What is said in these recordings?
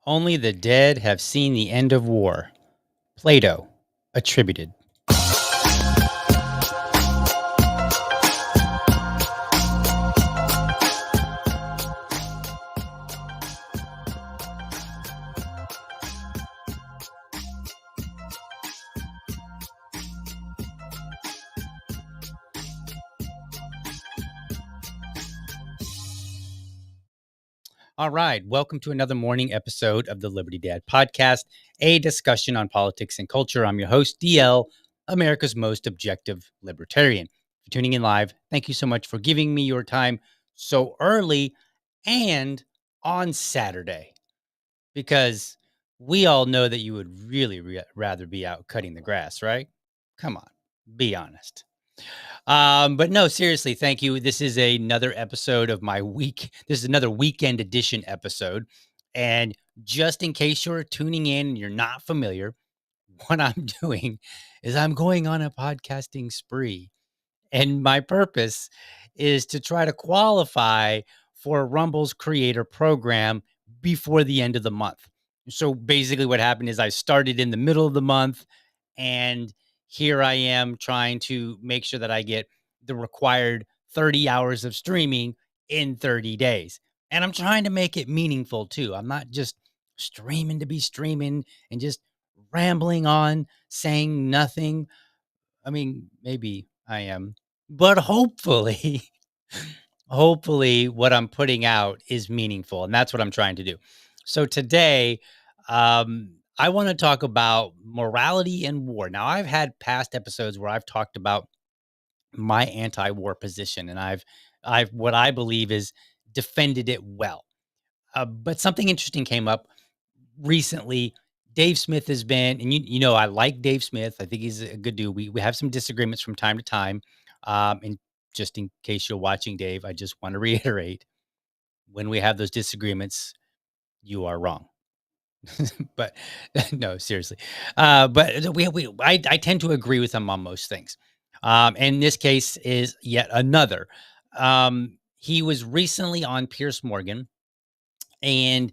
Only the dead have seen the end of war. Plato, attributed. All right. Welcome to another morning episode of the Liberty Dad podcast, a discussion on politics and culture. I'm your host, DL, America's most objective libertarian. If you're tuning in live, thank you so much for giving me your time so early and on Saturday, because we all know that you would really rather be out cutting the grass, right? Come on, be honest. But no, seriously, thank you. This is another episode of my week. This is another weekend edition episode. And just in case you're tuning in and you're not familiar, what I'm doing is I'm going on a podcasting spree. And my purpose is to try to qualify for Rumble's creator program before the end of the month. So basically, what happened is I started in the middle of the month, and here I am trying to make sure that I get the required 30 hours of streaming in 30 days. And I'm trying to make it meaningful too. I'm not just streaming to be streaming and just rambling on, saying nothing. I mean, maybe I am, but hopefully, hopefully what I'm putting out is meaningful, and that's what I'm trying to do. So today, I want to talk about morality and war. Now, I've had past episodes where I've talked about my anti-war position, and I've what I believe is defended it well. But something interesting came up recently. Dave Smith has been, and you know, I like Dave Smith. I think he's a good dude. We have some disagreements from time to time. And just in case you're watching, Dave, I just want to reiterate: when we have those disagreements, you are wrong. But no, seriously. But I tend to agree with him on most things. And this case is yet another. He was recently on Piers Morgan, and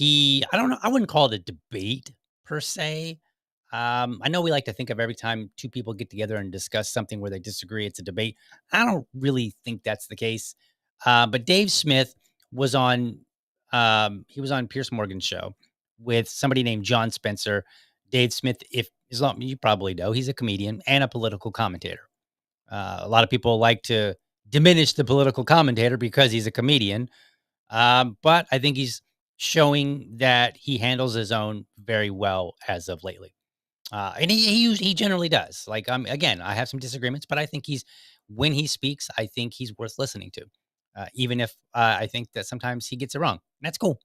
I don't know, I wouldn't call it a debate per se. I know we like to think of every time two people get together and discuss something where they disagree, it's a debate. I don't really think that's the case. But Dave Smith was on, he was on Pierce Morgan's show with somebody named John Spencer. Dave Smith, if as long you probably know, he's a comedian and a political commentator. A lot of people like to diminish the political commentator because he's a comedian, but I think he's showing that he handles his own very well as of lately. And he generally does. Like, again, I have some disagreements, but I think when he speaks, I think he's worth listening to, even if I think that sometimes he gets it wrong. That's cool.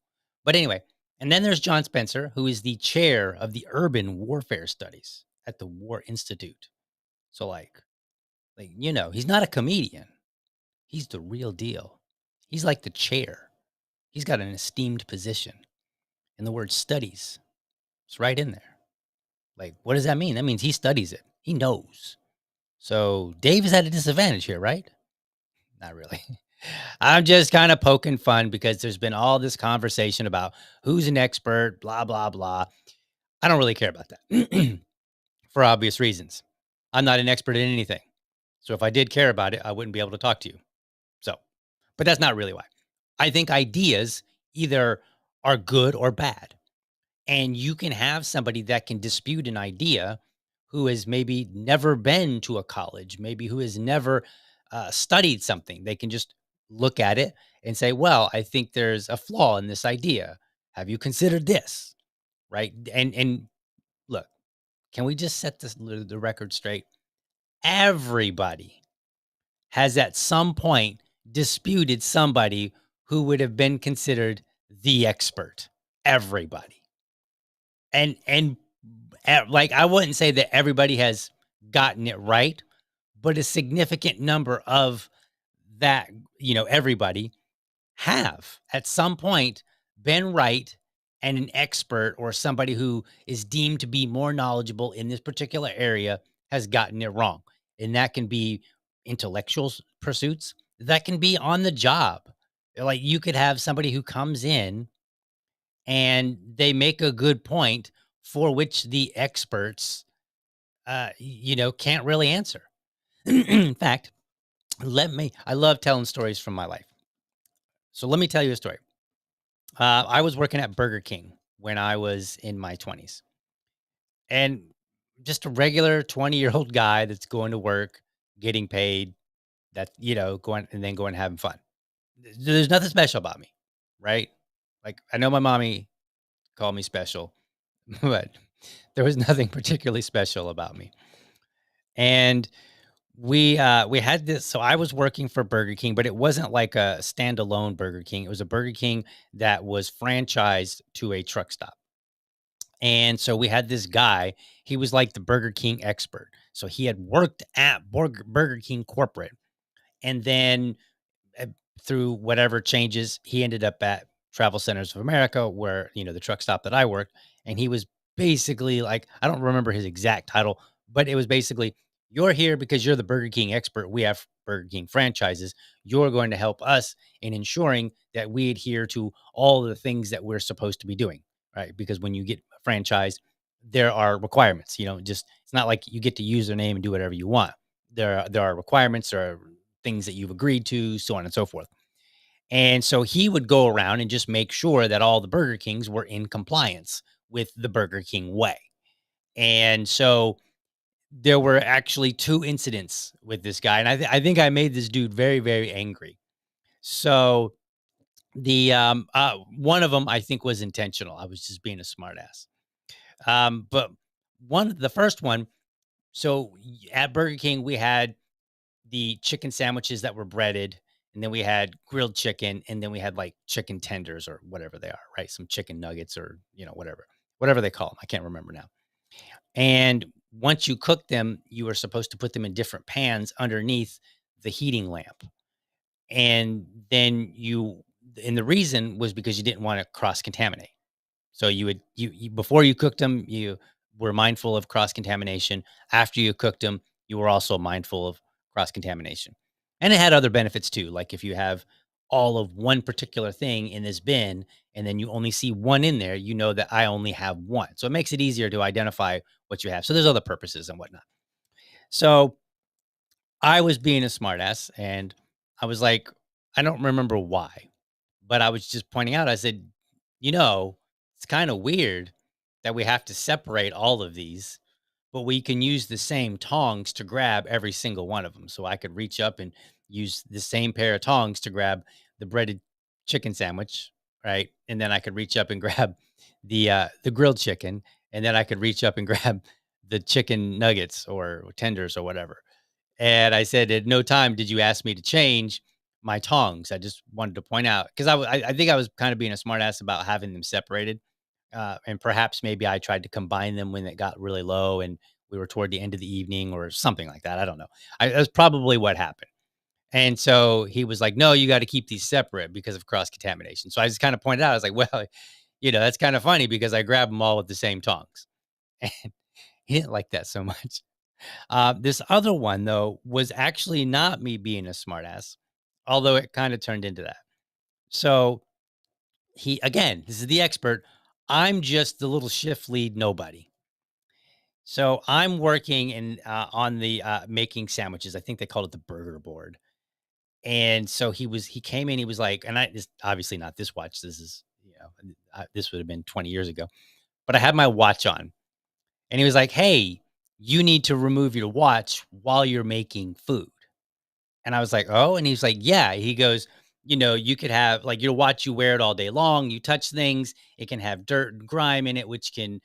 But anyway, and then there's John Spencer, who is the chair of the Urban Warfare Studies at the War Institute. So, he's not a comedian. He's the real deal. He's like the chair. He's got an esteemed position, and the word studies is right in there. Like, what does that mean? That means he studies it. He knows. So Dave is at a disadvantage here, right? Not really. I'm just kind of poking fun because there's been all this conversation about who's an expert, blah, blah, blah. I don't really care about that for obvious reasons. I'm not an expert in anything. So if I did care about it, I wouldn't be able to talk to you. So, but that's not really why. I think ideas either are good or bad. And you can have somebody that can dispute an idea who has maybe never been to a college, maybe who has never studied something. They can just look at it and say, well, I think there's a flaw in this idea. Have you considered this? Right. And look, can we just set the record straight? Everybody has at some point disputed somebody who would have been considered the expert. Everybody. And like, I wouldn't say that everybody has gotten it right, but a significant number of that, everybody have at some point been right, and an expert or somebody who is deemed to be more knowledgeable in this particular area has gotten it wrong. And that can be intellectual pursuits, that can be on the job. Like, you could have somebody who comes in and they make a good point for which the experts, can't really answer. In fact, I love telling stories from my life. So let me tell you a story. I was working at Burger King when I was in my 20s, and just a regular 20-year-old guy that's going to work, getting paid, that, going and then going and having fun. There's nothing special about me, right? Like, I know my mommy called me special, but there was nothing particularly special about me. And we had this, so I was working for Burger King, but it wasn't like a standalone Burger King. It was a Burger King that was franchised to a truck stop. And so we had this guy, he was like the Burger King expert. So he had worked at Burger King corporate, and then uh, through whatever changes, he ended up at Travel Centers of America, where, the truck stop that I worked. And he was basically like, I don't remember his exact title, but it was basically, you're here because you're the Burger King expert. We have Burger King franchises. You're going to help us in ensuring that we adhere to all the things that we're supposed to be doing, right? Because when you get a franchise, there are requirements. Just, it's not like you get to use their name and do whatever you want. There are requirements, there are things that you've agreed to, so on and so forth. And so he would go around and just make sure that all the Burger Kings were in compliance with the Burger King way. And so there were actually two incidents with this guy, and I think I made this dude very, very angry. So the one of them I think was intentional. I was just being a smartass. But the first one. So at Burger King, we had the chicken sandwiches that were breaded, and then we had grilled chicken, and then we had like chicken tenders or whatever they are, right? Some chicken nuggets, or, whatever they call them. I can't remember now. And once you cook them, you were supposed to put them in different pans underneath the heating lamp. And then and the reason was because you didn't want to cross contaminate. So you before you cooked them, you were mindful of cross contamination. After you cooked them, you were also mindful of cross contamination. And it had other benefits too. Like, if you have all of one particular thing in this bin and then you only see one in there, you know that I only have one. So it makes it easier to identify what you have. So there's other purposes and whatnot. So I was being a smartass, and I was like, I don't remember why, but I was just pointing out, I said, it's kind of weird that we have to separate all of these, but we can use the same tongs to grab every single one of them. So I could reach up and use the same pair of tongs to grab the breaded chicken sandwich, right? And then I could reach up and grab the grilled chicken, and then I could reach up and grab the chicken nuggets or tenders or whatever. And I said, at no time did you ask me to change my tongs. I just wanted to point out, because I think I was kind of being a smartass about having them separated. And perhaps maybe I tried to combine them when it got really low and we were toward the end of the evening or something like that. I don't know. That's probably what happened. And so he was like, no, you got to keep these separate because of cross contamination. So I just kind of pointed out, I was like, well, that's kind of funny because I grabbed them all with the same tongs. He didn't like that so much. This other one, though, was actually not me being a smartass, although it kind of turned into that. So he, again, this is the expert. I'm just the little shift lead nobody. So I'm working in on the making sandwiches. I think they called it the burger board. And so he came in. He was like, and I this obviously not this watch. This is this would have been 20 years ago. But I had my watch on, and he was like, "Hey, you need to remove your watch while you're making food." And I was like, "Oh," and he's like, "Yeah." He goes, "You could have like your watch, you wear it all day long, you touch things, it can have dirt and grime in it, which can,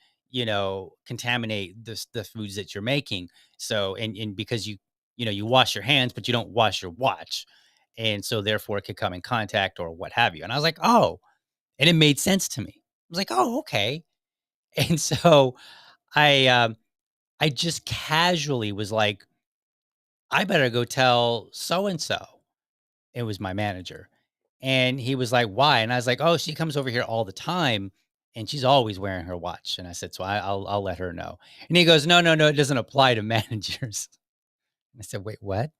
contaminate the foods that you're making. So, and because you wash your hands, but you don't wash your watch. And so therefore it could come in contact or what have you." And I was like, "Oh," and it made sense to me. I was like, "Oh, okay." And so I just casually was like, "I better go tell so and so." It was my manager. And he was like, "Why?" And I was like, "Oh, she comes over here all the time and she's always wearing her watch." And I said, "So I'll let her know." And he goes, "No, no, no, it doesn't apply to managers." I said, "Wait, what?"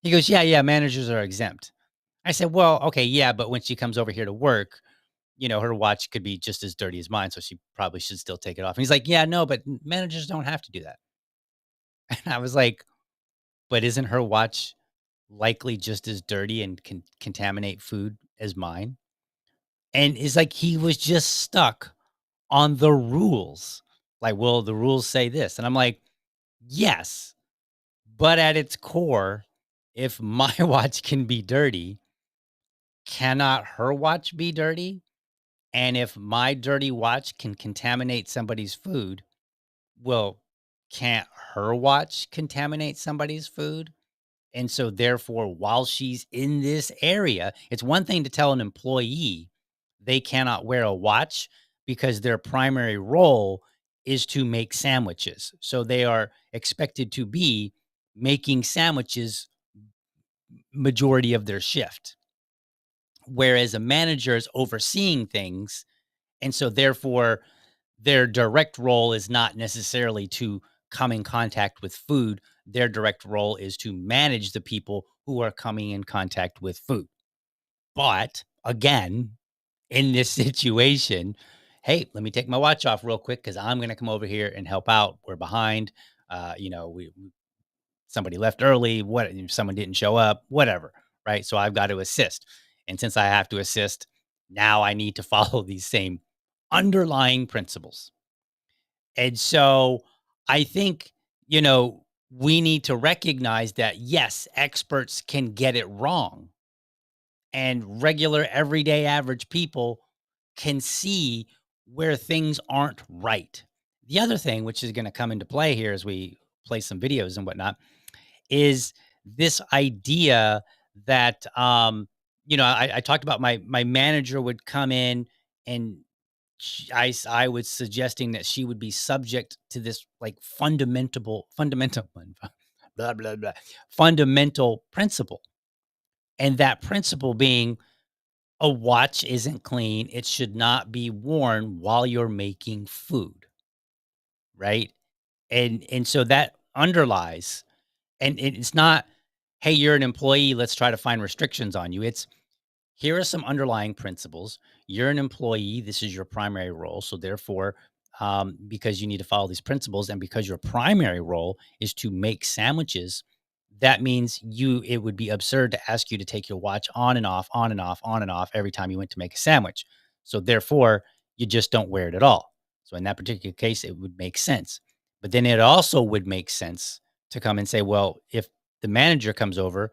He goes, "Yeah, yeah, managers are exempt." I said, "Well, okay, yeah, but when she comes over here to work, her watch could be just as dirty as mine, so she probably should still take it off." And he's like, "Yeah, no, but managers don't have to do that." And I was like, "But isn't her watch likely just as dirty and can contaminate food as mine?" And it's like he was just stuck on the rules. Like, "Well, the rules say this." And I'm like, "Yes, but at its core, if my watch can be dirty, cannot her watch be dirty? And if my dirty watch can contaminate somebody's food, well, can't her watch contaminate somebody's food?" And so therefore, while she's in this area, it's one thing to tell an employee they cannot wear a watch because their primary role is to make sandwiches. So they are expected to be making sandwiches majority of their shift. Whereas a manager is overseeing things. And so therefore, their direct role is not necessarily to come in contact with food. Their direct role is to manage the people who are coming in contact with food. But again, in this situation, "Hey, let me take my watch off real quick because I'm going to come over here and help out. We're behind. Somebody left early. What? Someone didn't show up. Whatever. Right. So I've got to assist. And since I have to assist, now I need to follow these same underlying principles." And so I think, we need to recognize that yes, experts can get it wrong, and regular, everyday, average people can see where things aren't right. The other thing, which is going to come into play here as we play some videos and whatnot, is this idea that, I talked about my manager would come in and I was suggesting that she would be subject to this like fundamental blah blah blah fundamental principle, and that principle being a watch isn't clean. It should not be worn while you're making food, right? And so that underlies, and it's not, "Hey, you're an employee. Let's try to find restrictions on you." It's, "Here are some underlying principles. You're an employee. This is your primary role. So therefore, because you need to follow these principles, and because your primary role is to make sandwiches, that means it would be absurd to ask you to take your watch on and off, on and off, on and off every time you went to make a sandwich. So therefore, you just don't wear it at all." So in that particular case, it would make sense. But then it also would make sense to come and say, "Well, if the manager comes over,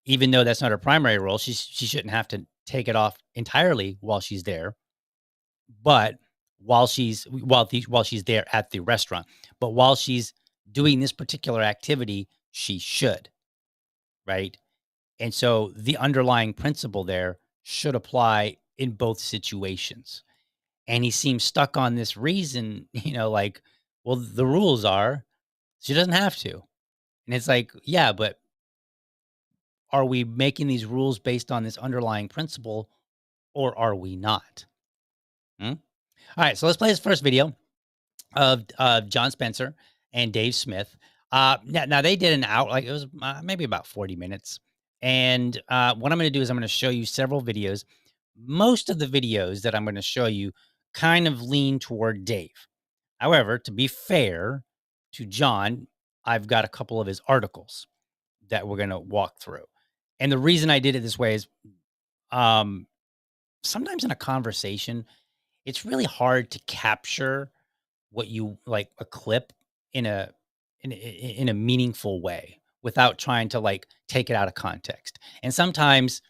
even though that's not her primary role, she shouldn't have to take it off entirely while she's there, but while she's there at the restaurant, but while she's doing this particular activity, she should," right? And so the underlying principle there should apply in both situations. And he seems stuck on this reason, like, "Well, the rules are she doesn't have to." And it's like, "Yeah, but are we making these rules based on this underlying principle, or are we not?" Hmm? All right, so let's play this first video of John Spencer, and Dave Smith. Now they did an hour, like it was maybe about 40 minutes. And what I'm going to do is I'm going to show you several videos. Most of the videos that I'm going to show you kind of lean toward Dave. However, to be fair to John, I've got a couple of his articles that we're going to walk through. And the reason I did it this way is um, sometimes in a conversation, it's really hard to capture what you like a clip in a in a meaningful way without trying to like take it out of context. And sometimes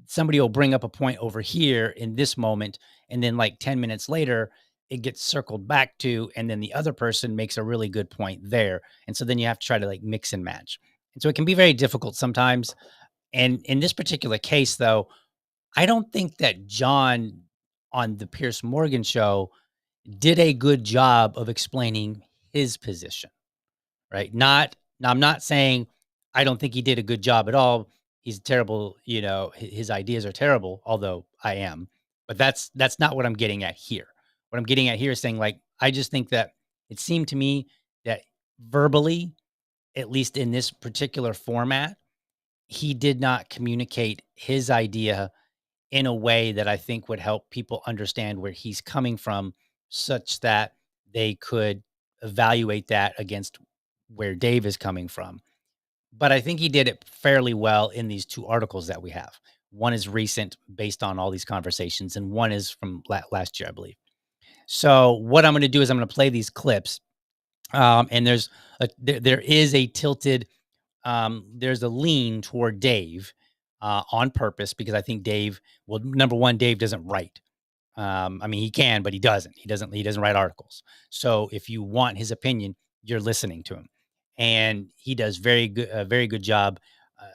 somebody will bring up a point over here in this moment, and then like 10 minutes later it gets circled back to, and then the other person makes a really good point there, and so then you have to try to like mix and match, and so it can be very difficult sometimes. And in this particular case though, I don't think that John on the Piers Morgan show did a good job of explaining his position, right? Not Now I'm not saying I don't think he did a good job at all. He's terrible, his ideas are terrible, although I am. But that's not what I'm getting at here. What I'm getting at here is saying like I just think that it seemed to me that verbally, at least in this particular format, he did not communicate his idea in a way that I think would help people understand where he's coming from, such that they could evaluate that against where Dave is coming from. But I think he did it fairly well in these two articles that we have. One is recent based on all these conversations, and one is from last year, I believe. So what I'm going to do is I'm going to play these clips. And there is a tilted, there's a lean toward Dave on purpose, because I think Dave, well, number one, Dave doesn't write. I mean, he can, but he doesn't. He doesn't write articles. So if you want his opinion, you're listening to him, and he does a very good job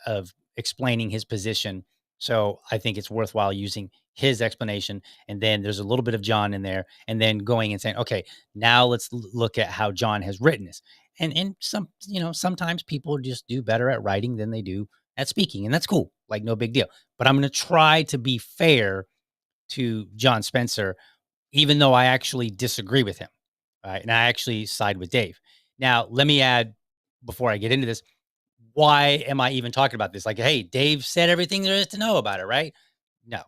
of explaining his position. So I think it's worthwhile using his explanation, and then there's a little bit of John in there, and then going and saying, okay, now let's look at how John has written this. And sometimes people just do better at writing than they do at speaking, and that's cool, like no big deal. But I'm going to try to be fair to John Spencer, even though I actually disagree with him. Right. And I actually side with Dave. Now, let me add, before I get into this, why am I even talking about this? Like, hey, Dave said everything there is to know about it, right? No.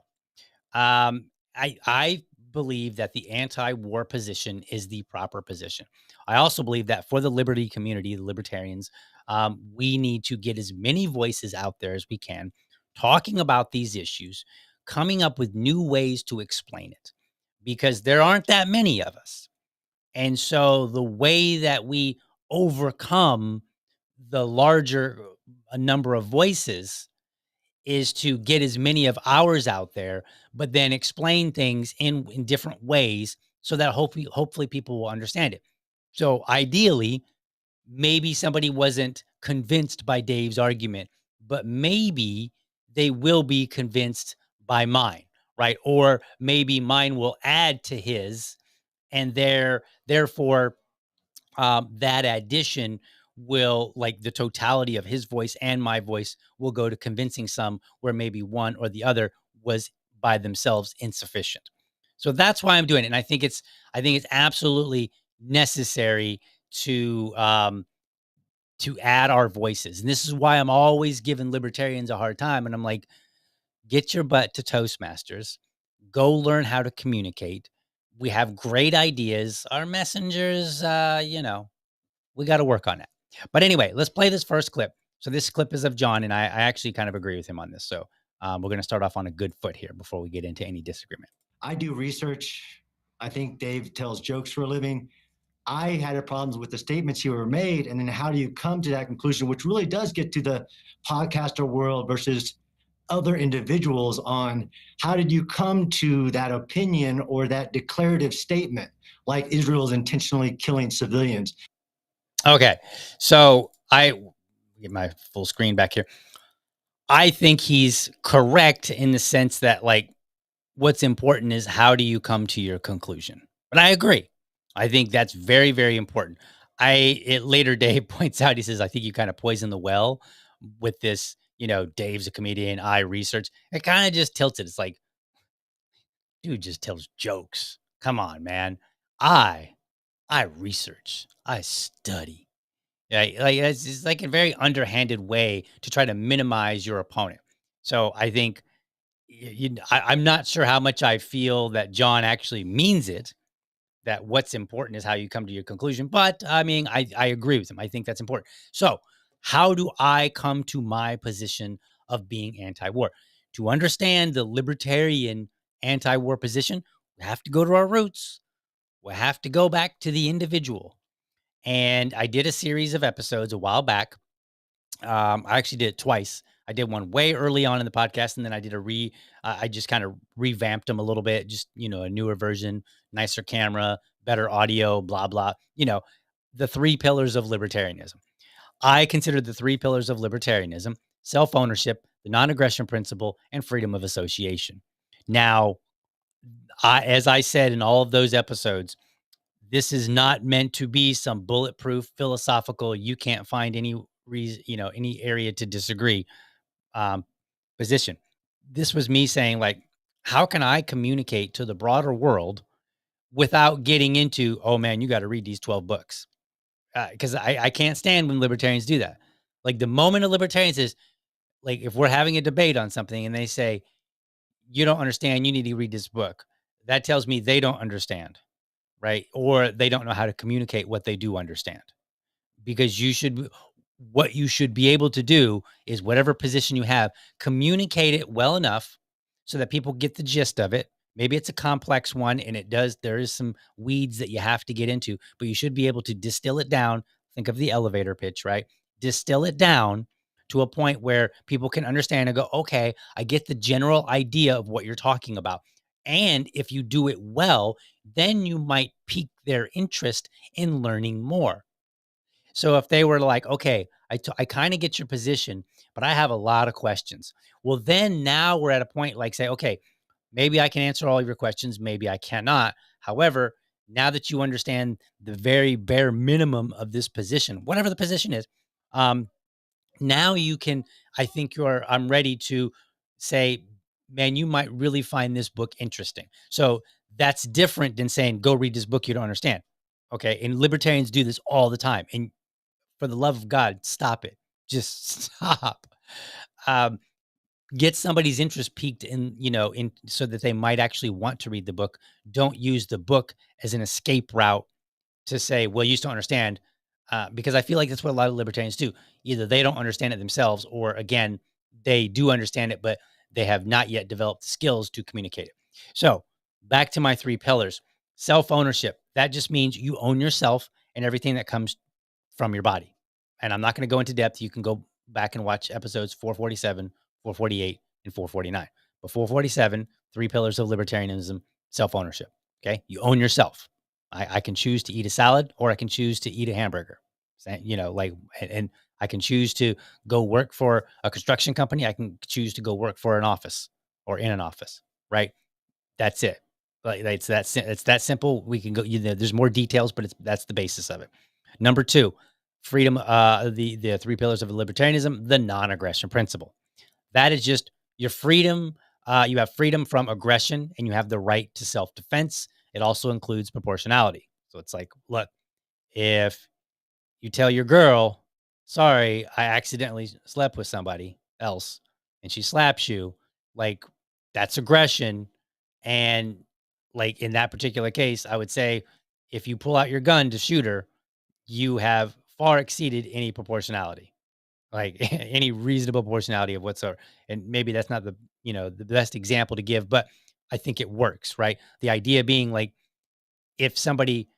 I believe that the anti-war position is the proper position. I also believe that for the liberty community, the libertarians, we need to get as many voices out there as we can, talking about these issues, coming up with new ways to explain it, because there aren't that many of us. And so the way that we overcome the larger number of voices is to get as many of ours out there, but then explain things in different ways so that hopefully people will understand it. So ideally, maybe somebody wasn't convinced by Dave's argument, but maybe they will be convinced by mine, right? Or maybe mine will add to his, and therefore that addition will, like, the totality of his voice and my voice will go to convincing some, where maybe one or the other was by themselves insufficient. So that's why I'm doing it. And I think it's absolutely necessary to add our voices. And this is why I'm always giving libertarians a hard time. And I'm like, get your butt to Toastmasters, go learn how to communicate. We have great ideas. Our messengers, we got to work on that. But anyway, let's play this first clip. So this clip is of John, and I actually kind of agree with him on this. So we're going to start off on a good foot here before we get into any disagreement. I do research. I think Dave tells jokes for a living. I had problems with the statements he were made, and then how do you come to that conclusion, which really does get to the podcaster world versus other individuals on how did you come to that opinion or that declarative statement, like Israel is intentionally killing civilians. Okay, so I get my full screen back here. I think he's correct in the sense that, like, what's important is how do you come to your conclusion. But I agree. I think that's very, very important. Later Dave points out, he says, I think you kind of poison the well with this, Dave's a comedian, I research. It kind of just tilts it. It's like, dude just tells jokes. Come on, man. I I research, I study. Like it's like a very underhanded way to try to minimize your opponent. So I think I'm not sure how much I feel that John actually means it. That what's important is how you come to your conclusion. But I mean, I agree with him. I think that's important. So how do I come to my position of being anti-war? To understand the libertarian anti-war position, we have to go to our roots. We have to go back to the individual. And I did a series of episodes a while back. I actually did it twice. I did one way early on in the podcast, and then I did I just kind of revamped them a little bit, just a newer version, nicer camera, better audio, blah blah. The three pillars of libertarianism. I consider the three pillars of libertarianism: self ownership, the non aggression principle, and freedom of association. Now, as I said in all of those episodes, this is not meant to be some bulletproof philosophical, you can't find any reason, any area to disagree um, position. This was me saying, like, how can I communicate to the broader world without getting into, oh man, you got to read these 12 books? Because I can't stand when libertarians do that. Like, the moment a libertarian says, like, if we're having a debate on something and they say, you don't understand, you need to read this book, that tells me they don't understand, right? Or they don't know how to communicate what they do understand. Because what you should be able to do is whatever position you have, communicate it well enough so that people get the gist of it. Maybe it's a complex one and there is some weeds that you have to get into, but you should be able to distill it down. Think of the elevator pitch, right? Distill it down to a point where people can understand and go, okay, I get the general idea of what you're talking about. And if you do it well, then you might pique their interest in learning more. So if they were like, okay, I kind of get your position, but I have a lot of questions. Well, then now we're at a point like, say, okay, maybe I can answer all of your questions. Maybe I cannot. However, now that you understand the very bare minimum of this position, whatever the position is, um, now you can, I'm ready to say, man, you might really find this book interesting. So that's different than saying, go read this book you don't understand. Okay. And libertarians do this all the time. And for the love of God, stop it. Just stop. Um, get somebody's interest piqued in so that they might actually want to read the book. Don't use the book as an escape route to say, well, you just don't understand. Because I feel like that's what a lot of libertarians do. Either they don't understand it themselves, or again, they do understand it, but they have not yet developed the skills to communicate it. So back to my three pillars. Self ownership. That just means you own yourself and everything that comes from your body. And I'm not going to go into depth. You can go back and watch episodes 447, 448, and 449. But 447, three pillars of libertarianism, self ownership. Okay. You own yourself. I can choose to eat a salad or I can choose to eat a hamburger. And I can choose to go work for a construction company. I can choose to go work for an office or in an office. Right. That's it. Like it's that simple. We can go. There's more details, but that's the basis of it. Number two, freedom. The three pillars of libertarianism. The non-aggression principle. That is just your freedom. You have freedom from aggression, and you have the right to self-defense. It also includes proportionality. So it's like, look, if you tell your girl, sorry, I accidentally slept with somebody else, and she slaps you, like, that's aggression. And like in that particular case, I would say if you pull out your gun to shoot her, you have far exceeded any proportionality, like any reasonable proportionality of whatsoever. And maybe that's not the best example to give, but I think it works, right? The idea being like if somebody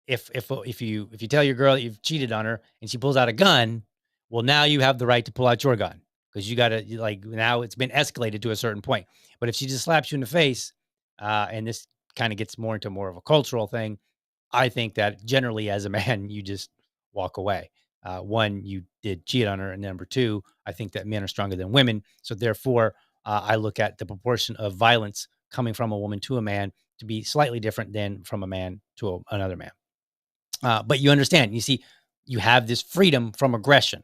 if you tell your girl that you've cheated on her and she pulls out a gun, well, now you have the right to pull out your gun because like now it's been escalated to a certain point. But if she just slaps you in the face, and this kind of gets more of a cultural thing, I think that generally as a man, you just walk away. One, you did cheat on her, and number two, I think that men are stronger than women. So therefore, I look at the proportion of violence coming from a woman to a man to be slightly different than from a man to another man. But you understand, you see, you have this freedom from aggression,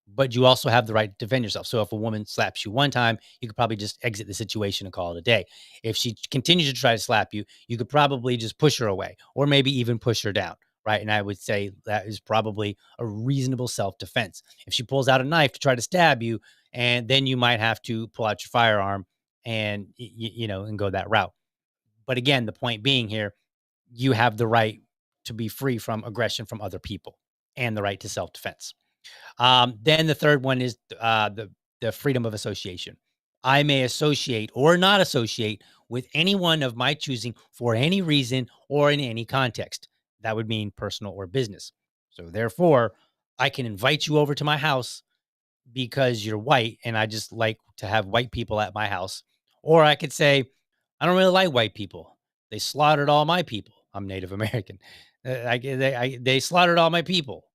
but you also have the right to defend yourself. So if a woman slaps you one time, you could probably just exit the situation and call it a day. If she continues to try to slap you, you could probably just push her away or maybe even push her down. right? And I would say that is probably a reasonable self-defense. If she pulls out a knife to try to stab you, and then you might have to pull out your firearm and and go that route. But again, the point being here, you have the right to be free from aggression from other people and the right to self-defense. Then the third one is the freedom of association. I may associate or not associate with anyone of my choosing for any reason or in any context. That would mean personal or business. So therefore, I can invite you over to my house because you're white and I just like to have white people at my house. Or I could say, I don't really like white people. They slaughtered all my people. I'm Native American. They slaughtered all my people,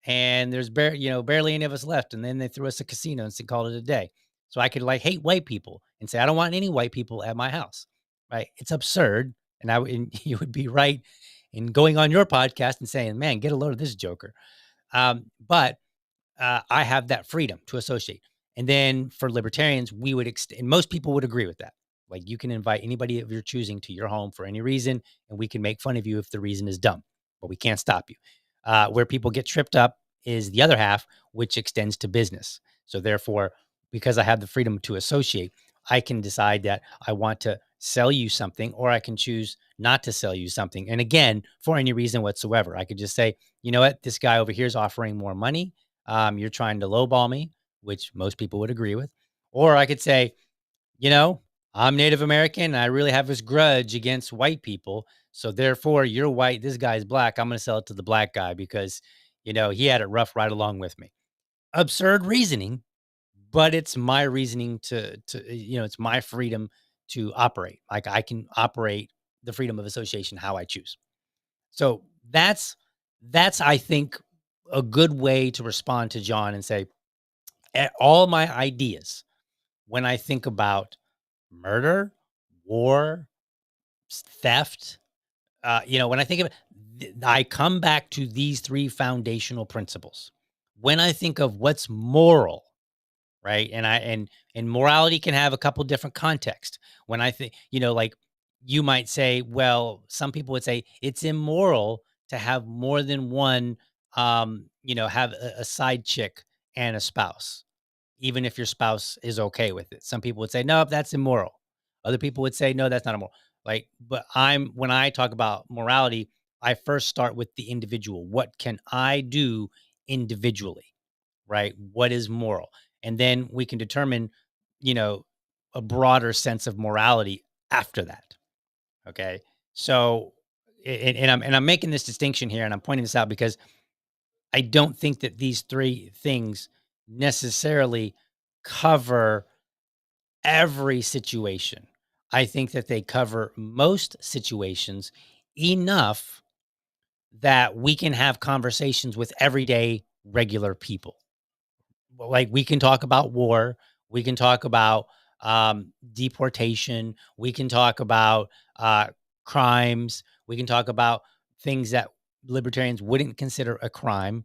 and there's barely any of us left. And then they threw us a casino and called it a day. So I could like hate white people and say I don't want any white people at my house. Right? It's absurd, and you would be right in going on your podcast and saying, "Man, get a load of this joker." But I have that freedom to associate. And then for libertarians, we would and most people would agree with that. Like you can invite anybody of your choosing to your home for any reason, and we can make fun of you if the reason is dumb, but we can't stop you. Where people get tripped up is the other half, which extends to business. So therefore, because I have the freedom to associate, I can decide that I want to sell you something, or I can choose not to sell you something. And again, for any reason whatsoever, I could just say, you know what, this guy over here is offering more money. You're trying to lowball me, which most people would agree with. Or I could say, I'm Native American and I really have this grudge against white people. So therefore, you're white. This guy's black. I'm going to sell it to the black guy because, he had it rough right along with me. Absurd reasoning, but it's my reasoning it's my freedom to operate. Like I can operate the freedom of association how I choose. So that's I think a good way to respond to John and say all my ideas when I think about murder, war, theft, when I think of it, I come back to these three foundational principles. When I think of what's moral, right? And morality can have a couple different contexts. When I think, like you might say, well, some people would say it's immoral to have more than one have a side chick and a spouse, even if your spouse is okay with it. Some people would say, no, that's immoral. Other people would say, no, that's not immoral. But when I talk about morality, I first start with the individual. What can I do individually? Right? What is moral? And then we can determine, you know, a broader sense of morality after that. Okay. So, and I'm making this distinction here and I'm pointing this out because I don't think that these three things necessarily cover every situation. I think that they cover most situations enough that we can have conversations with everyday regular people. Like we can talk about war, we can talk about deportation, we can talk about crimes, we can talk about things that libertarians wouldn't consider a crime,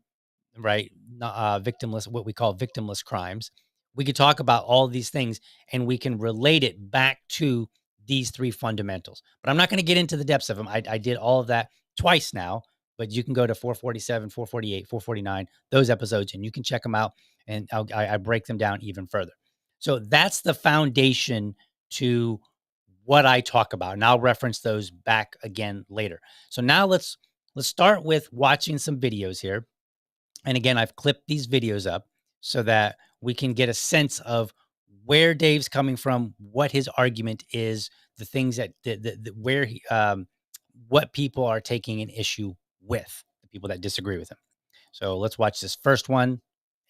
right? Victimless, what we call victimless crimes. We could talk about all these things and we can relate it back to these three fundamentals. But I'm not going to get into the depths of them. I did all of that twice now, but you can go to 447, 448, 449, those episodes, and you can check them out. And I break them down even further. So that's the foundation to what I talk about. And I'll reference those back again later. So now let's start with watching some videos here. And again, I've clipped these videos up so that we can get a sense of where Dave's coming from, what his argument is, the things that where he, what people are taking an issue with, the people that disagree with him. So let's watch this first one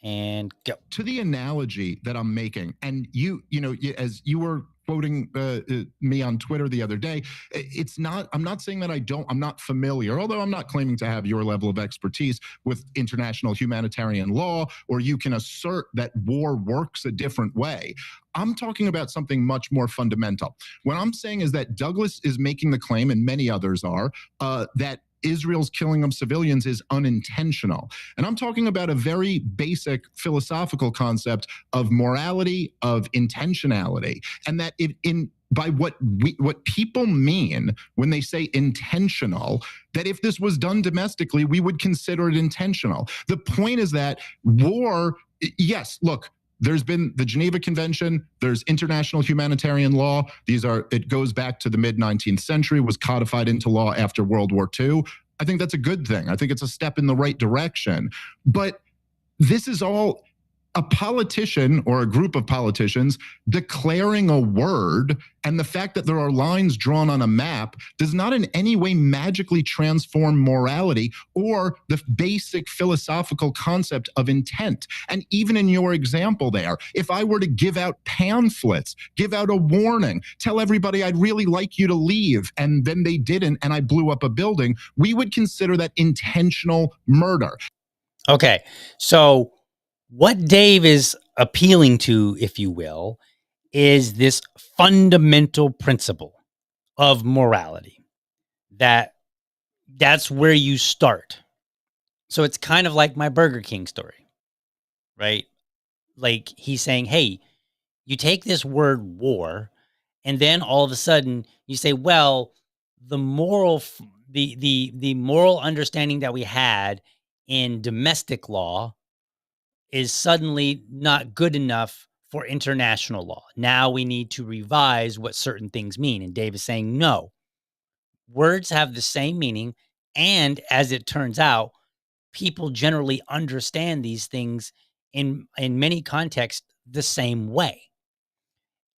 and go. To the analogy that I'm making, and as you were quoting me on Twitter the other day, I'm not saying that I'm not familiar, although I'm not claiming to have your level of expertise with international humanitarian law, or you can assert that war works a different way. I'm talking about something much more fundamental. What I'm saying is that Douglas is making the claim, and many others are, that Israel's killing of civilians is unintentional. And I'm talking about a very basic philosophical concept of morality, of intentionality, and that in by what people mean when they say intentional, that if this was done domestically, we would consider it intentional. The point is that war, yes, look, there's been the Geneva Convention, there's international humanitarian law. It goes back to the mid-19th century, was codified into law after World War II. I think that's a good thing. I think it's a step in the right direction. But this is all a politician or a group of politicians declaring a word, and the fact that there are lines drawn on a map does not in any way magically transform morality or the basic philosophical concept of intent. And even in your example there, if I were to give out pamphlets, give out a warning, tell everybody I'd really like you to leave, and then they didn't, and I blew up a building, we would consider that intentional murder. Okay, so what Dave is appealing to, if you will, is this fundamental principle of morality. That's where you start. So it's kind of like my Burger King story, right? Like he's saying, hey, you take this word war, and then all of a sudden you say, well, the moral understanding that we had in domestic law is suddenly not good enough for international law. Now we need to revise what certain things mean. And Dave is saying, no, words have the same meaning. And as it turns out, people generally understand these things in many contexts the same way.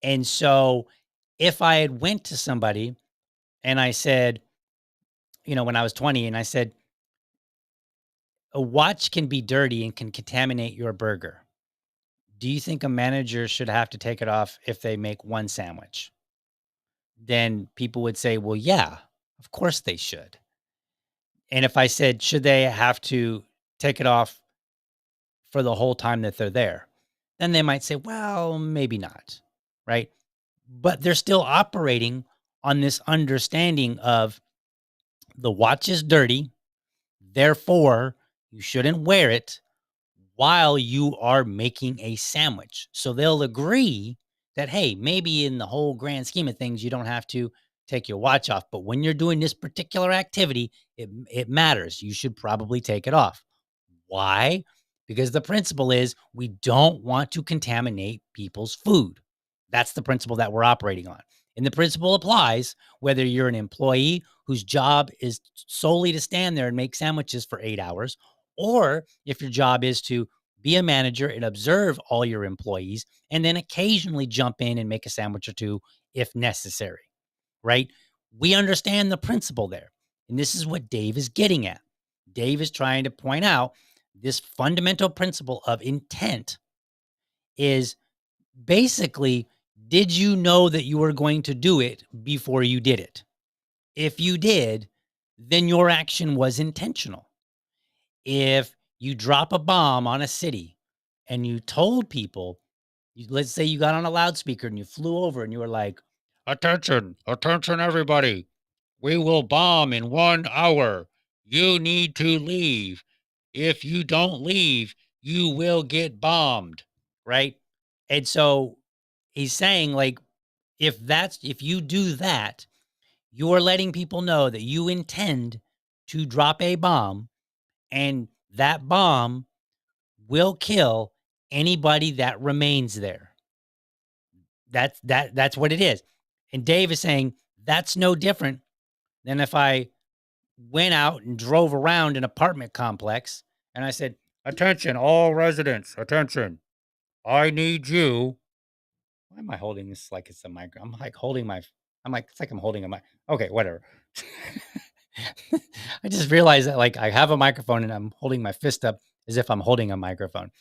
And so if I had went to somebody and I said, when I was 20 and I said, a watch can be dirty and can contaminate your burger. Do you think a manager should have to take it off if they make one sandwich? Then people would say, well, yeah, of course they should. And if I said, should they have to take it off for the whole time that they're there? Then they might say, well, maybe not, right? But they're still operating on this understanding of the watch is dirty, therefore you shouldn't wear it while you are making a sandwich. So they'll agree that, hey, maybe in the whole grand scheme of things, you don't have to take your watch off. But when you're doing this particular activity, it matters. You should probably take it off. Why? Because the principle is we don't want to contaminate people's food. That's the principle that we're operating on. And the principle applies whether you're an employee whose job is solely to stand there and make sandwiches for 8 hours, or if your job is to be a manager and observe all your employees and then occasionally jump in and make a sandwich or two if necessary, right? We understand the principle there. And this is what Dave is getting at. Dave is trying to point out this fundamental principle of intent is basically, did you know that you were going to do it before you did it? If you did, then your action was intentional. If you drop a bomb on a city and you told people, let's say you got on a loudspeaker and you flew over and you were like, attention, attention, everybody. We will bomb in 1 hour. You need to leave. If you don't leave, you will get bombed, right? And so he's saying, like, if you do that, you are letting people know that you intend to drop a bomb, and that bomb will kill anybody that remains there. That's what it is. And Dave is saying that's no different than if I went out and drove around an apartment complex and I said, attention, all residents, attention. I need you. Why am I holding this like it's a mic? I'm like holding my, it's like I'm holding a mic. Okay, whatever. I just realized that like I have a microphone and I'm holding my fist up as if I'm holding a microphone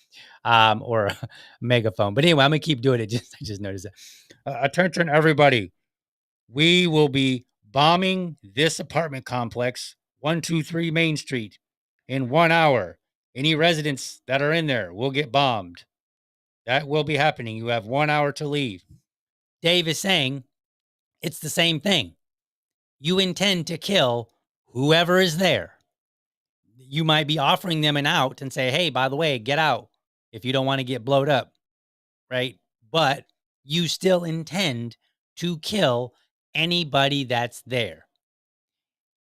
or a megaphone. But anyway, I'm going to keep doing it. I just noticed that. Attention, everybody. We will be bombing this apartment complex, 123 Main Street, in 1 hour. Any residents that are in there will get bombed. That will be happening. You have 1 hour to leave. Dave is saying it's the same thing. You intend to kill whoever is there. You might be offering them an out and say, hey, by the way, get out if you don't want to get blowed up, right? But you still intend to kill anybody that's there.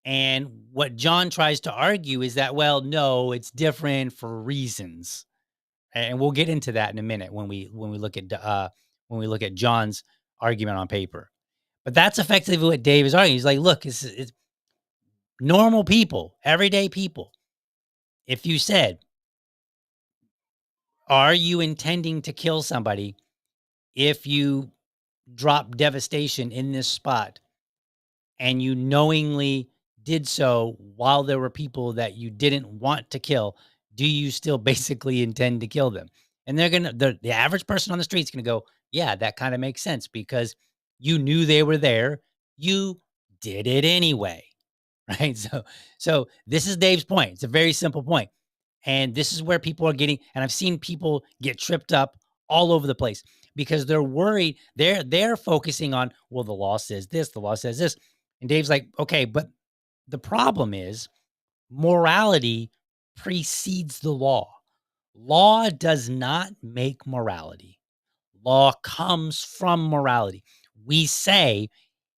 And what John tries to argue is that, well, no, it's different for reasons. And we'll get into that in a minute when we look at John's argument on paper. But that's effectively what Dave is arguing. He's like, look, it's normal people, everyday people. If you said, are you intending to kill somebody if you drop devastation in this spot and you knowingly did so while there were people that you didn't want to kill, do you still basically intend to kill them? And the average person on the street is gonna go, yeah, that kind of makes sense because you knew they were there. You did it anyway. Right. So this is Dave's point. It's a very simple point. And this is where people are getting, and I've seen people get tripped up all over the place because they're worried. They're focusing on, well, the law says this, the law says this. And Dave's like, okay, but the problem is morality precedes the law. Law does not make morality. Law comes from morality. We say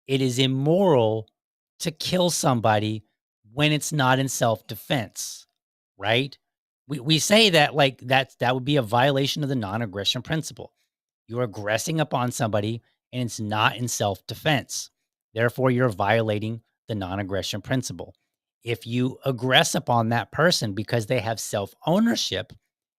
it is immoral to kill somebody when it's not in self-defense, right? We say that like that would be a violation of the non-aggression principle. You're aggressing upon somebody and it's not in self-defense. Therefore, you're violating the non-aggression principle. If you aggress upon that person because they have self-ownership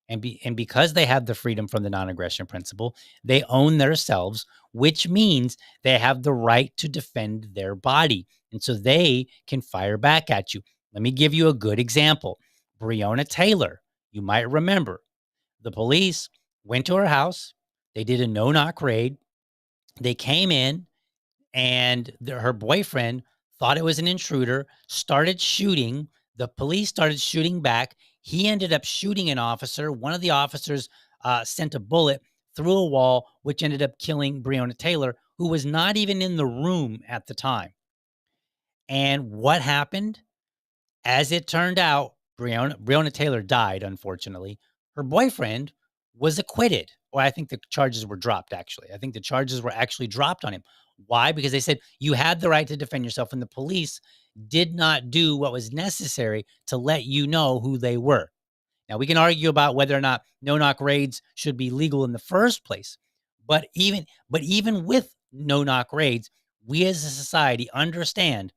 and because they have the freedom from the non-aggression principle, they own themselves, which means they have the right to defend their body. And so they can fire back at you. Let me give you a good example. Breonna Taylor, you might remember, the police went to her house. They did a no-knock raid. They came in and her boyfriend thought it was an intruder, started shooting. The police started shooting back. He ended up shooting an officer. One of the officers sent a bullet through a wall, which ended up killing Breonna Taylor, who was not even in the room at the time. And what happened? As it turned out, Breonna Taylor died, unfortunately. Her boyfriend was acquitted. Or I think the charges were dropped, actually. I think the charges were actually dropped on him. Why? Because they said you had the right to defend yourself, and the police did not do what was necessary to let you know who they were. Now, we can argue about whether or not no-knock raids should be legal in the first place. But even with no-knock raids, we as a society understand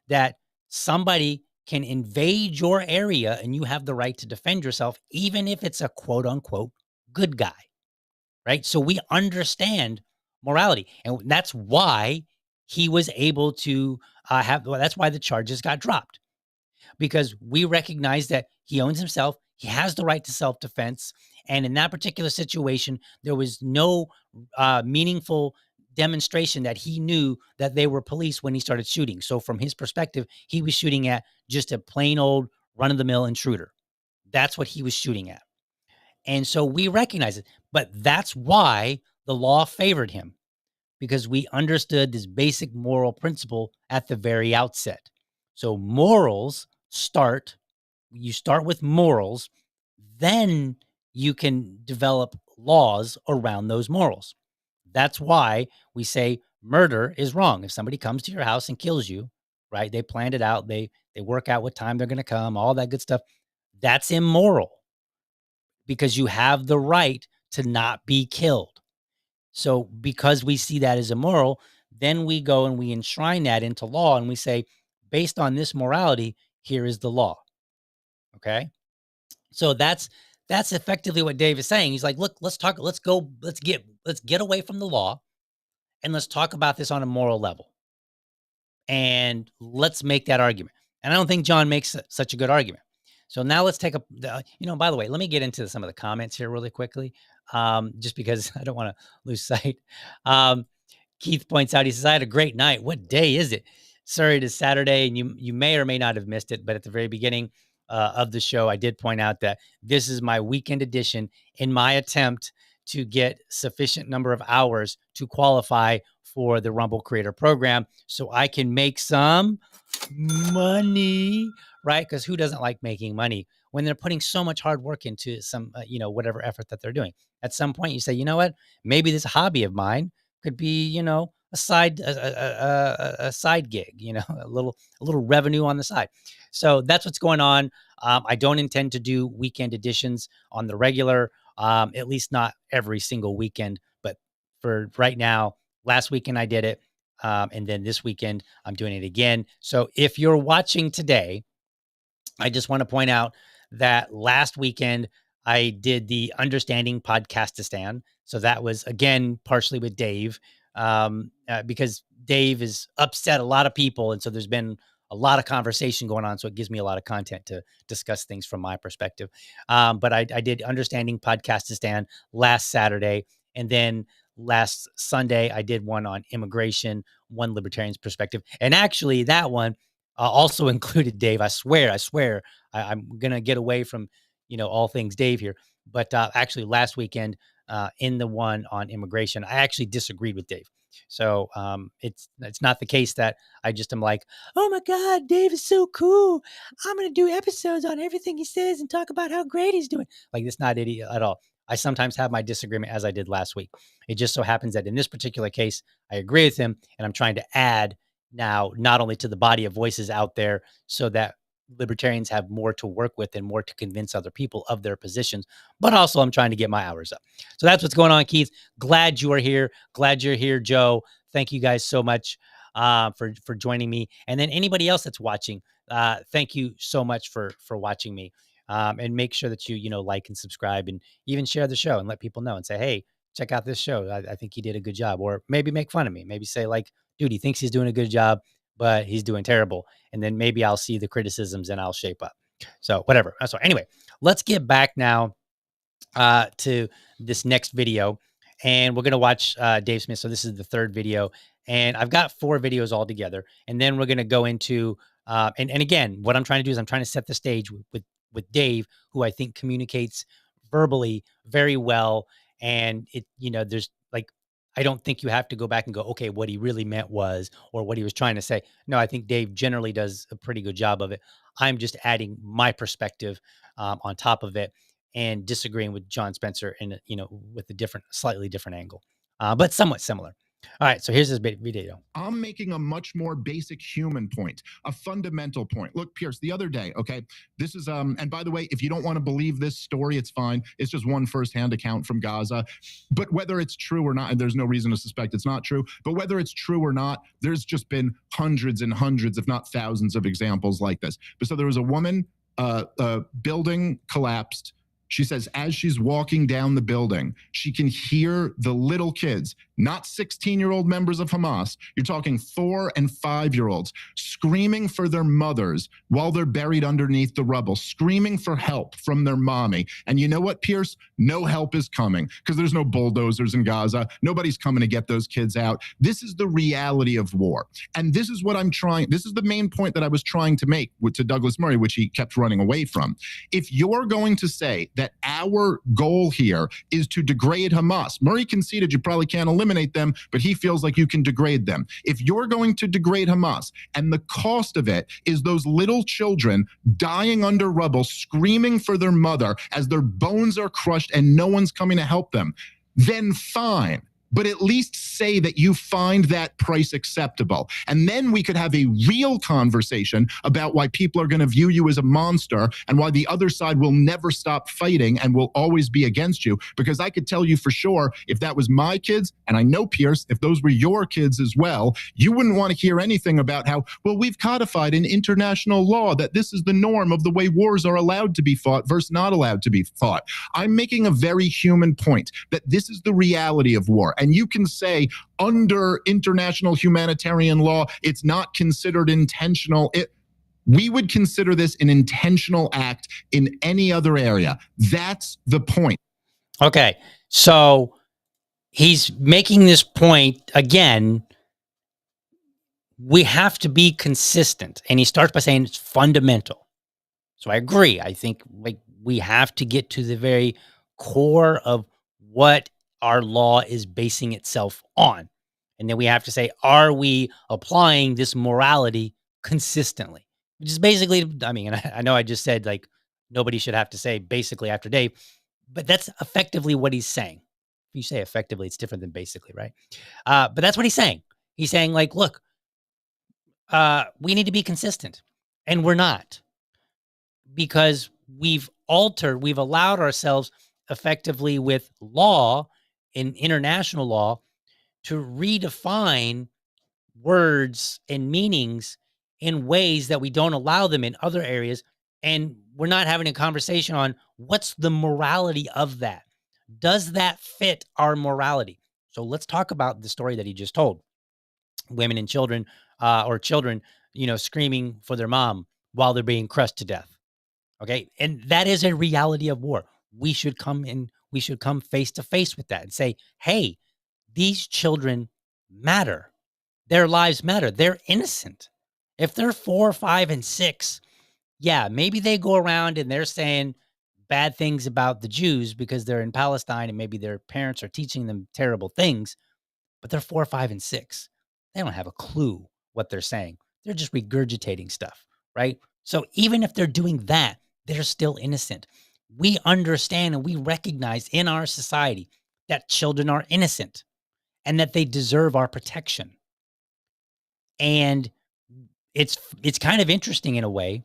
that somebody can invade your area and you have the right to defend yourself, even if it's a quote unquote good guy, right? So we understand morality. And that's why he was able to that's why the charges got dropped, because we recognize that he owns himself. He has the right to self-defense. And in that particular situation, there was no meaningful demonstration that he knew that they were police when he started shooting. So from his perspective, he was shooting at just a plain old run-of-the-mill intruder. That's what he was shooting at. And so we recognize it. But that's why the law favored him, because we understood this basic moral principle at the very outset. So you start with morals, then you can develop laws around those morals. That's why we say murder is wrong. If somebody comes to your house and kills you, right? They planned it out. They work out what time they're going to come, all that good stuff. That's immoral because you have the right to not be killed. So because we see that as immoral, then we go and we enshrine that into law and we say, based on this morality, here is the law. Okay. So that's effectively what Dave is saying. He's like, look, let's get away from the law and let's talk about this on a moral level. And let's make that argument. And I don't think John makes such a good argument. So now let's take by the way, let me get into some of the comments here really quickly, just because I don't want to lose sight. Keith points out, he says, I had a great night. What day is it? Sir, it is Saturday, and you may or may not have missed it, but at the very beginning of the show, I did point out that this is my weekend edition in my attempt to get sufficient number of hours to qualify for the Rumble Creator Program so I can make some money, right? Because who doesn't like making money when they're putting so much hard work into some, whatever effort that they're doing? At some point, you say, you know what? Maybe this hobby of mine could be, a side a side gig, you know, a little revenue on the side. So that's what's going on. I don't intend to do weekend editions on the regular, at least not every single weekend. But for right now, last weekend I did it, and then this weekend I'm doing it again. So if you're watching today, I just want to point out that last weekend I did the Understanding Podcastistan. So that was again partially with Dave, because Dave is upset a lot of people, and so there's been a lot of conversation going on. So it gives me a lot of content to discuss things from my perspective. But I did Understanding Podcastistan last Saturday, and then last Sunday I did one on immigration, one libertarian's perspective, and actually that one also included Dave. I swear, I'm gonna get away from all things Dave here. But actually, last weekend in the one on immigration, I actually disagreed with Dave. So it's not the case that I just am like, oh my God, Dave is so cool. I'm gonna do episodes on everything he says and talk about how great he's doing. Like, that's not it at all. I sometimes have my disagreement, as I did last week. It just so happens that in this particular case, I agree with him, and I'm trying to add now not only to the body of voices out there so that libertarians have more to work with and more to convince other people of their positions, but also I'm trying to get my hours up. So that's what's going on, Keith. Glad you are here. Glad you're here, Joe. Thank you guys so much for joining me. And then anybody else that's watching, thank you so much for watching me. And make sure that you like and subscribe and even share the show and let people know and say, hey, check out this show. I think he did a good job. Or maybe make fun of me. Maybe say like, dude, he thinks he's doing a good job, but he's doing terrible. And then maybe I'll see the criticisms and I'll shape up. So whatever. So anyway, let's get back now to this next video. And we're going to watch Dave Smith. So this is the third video. And I've got 4 videos all together. And then we're going to go into, and again, what I'm trying to do is I'm trying to set the stage with Dave, who I think communicates verbally very well. And there's like, I don't think you have to go back and go, okay, what he really meant was, or what he was trying to say. No, I think Dave generally does a pretty good job of it. I'm just adding my perspective on top of it and disagreeing with John Spencer in, with a slightly different angle, but somewhat similar. All right, so here's this video. I'm making a much more basic human point, a fundamental point. Look, Piers, the other day, okay, this is, and by the way, if you don't want to believe this story, it's fine. It's just one firsthand account from Gaza. But whether it's true or not, and there's no reason to suspect it's not true, but whether it's true or not, there's just been hundreds and hundreds, if not thousands of examples like this. But so there was a woman, building collapsed. She says, as she's walking down the building, she can hear the little kids, not 16-year-old members of Hamas. You're talking 4 and 5-year-olds screaming for their mothers while they're buried underneath the rubble, screaming for help from their mommy. And you know what, Pierce? No help is coming because there's no bulldozers in Gaza. Nobody's coming to get those kids out. This is the reality of war. And this is what this is the main point that I was trying to make to Douglas Murray, which he kept running away from. If you're going to say that our goal here is to degrade Hamas, Murray conceded you probably can't eliminate them, but he feels like you can degrade them. If you're going to degrade Hamas and the cost of it is those little children dying under rubble, screaming for their mother as their bones are crushed and no one's coming to help them, then fine. But at least say that you find that price acceptable. And then we could have a real conversation about why people are going to view you as a monster and why the other side will never stop fighting and will always be against you. Because I could tell you for sure, if that was my kids, and I know, Pierce, if those were your kids as well, you wouldn't want to hear anything about how, well, we've codified in international law that this is the norm of the way wars are allowed to be fought versus not allowed to be fought. I'm making a very human point that this is the reality of war. And you can say under international humanitarian law, it's not considered intentional. We would consider this an intentional act in any other area. That's the point. Okay, so he's making this point again. We have to be consistent. And he starts by saying it's fundamental. So I agree. I think like we have to get to the very core of what our law is basing itself on. And then we have to say, are we applying this morality consistently? Which is basically, I mean, and I know I just said like nobody should have to say basically after Dave, but that's effectively what he's saying. If you say effectively, it's different than basically, right? But that's what he's saying. He's saying like, look, we need to be consistent, and we're not, because we've allowed ourselves effectively with law, in international law, to redefine words and meanings in ways that we don't allow them in other areas. And we're not having a conversation on what's the morality of that. Does that fit our morality? So let's talk about the story that he just told. Women and children, or children, screaming for their mom while they're being crushed to death. Okay. And that is a reality of war. We should come face to face with that and say, hey, these children matter. Their lives matter. They're innocent. If they're 4, 5, and 6, yeah, maybe they go around and they're saying bad things about the Jews because they're in Palestine and maybe their parents are teaching them terrible things, but they're 4, 5, and 6. They don't have a clue what they're saying. They're just regurgitating stuff, right? So even if they're doing that, they're still innocent. We understand and we recognize in our society that children are innocent and that they deserve our protection. And it's kind of interesting in a way,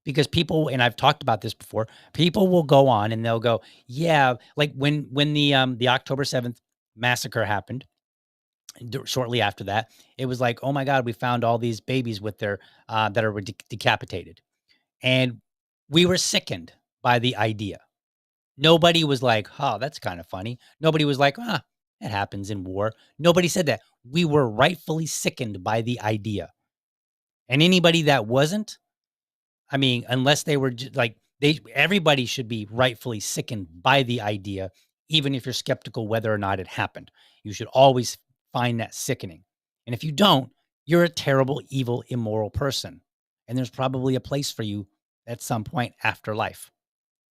because people, and I've talked about this before, people will go on and they'll go, yeah, like when the October 7th massacre happened, shortly after that, it was like, oh my God, we found all these babies with their that are decapitated. And we were sickened by the idea. Nobody was like, oh, that's kind of funny. Nobody was like, it happens in war. Nobody said that. We were rightfully sickened by the idea. And anybody that wasn't, I mean, unless they were everybody should be rightfully sickened by the idea, even if you're skeptical whether or not it happened. You should always find that sickening. And if you don't, you're a terrible, evil, immoral person. And there's probably a place for you at some point after life.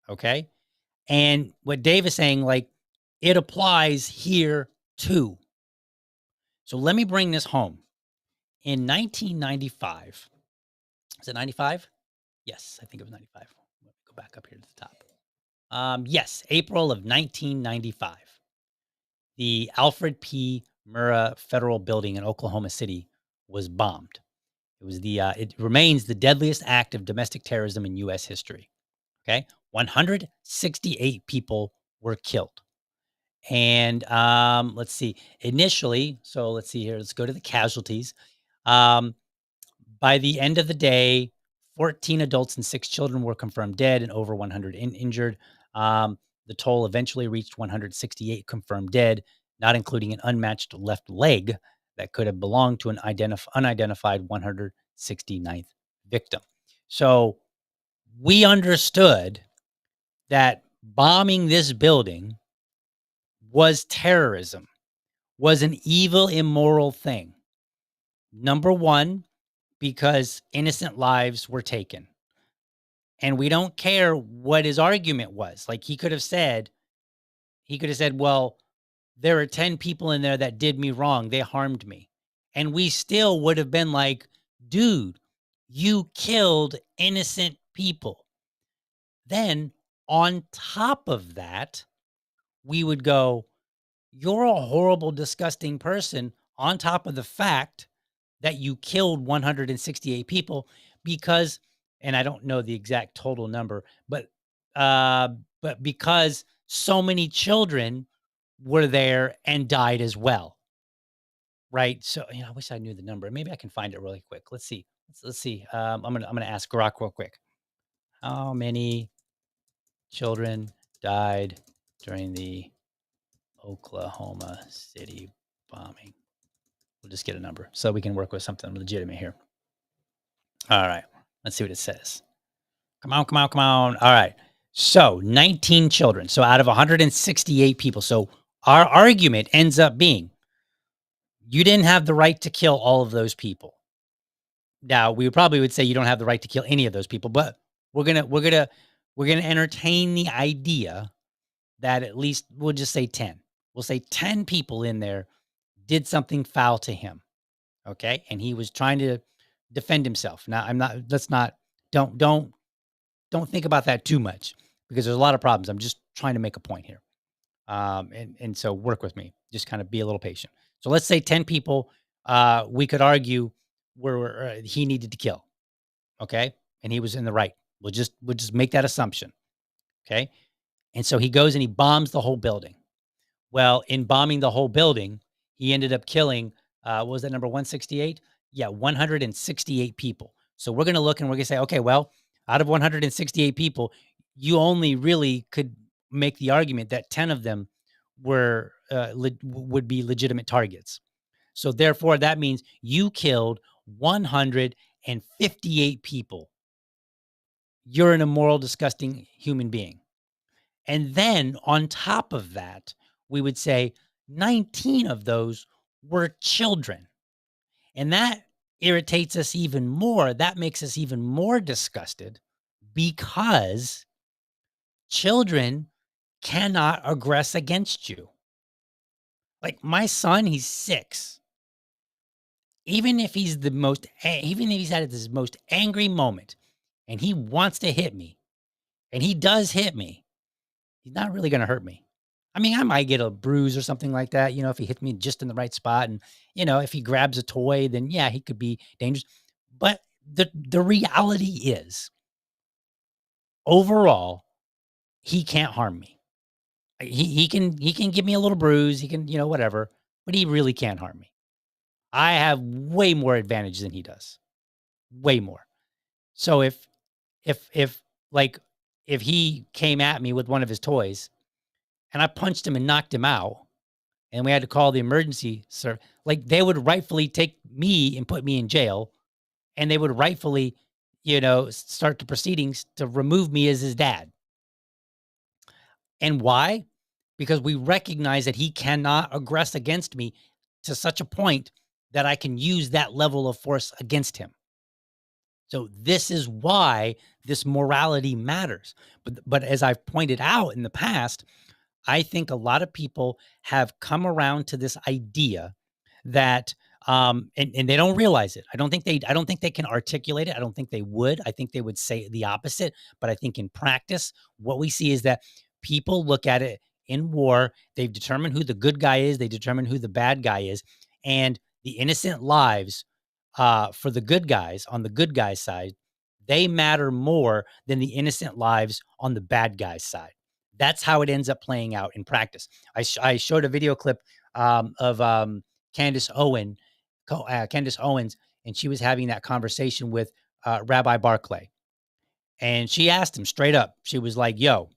Okay? And what Dave is saying, like, it applies here too. So let me bring this home. In 1995, is it 95? Yes, I think it was 95. Let me go back up here to the top. Yes, April of 1995. The Alfred P. Murrah Federal Building in Oklahoma City was bombed. It remains the deadliest act of domestic terrorism in U.S. history. Okay, 168 people were killed. And let's see. Initially, so let's see here. Let's go to the casualties. By the end of the day, 14 adults and 6 children were confirmed dead and over 100 injured. The toll eventually reached 168 confirmed dead, not including an unmatched left leg that could have belonged to an unidentified 169th victim. So we understood that bombing this building was terrorism, was an evil, immoral thing. Number one, because innocent lives were taken. And we don't care what his argument was. Like he could have said, well, there are 10 people in there that did me wrong. They harmed me. And we still would have been like, dude, you killed innocent people. Then on top of that, we would go, you're a horrible, disgusting person, on top of the fact that you killed 168 people because, and I don't know the exact total number, but because so many children were there and died as well. Right. So, I wish I knew the number. Maybe I can find it really quick. Let's see. Let's see. I'm gonna ask Grok real quick. How many children died during the Oklahoma City bombing? We'll just get a number so we can work with something legitimate here. All right. Let's see what it says. Come on. All right. So 19 children. So out of 168 people. So our argument ends up being, you didn't have the right to kill all of those people. Now, we probably would say you don't have the right to kill any of those people, but we're gonna entertain the idea that at least we'll just say 10. We'll say 10 people in there did something foul to him. Okay. And he was trying to defend himself. Now, don't think about that too much, because there's a lot of problems. I'm just trying to make a point here. And so work with me. Just kind of be a little patient. So let's say 10 people we could argue where he needed to kill. Okay. And he was in the right. We'll just make that assumption. Okay. And so he goes and he bombs the whole building. Well, in bombing the whole building, he ended up killing, what was that number 168? Yeah, 168 people. So we're going to look and we're going to say, okay, well, out of 168 people, you only really could make the argument that 10 of them were would be legitimate targets. So therefore, that means you killed 158 people. You're an immoral, disgusting human being. And then on top of that, we would say 19 of those were children. And that irritates us even more. That makes us even more disgusted because children cannot aggress against you. Like my son, he's 6. Even if he's even if he's at his most angry moment and he wants to hit me and he does hit me, he's not really going to hurt me. I mean, I might get a bruise or something like that, if he hits me just in the right spot. And, if he grabs a toy, then yeah, he could be dangerous. But the reality is, overall, he can't harm me. He can give me a little bruise, he can, whatever, but he really can't harm me. I have way more advantage than he does. Way more. So if like if he came at me with one of his toys and I punched him and knocked him out, and we had to call the emergency service, like they would rightfully take me and put me in jail, and they would rightfully, start the proceedings to remove me as his dad. And why? Because we recognize that he cannot aggress against me to such a point that I can use that level of force against him. So this is why this morality matters. But as I've pointed out in the past, I think a lot of people have come around to this idea that and they don't realize it. I don't think they can articulate it. I don't think they would. I think they would say the opposite. But I think in practice, what we see is that people look at it in war. They've determined who the good guy is. They determine who the bad guy is. And the innocent lives for the good guys on the good guys side, they matter more than the innocent lives on the bad guys side. That's how it ends up playing out in practice. I showed a video clip of Candace Owens, and she was having that conversation with Rabbi Barclay. And she asked him straight up. She was like, yo.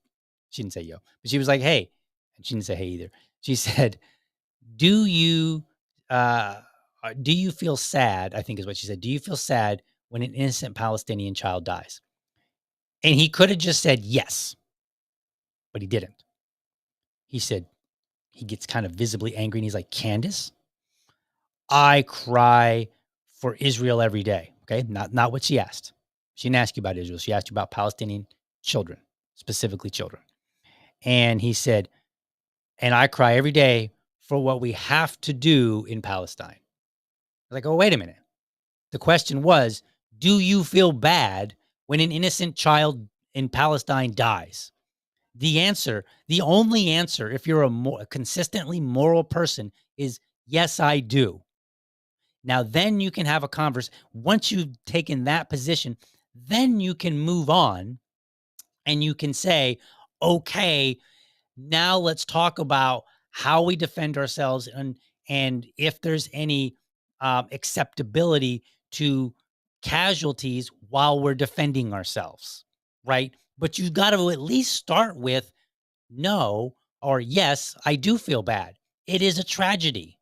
She didn't say yo, but she was like, hey. And she didn't say hey either. She said, do you feel sad? I think is what she said. Do you feel sad when an innocent Palestinian child dies? And he could have just said yes, but he didn't. He said, he gets kind of visibly angry and he's like, Candace, I cry for Israel every day. Okay. Not what she asked. She didn't ask you about Israel. She asked you about Palestinian children, specifically children. And he said, and I cry every day for what we have to do in Palestine. I was like, oh, wait a minute. The question was, do you feel bad when an innocent child in Palestine dies? The only answer, if you're a consistently moral person, is yes, I do. Now, then you can have a conversation. Once you've taken that position, then you can move on and you can say, okay, now let's talk about how we defend ourselves and if there's any acceptability to casualties while we're defending ourselves, right? But you've got to at least start with no or yes, I do feel bad. It is a tragedy.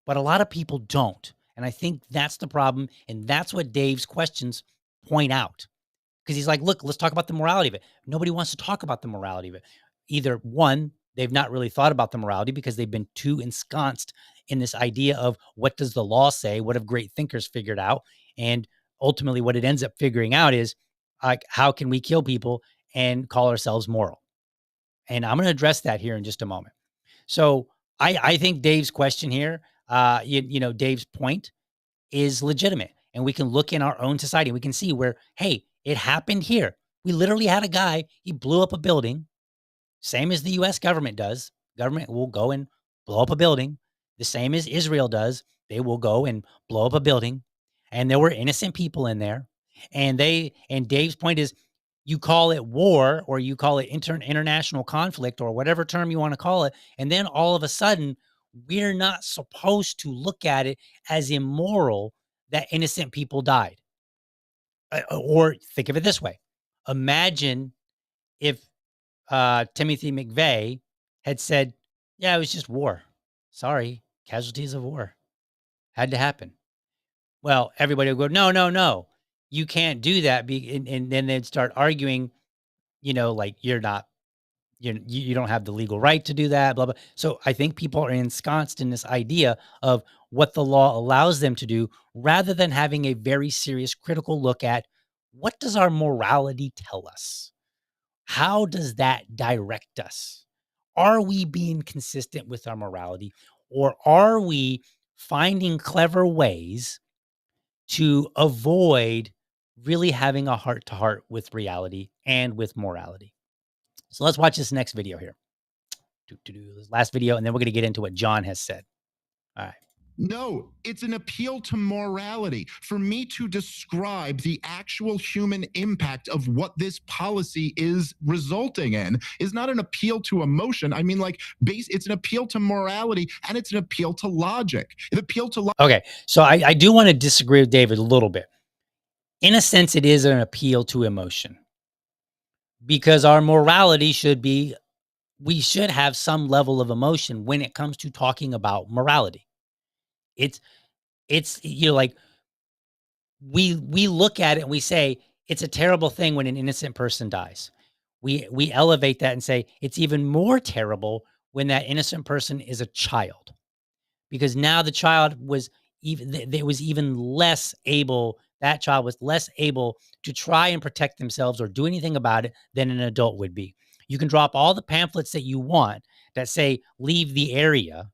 But a lot of people don't. And I think that's the problem. And that's what Dave's questions point out. Because he's like, look, let's talk about the morality of it. Nobody wants to talk about the morality of it. Either one, they've not really thought about the morality because they've been too ensconced in this idea of what does the law say? What have great thinkers figured out? And ultimately what it ends up figuring out is like, how can we kill people and call ourselves moral? And I'm going to address that here in just a moment. So I think Dave's question here, Dave's point is legitimate. And we can look in our own society. We can see where, hey, it happened here. We literally had a guy, he blew up a building, same as the US government does. Government will go and blow up a building, the same as Israel does. they will go and blow up a building, and there were innocent people in there. And Dave's point is, you call it war, or you call it international conflict, or whatever term you want to call it. And then all of a sudden, we're not supposed to look at it as immoral that innocent people died. Or think of it this way. Imagine if Timothy McVeigh had said, yeah, it was just war. Sorry, casualties of war. Had to happen. Well, everybody would go, no. You can't do that. And then they'd start arguing, like you don't have the legal right to do that, blah, blah. So I think people are ensconced in this idea of what the law allows them to do, rather than having a very serious critical look at, what does our morality tell us? How does that direct us? Are we being consistent with our morality, or are we finding clever ways to avoid really having a heart-to-heart with reality and with morality? So let's watch this next video here. This last video, and then we're going to get into what John has said. All right. No, it's an appeal to morality. For me to describe the actual human impact of what this policy is resulting in is not an appeal to emotion. I mean, it's an appeal to morality, and it's an appeal to logic. An appeal to Okay, so I do want to disagree with David a little bit. In a sense, it is an appeal to emotion, because our morality should be, we should have some level of emotion when it comes to talking about morality. It's like, we look at it and we say it's a terrible thing when an innocent person dies. We elevate that and say it's even more terrible when that innocent person is a child, because now the child was even less able. That child was less able to try and protect themselves or do anything about it than an adult would be. You can drop all the pamphlets that you want that say leave the area,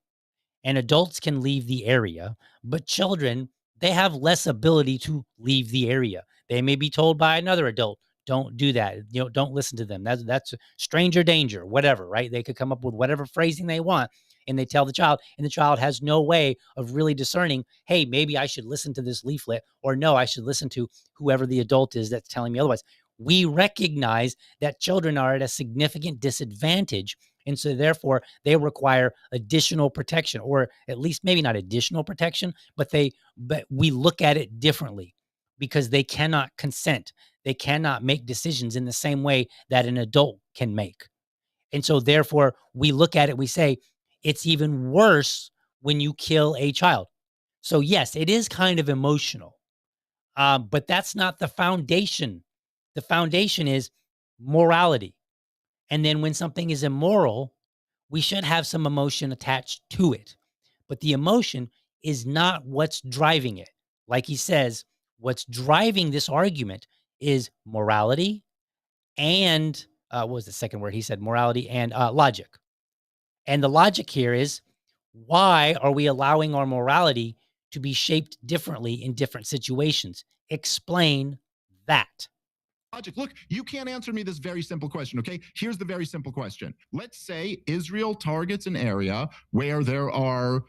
and adults can leave the area, but children, they have less ability to leave the area. They may be told by another adult, don't do that. Don't listen to them. That's stranger danger, whatever, right? They could come up with whatever phrasing they want, and they tell the child, and the child has no way of really discerning, hey, maybe I should listen to this leaflet, or no, I should listen to whoever the adult is that's telling me otherwise. We recognize that children are at a significant disadvantage, and so therefore they require additional protection, or at least maybe not additional protection, but we look at it differently, because they cannot consent. They cannot make decisions in the same way that an adult can make. And so therefore we look at it, we say it's even worse when you kill a child. So yes, it is kind of emotional, but that's not the foundation. The foundation is morality. And then when something is immoral, we should have some emotion attached to it. But the emotion is not what's driving it. Like he says, what's driving this argument is morality and, what was the second word? He said morality and logic. And the logic here is, why are we allowing our morality to be shaped differently in different situations? Explain that. Logic. Look, you can't answer me this very simple question, okay? Here's the very simple question. Let's say Israel targets an area where there are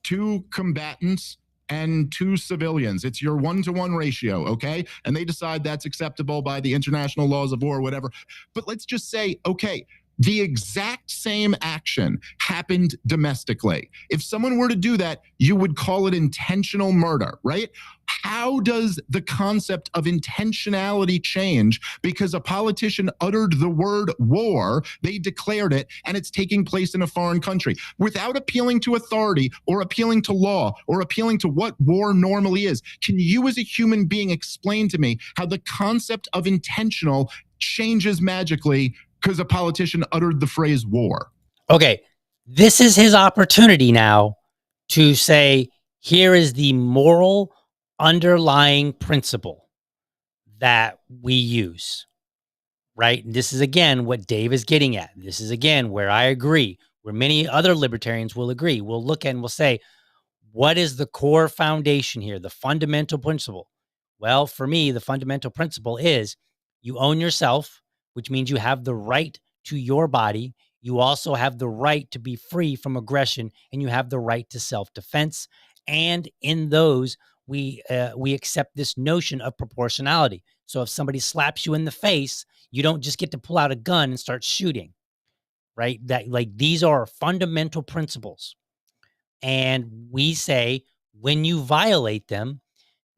2 combatants and 2 civilians. It's your 1-to-1 ratio, okay? And they decide that's acceptable by the international laws of war or whatever. But let's just say, okay, the exact same action happened domestically. If someone were to do that, you would call it intentional murder, right? How does the concept of intentionality change because a politician uttered the word war, they declared it, and it's taking place in a foreign country? Without appealing to authority or appealing to law or appealing to what war normally is, can you as a human being explain to me how the concept of intentional changes magically because a politician uttered the phrase war? Okay, this is his opportunity now to say, here is the moral underlying principle that we use, right? And this is, again, what Dave is getting at. This is, again, where I agree, where many other libertarians will agree. We'll look and we'll say, what is the core foundation here, the fundamental principle? Well, for me, the fundamental principle is you own yourself, which means you have the right to your body. You also have the right to be free from aggression, and you have the right to self-defense. And in those, we accept this notion of proportionality. So if somebody slaps you in the face, you don't just get to pull out a gun and start shooting, right? That, like, these are fundamental principles. And we say when you violate them,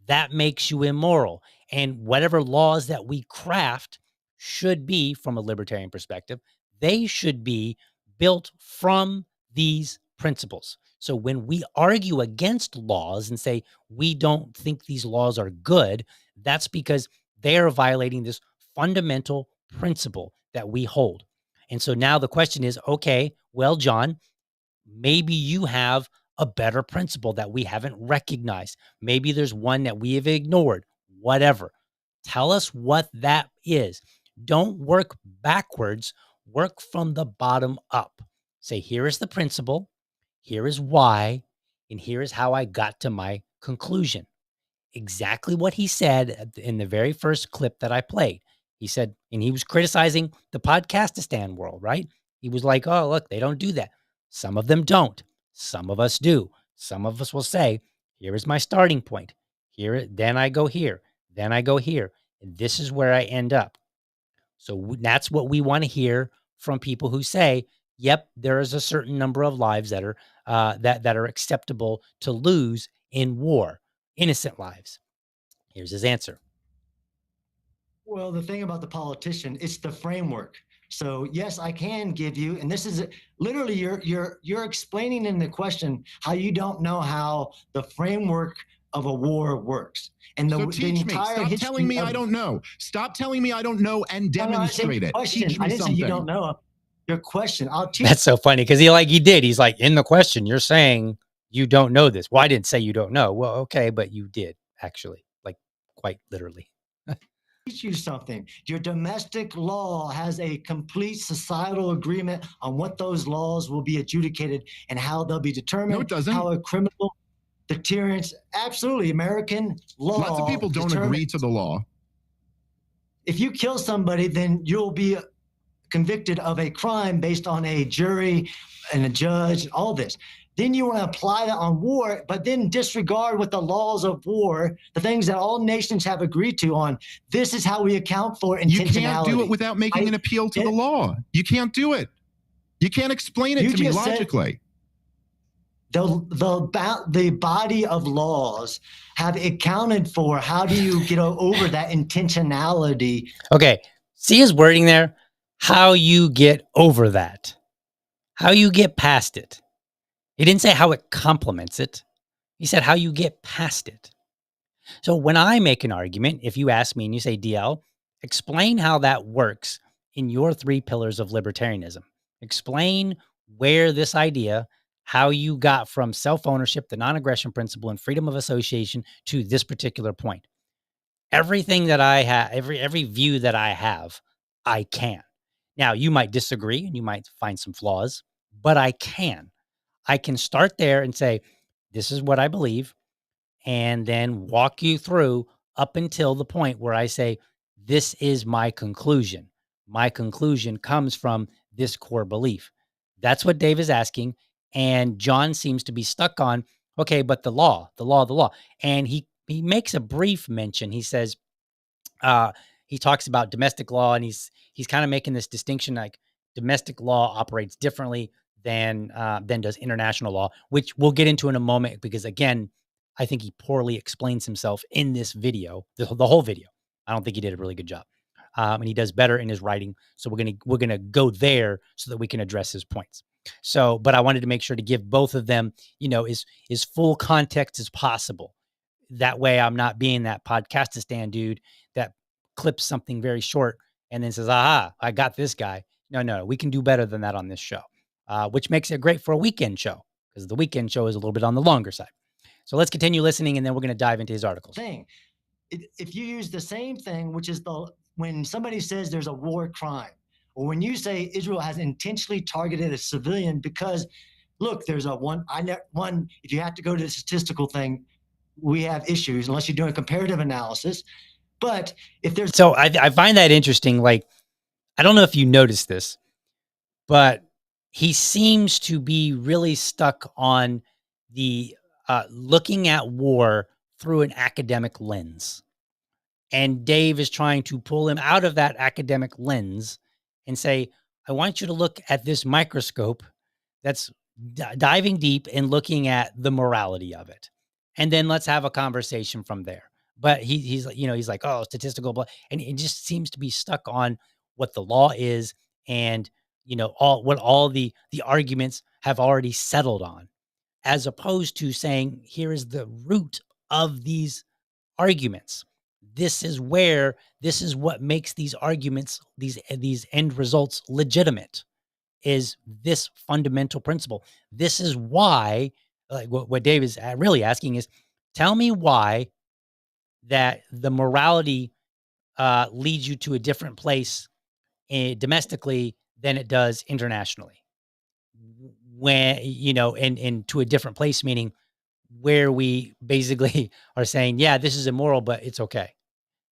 that makes you immoral. And whatever laws that we craft should be, from a libertarian perspective, they should be built from these principles. So when we argue against laws and say we don't think these laws are good, that's because they are violating this fundamental principle that we hold. And so now the question is, okay, well, John, maybe you have a better principle that we haven't recognized. Maybe there's one that we have ignored, whatever. Tell us what that is. Don't work backwards, work from the bottom up. Say, here is the principle, here is why, and here is how I got to my conclusion. Exactly what he said in the very first clip that I played. He said, and he was criticizing the Podcastistan world, right? He was like, oh, look, they don't do that. Some of them don't. Some of us do. Some of us will say, here is my starting point. Here, then I go here. Then I go here. And this is where I end up. So that's what we want to hear from people who say, yep, there is a certain number of lives that are that are acceptable to lose in war, innocent lives. Here's his answer. Well, the thing about the politician, it's the framework. So yes, I can give you, and this is literally you're explaining in the question how you don't know how the framework of a war works. And so teach me. Stop telling me I don't know. Stop telling me I don't know and demonstrate it. Teach me I didn't something. say you don't know. Your question, I'll teach. That's so funny because he did. He's like, in the question, you're saying you don't know this. Well, I didn't say you don't know. Well, okay, but you did actually, like, quite literally. Teach you something. Your domestic law has a complete societal agreement on what those laws will be adjudicated and how they'll be determined. No, it doesn't. How a criminal deterrence, absolutely, American law. Lots of people don't agree to the law. If you kill somebody, then you'll be convicted of a crime based on a jury and a judge, all this. Then you want to apply that on war, but then disregard what the laws of war, the things that all nations have agreed to on. This is how we account for intentionality. You can't do it without making an appeal to the law. You can't do it. You can't explain it to me logically. The body of laws have accounted for how do you get over that intentionality. Okay. See his wording there? How you get over that. How you get past it. He didn't say how it complements it. He said how you get past it. So when I make an argument, if you ask me and you say, DL, explain how that works in your 3 pillars of libertarianism. Explain where this idea, how you got from self-ownership, the non-aggression principle, and freedom of association to this particular point. Everything that I have, every view that I have, I can. Now, you might disagree and you might find some flaws, but I can. I can start there and say, this is what I believe, and then walk you through up until the point where I say, this is my conclusion. My conclusion comes from this core belief. That's what Dave is asking. And John seems to be stuck on, okay, but the law. And he makes a brief mention. He says, he talks about domestic law, and he's kind of making this distinction, like domestic law operates differently than does international law, which we'll get into in a moment, because again, I think he poorly explains himself in this video, the whole video. I don't think he did a really good job. And he does better in his writing. So we're gonna go there so that we can address his points. So, but I wanted to make sure to give both of them, as full context as possible. That way I'm not being that Podcastistan dude that clips something very short and then says, aha, I got this guy. No, we can do better than that on this show, which makes it great for a weekend show, because the weekend show is a little bit on the longer side. So let's continue listening, and then we're going to dive into his articles. If you use the same thing, which is when somebody says there's a war crime, or when you say Israel has intentionally targeted a civilian, because look, there's if you have to go to the statistical thing, we have issues unless you're doing comparative analysis. But if there's... So I find that interesting. Like, I don't know if you noticed this, but he seems to be really stuck on the looking at war through an academic lens. And Dave is trying to pull him out of that academic lens and say, I want you to look at this microscope that's diving deep and looking at the morality of it. And then let's have a conversation from there. But he's like, oh, statistical, blah, and it just seems to be stuck on what the law is and all the arguments have already settled on, as opposed to saying, here is the root of these arguments. This is what makes these arguments, these end results legitimate, is this fundamental principle. This is why, like what Dave is really asking is, tell me why that the morality leads you to a different place domestically than it does internationally. When, and to a different place, meaning where we basically are saying, yeah, this is immoral, but it's okay.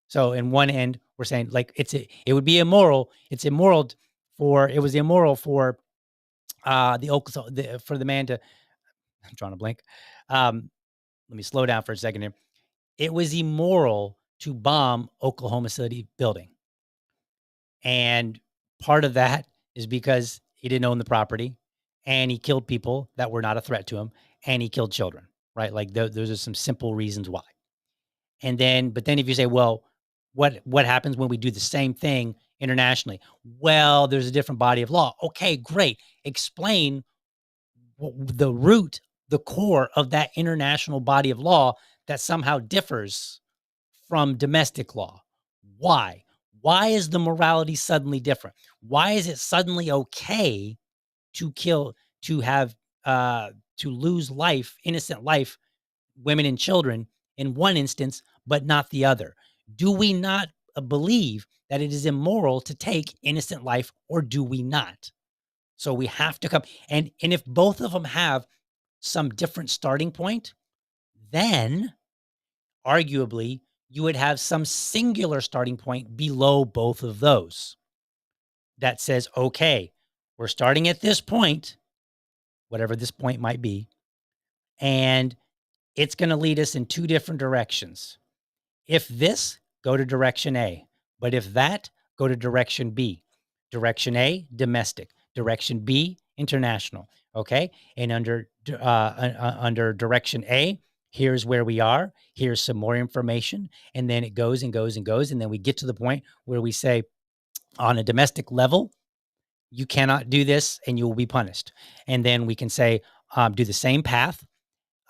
So in one end, we're saying like it would be immoral. It was immoral for for the man to, I'm drawing a blank. Let me slow down for a second here. It was immoral to bomb Oklahoma City building. And part of that is because he didn't own the property and he killed people that were not a threat to him and he killed children, right? Like those are some simple reasons why. But then if you say, well, what happens when we do the same thing internationally? Well, there's a different body of law. Okay, great. Explain the root, the core of that international body of law that somehow differs from domestic law. Why? Why is the morality suddenly different? Why is it suddenly okay to kill, to lose life, innocent life, women and children in one instance, but not the other? Do we not believe that it is immoral to take innocent life, or do we not? So we have to come, and if both of them have some different starting point, then arguably you would have some singular starting point below both of those that says, okay, we're starting at this point, whatever this point might be, and it's going to lead us in two different directions. If this, go to direction A, but if that, go to direction B. Direction A, domestic. Direction B, international. Okay, and under direction A, here's where we are. Here's some more information, and then it goes and goes and goes, and then we get to the point where we say, on a domestic level, you cannot do this, and you will be punished. And then we can say, do the same path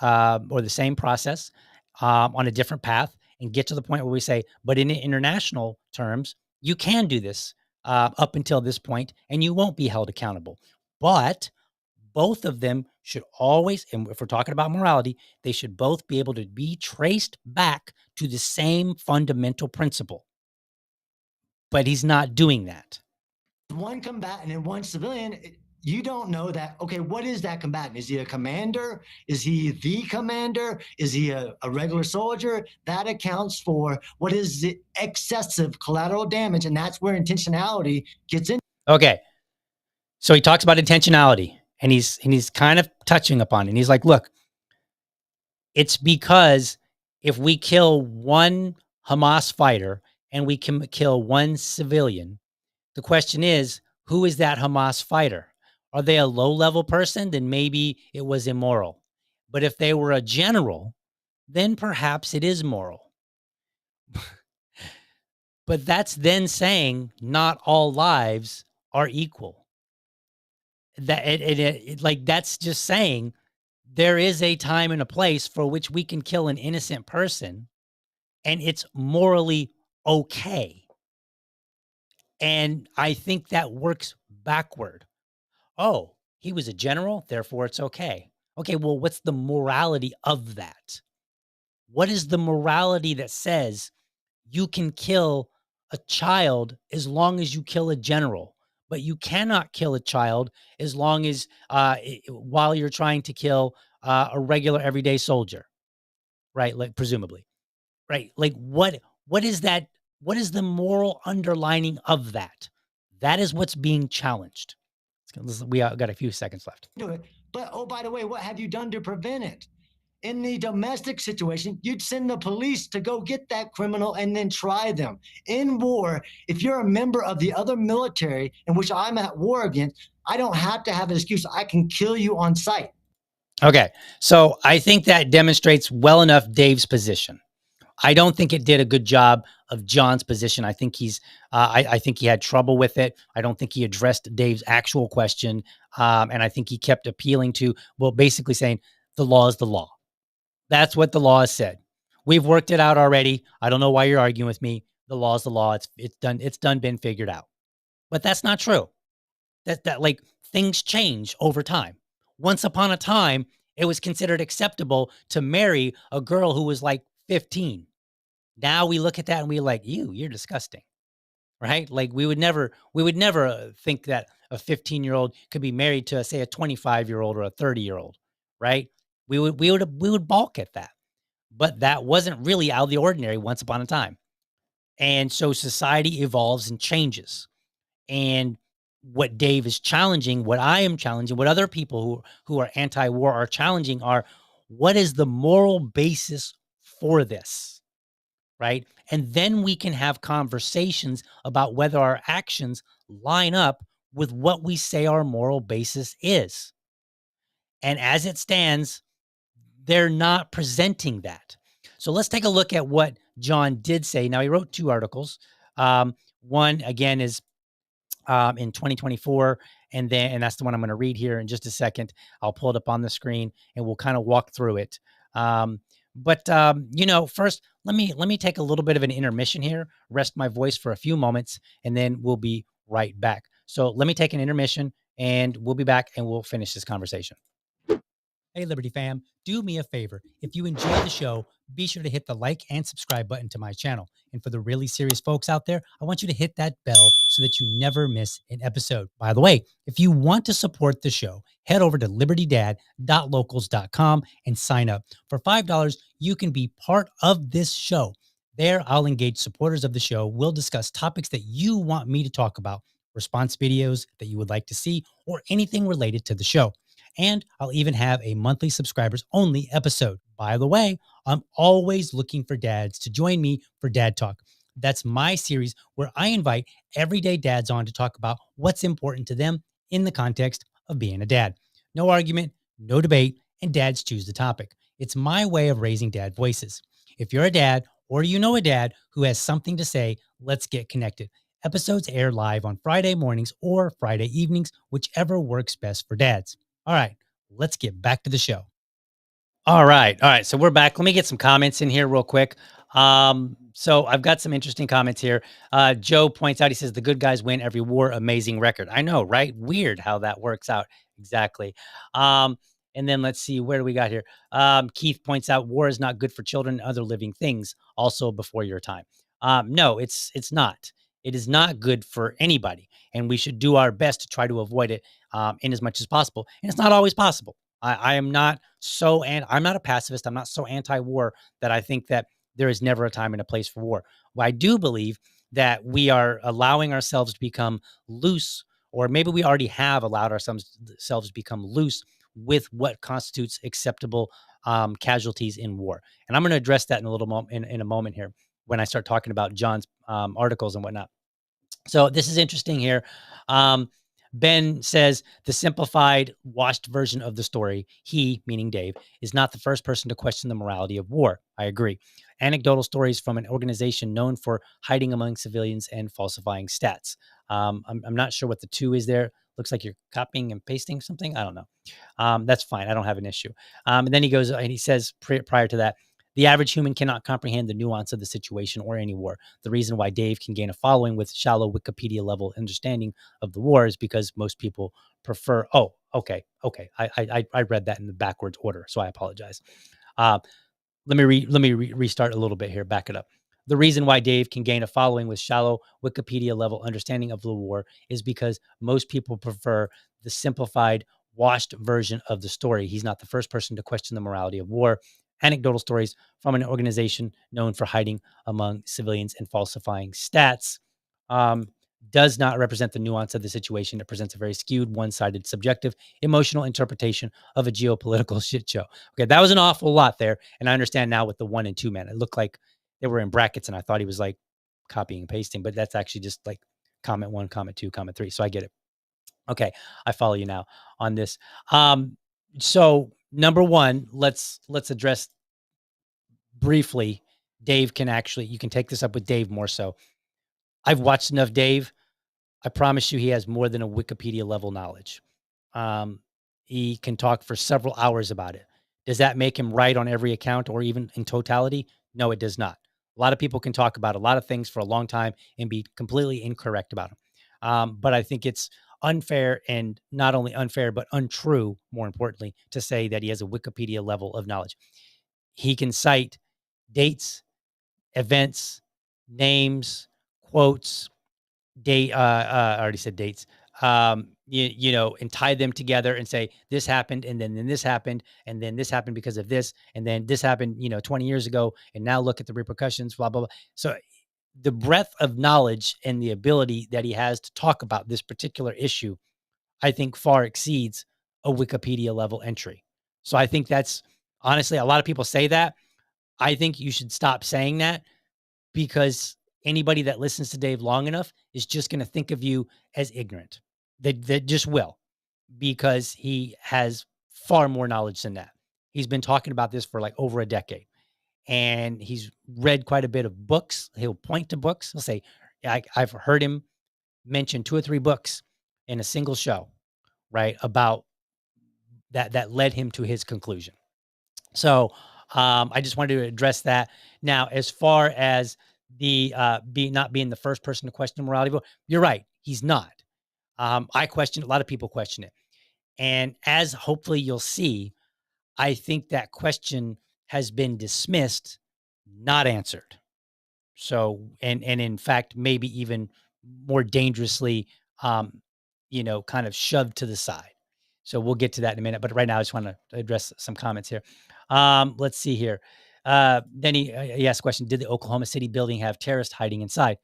or the same process on a different path, and get to the point where we say, but in international terms, you can do this up until this point, and you won't be held accountable. But both of them should always, and if we're talking about morality, they should both be able to be traced back to the same fundamental principle. But he's not doing that. One combatant and one civilian, you don't know that. Okay, what is that combatant? Is he a commander? Is he the commander? Is he a regular soldier? That accounts for what is the excessive collateral damage, and that's where intentionality gets in. Okay, so he talks about intentionality, and he's kind of touching upon it. And he's like, look, it's because if we kill one Hamas fighter and we can kill one civilian, the question is, who is that Hamas fighter? Are they a low-level person? Then maybe it was immoral. But if they were a general, then perhaps it is moral. But that's then saying not all lives are equal. That's just saying there is a time and a place for which we can kill an innocent person, and it's morally okay. And I think that works backward. Oh, he was a general, therefore it's okay. Okay, well, what's the morality of that? What is the morality that says you can kill a child as long as you kill a general, but you cannot kill a child as long as while you're trying to kill a regular everyday soldier, right? Like presumably, right? Like what is that? What is the moral underlining of that? That is what's being challenged. We got a few seconds left. Do it. But oh, by the way, what have you done to prevent it? In the domestic situation, you'd send the police to go get that criminal and then try them. In war, if you're a member of the other military in which I'm at war against, I don't have to have an excuse. I can kill you on sight. Okay. So I think that demonstrates well enough Dave's position. I don't think it did a good job of John's position. I think I think he had trouble with it. I don't think he addressed Dave's actual question. And I think he kept appealing to, well, basically saying the law is the law. That's what the law has said. We've worked it out already. I don't know why you're arguing with me. The law is the law. It's done. It's done. Been figured out. But that's not true. That like things change over time. Once upon a time, it was considered acceptable to marry a girl who was like 15. Now we look at that and we're like, you're disgusting, right? Like we would never think that a 15-year-old could be married to, say, a 25-year-old or a 30-year-old, right? We would balk at that, but that wasn't really out of the ordinary once upon a time. And so society evolves and changes. And what Dave is challenging, what I am challenging, what other people who are anti-war are challenging are, what is the moral basis for this? Right? And then we can have conversations about whether our actions line up with what we say our moral basis is. And as it stands, they're not presenting that. So let's take a look at what John did say. Now, he wrote 2 articles. One, again, is in 2024. And that's the one I'm going to read here in just a second. I'll pull it up on the screen and we'll kind of walk through it. First, let me take a little bit of an intermission here, rest my voice for a few moments, and then we'll be right back. So let me take an intermission and we'll be back and we'll finish this conversation. Hey, Liberty fam, do me a favor. If you enjoy the show, be sure to hit the like and subscribe button to my channel. And for the really serious folks out there, I want you to hit that bell so that you never miss an episode. By the way, if you want to support the show, head over to libertydad.locals.com and sign up. For $5, you can be part of this show. There, I'll engage supporters of the show. We'll discuss topics that you want me to talk about, response videos that you would like to see, or anything related to the show. And I'll even have a monthly subscribers only episode. By the way, I'm always looking for dads to join me for Dad Talk. That's my series where I invite everyday dads on to talk about what's important to them in the context of being a dad. No argument, no debate, and dads choose the topic. It's my way of raising dad voices. If you're a dad or you know a dad who has something to say, let's get connected. Episodes air live on Friday mornings or Friday evenings, whichever works best for dads. All right, let's get back to the show. All right. So we're back. Let me get some comments in here real quick. So I've got some interesting comments here. Joe points out, he says, the good guys win every war. Amazing record. I know, right? Weird how that works out. Exactly. And then let's see, where do we got here? Keith points out, war is not good for children and other living things. Also before your time. No, it's not. It is not good for anybody. And we should do our best to try to avoid it in as much as possible. And it's not always possible. I am not so, and I'm not a pacifist. I'm not so anti-war that I think that there is never a time and a place for war. Well, I do believe that we are allowing ourselves to become loose, or maybe we already have allowed ourselves to become loose with what constitutes acceptable casualties in war. And I'm going to address that in a little in a moment here when I start talking about John's articles and whatnot. So this is interesting here. Ben says the simplified, washed version of the story, he, meaning Dave, is not the first person to question the morality of war. I agree. Anecdotal stories from an organization known for hiding among civilians and falsifying stats. I'm not sure what the 2 is there. Looks like you're copying and pasting something. I don't know. That's fine. I don't have an issue. And then he goes and he says prior to that, the average human cannot comprehend the nuance of the situation or any war. The reason why Dave can gain a following with shallow Wikipedia level understanding of the war is because most people prefer. Oh, okay. I read that in the backwards order, so I apologize. Let me restart a little bit here. Back it up. The reason why Dave can gain a following with shallow Wikipedia level understanding of the war is because most people prefer the simplified, washed version of the story. He's not the first person to question the morality of war. Anecdotal stories from an organization known for hiding among civilians and falsifying stats. does not represent the nuance of the situation. It presents a very skewed, one-sided, subjective, emotional interpretation of a geopolitical shit show. Okay, that was an awful lot there, and I understand now with the 1 and 2 man. It looked like they were in brackets, and I thought he was like copying and pasting, but that's actually just like comment 1, comment 2, comment 3. So I get it. Okay, I follow you now on this. So number one, let's address briefly. Dave can actually, you can take this up with Dave more so. I've watched enough Dave. I promise you, he has more than a Wikipedia level knowledge. He can talk for several hours about it. Does that make him right on every account or even in totality? No, it does not. A lot of people can talk about a lot of things for a long time and be completely incorrect about them. But I think it's unfair, and not only unfair, but untrue, more importantly, to say that he has a Wikipedia level of knowledge. He can cite dates, events, names, quotes, date. I already said dates. You know, and tie them together and say this happened, and then this happened, and then this happened because of this, and then this happened, 20 years ago, and now look at the repercussions. Blah blah blah. So the breadth of knowledge and the ability that he has to talk about this particular issue, I think, far exceeds a Wikipedia level entry. So I think that's, honestly, a lot of people say that. I think you should stop saying that, because anybody that listens to Dave long enough is just going to think of you as ignorant. That just will, because he has far more knowledge than that. He's been talking about this for like over a decade, and he's read quite a bit of books. He'll point to books. He'll say, I've heard him mention 2 or 3 books in a single show, right? About that led him to his conclusion. So I just wanted to address that. Now, as far as the not being the first person to question the morality vote, you're right. He's not. I question, a lot of people question it. And as hopefully you'll see, I think that question has been dismissed, not answered. So, and in fact, maybe even more dangerously, kind of shoved to the side. So we'll get to that in a minute. But right now, I just want to address some comments here. Let's see here. Then he asked a question: did the Oklahoma City building have terrorists hiding inside?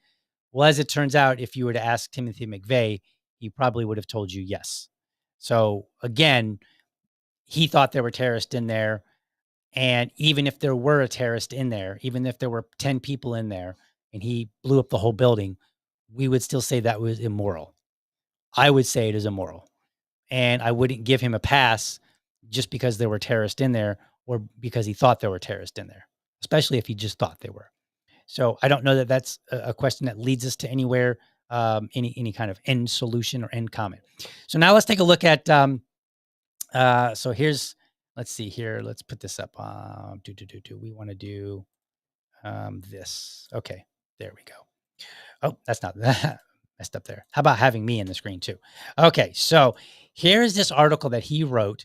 Well, as it turns out, if you were to ask Timothy McVeigh, he probably would have told you yes. So again, he thought there were terrorists in there. And even if there were a terrorist in there, even if there were 10 people in there and he blew up the whole building, we would still say that was immoral. I would say it is immoral. And I wouldn't give him a pass just because there were terrorists in there or because he thought there were terrorists in there, especially if he just thought they were. So I don't know that that's a question that leads us to anywhere, any kind of end solution or end comment. So now let's take a look at, so here's, let's see here. Let's put this up. We want to do this. Okay, there we go. Oh, that's not that. Messed up there. How about having me in the screen too? Okay, so here's this article that he wrote,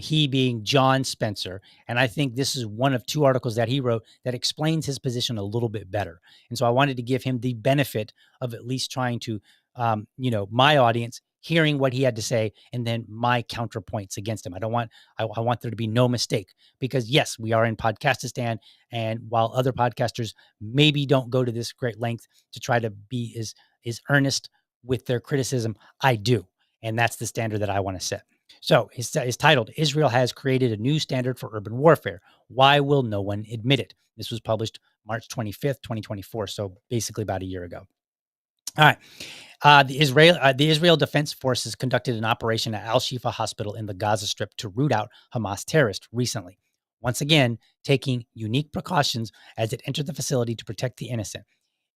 he being John Spencer. And I think this is one of 2 articles that he wrote that explains his position a little bit better. And so I wanted to give him the benefit of at least trying to, my audience hearing what he had to say and then my counterpoints against him. I want there to be no mistake, because yes, we are in Podcastistan. And while other podcasters maybe don't go to this great length to try to be as earnest with their criticism, I do. And that's the standard that I want to set. So it's titled, Israel Has Created a New Standard for Urban Warfare. Why Will No One Admit It? This was published March 25th, 2024. So basically about a year ago. All right. The Israel Defense Forces conducted an operation at Al-Shifa Hospital in the Gaza Strip to root out Hamas terrorists recently. Once again, taking unique precautions as it entered the facility to protect the innocent.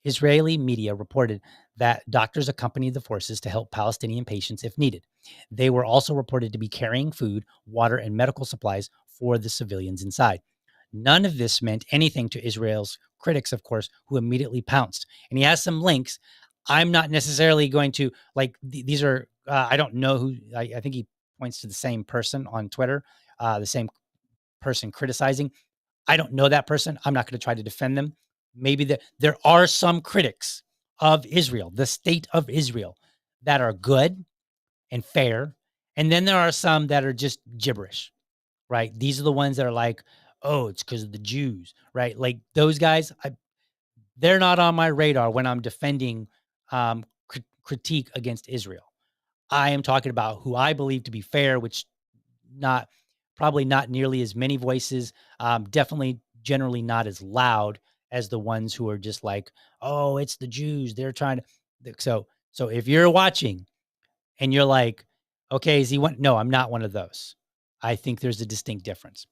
Israeli media reported that doctors accompanied the forces to help Palestinian patients if needed. They were also reported to be carrying food, water, and medical supplies for the civilians inside. None of this meant anything to Israel's critics, of course, who immediately pounced. And he has some links. I'm not necessarily going to, like, these are, I don't know who, I think he points to the same person on Twitter, the same person criticizing. I don't know that person. I'm not going to try to defend them. Maybe there are some critics of Israel, the state of Israel, that are good and fair. And then there are some that are just gibberish, right? These are the ones that are like, oh, it's because of the Jews, right? Like those guys, they're not on my radar when I'm defending critique against Israel. I am talking about who I believe to be fair, which probably not nearly as many voices, definitely generally not as loud as the ones who are just like, oh, it's the Jews. They're trying to. So if you're watching and you're like, okay, is he one? No, I'm not one of those. I think there's a distinct difference.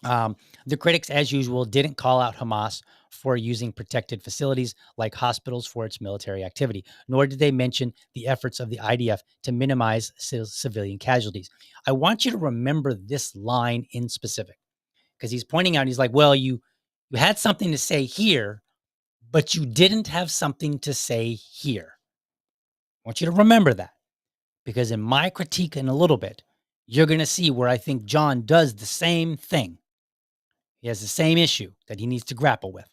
The critics, as usual, didn't call out Hamas for using protected facilities like hospitals for its military activity, nor did they mention the efforts of the IDF to minimize civilian casualties. I want you to remember this line in specific because he's pointing out, he's like, well, you had something to say here, but you didn't have something to say here. I want you to remember that because in my critique in a little bit, you're going to see where I think John does the same thing. He has the same issue that he needs to grapple with.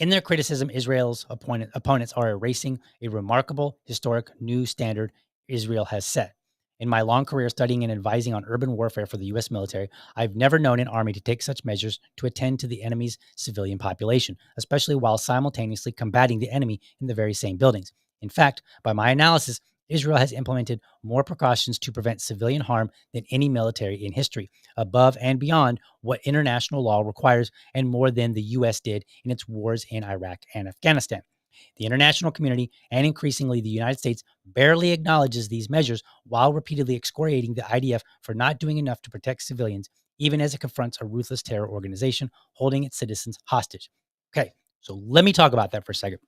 In their criticism, Israel's opponents are erasing a remarkable historic new standard Israel has set. In my long career studying and advising on urban warfare for the U.S. military, I've never known an army to take such measures to attend to the enemy's civilian population, especially while simultaneously combating the enemy in the very same buildings. In fact, by my analysis, Israel has implemented more precautions to prevent civilian harm than any military in history, above and beyond what international law requires and more than the U.S. did in its wars in Iraq and Afghanistan. The international community, and increasingly the United States, barely acknowledges these measures while repeatedly excoriating the IDF for not doing enough to protect civilians, even as it confronts a ruthless terror organization holding its citizens hostage. Okay, so let me talk about that for a second.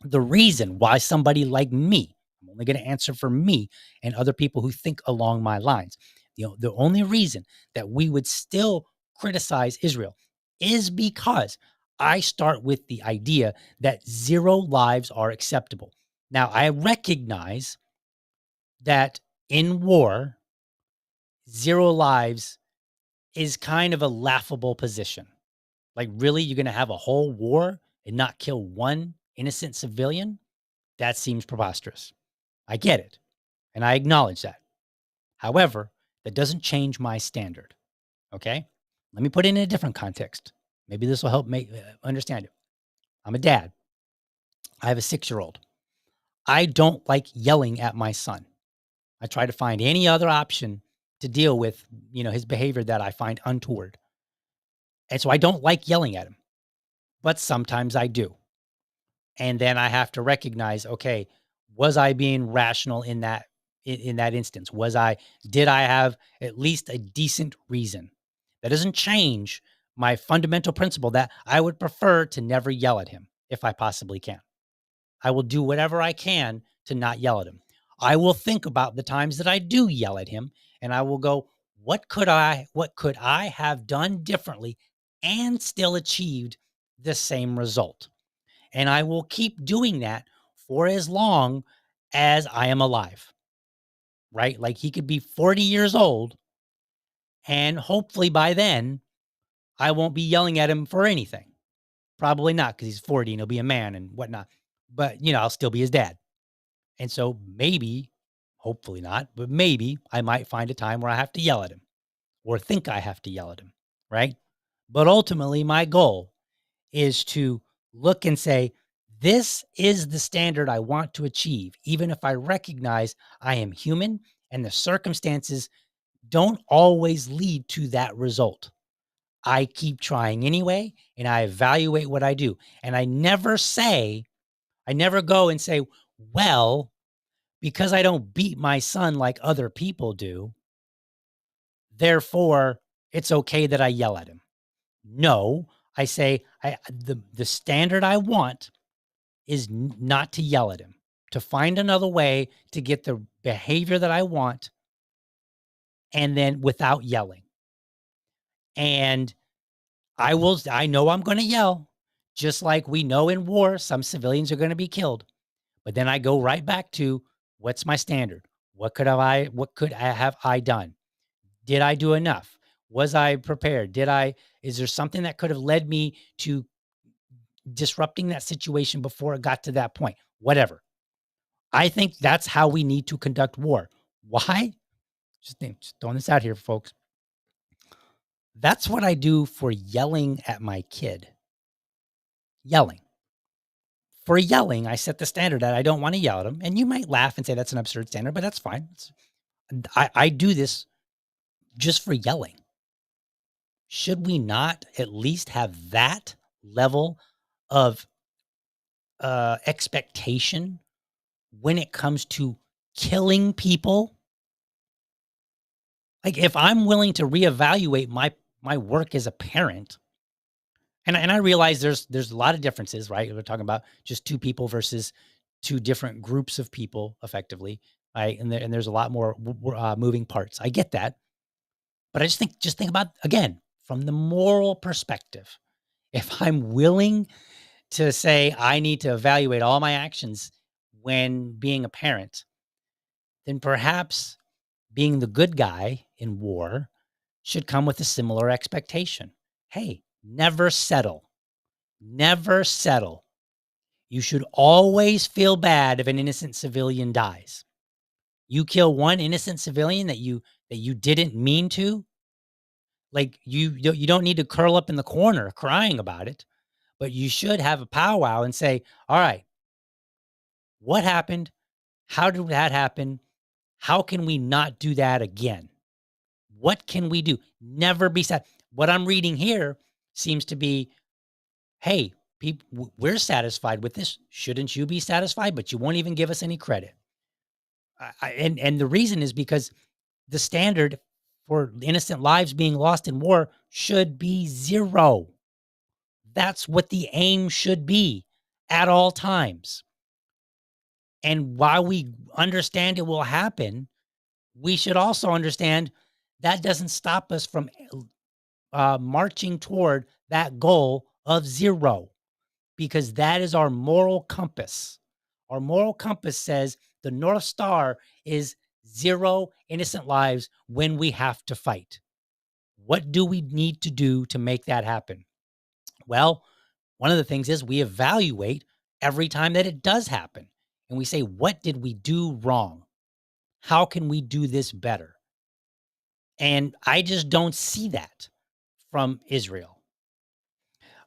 The reason why somebody like me, I'm only going to answer for me and other people who think along my lines, the only reason that we would still criticize Israel is because I start with the idea that 0 lives are acceptable. Now, I recognize that in war, 0 lives is kind of a laughable position. Like, really, you're going to have a whole war and not kill one innocent civilian? That seems preposterous. I get it, and I acknowledge that. However, that doesn't change my standard, okay? Let me put it in a different context. Maybe this will help make understand it. I'm a dad. I have a 6-year-old. I don't like yelling at my son. I try to find any other option to deal with, his behavior that I find untoward. And so I don't like yelling at him, but sometimes I do. And then I have to recognize, okay, was I being rational in that instance? Did I have at least a decent reason? That doesn't change my fundamental principle that I would prefer to never yell at him if I possibly can. I will do whatever I can to not yell at him. I will think about the times that I do yell at him and I will go, what could I have done differently and still achieved the same result? And I will keep doing that for as long as I am alive, right? Like he could be 40 years old and hopefully by then I won't be yelling at him for anything. Probably not because he's 40 and he'll be a man and whatnot. But, I'll still be his dad. And so maybe, hopefully not, but maybe I might find a time where I have to yell at him or think I have to yell at him, right? But ultimately, my goal is to look and say, this is the standard I want to achieve, even if I recognize I am human and the circumstances don't always lead to that result. I keep trying anyway, and I evaluate what I do. And I never go and say, well, because I don't beat my son like other people do, therefore it's okay that I yell at him. No, I say the standard I want is not to yell at him, to find another way to get the behavior that I want, and then without yelling. And I know I'm going to yell, just like we know in war, some civilians are going to be killed. But then I go right back to what's my standard? What could I done? Did I do enough? Was I prepared? Is there something that could have led me to disrupting that situation before it got to that point? Whatever. I think that's how we need to conduct war. Why? Just throwing this out here, folks. That's what I do for yelling at my kid. Yelling. For yelling, I set the standard that I don't want to yell at them. And you might laugh and say that's an absurd standard, but that's fine. I do this just for yelling. Should we not at least have that level of expectation when it comes to killing people? Like, if I'm willing to reevaluate my work as a parent, and I realize there's a lot of differences, right? We're talking about just two people versus two different groups of people, effectively, right? And there's a lot more moving parts. I get that, but I just think about, again, from the moral perspective. If I'm willing to say I need to evaluate all my actions when being a parent, then perhaps being the good guy in war should come with a similar expectation. Hey, never settle. Never settle. You should always feel bad if an innocent civilian dies. You kill one innocent civilian that you didn't mean to, like you don't need to curl up in the corner crying about it, but you should have a powwow and say, "All right, what happened? How did that happen? How can we not do that again? What can we do? Never be sad." What I'm reading here seems to be, hey, people, we're satisfied with this. Shouldn't you be satisfied? But you won't even give us any credit. And the reason is because the standard for innocent lives being lost in war should be 0. That's what the aim should be at all times. And while we understand it will happen, we should also understand that doesn't stop us from marching toward that goal of 0, because that is our moral compass. Our moral compass says the North Star is 0 innocent lives when we have to fight. What do we need to do to make that happen? Well, one of the things is we evaluate every time that it does happen. And we say, what did we do wrong? How can we do this better? And I just don't see that from Israel.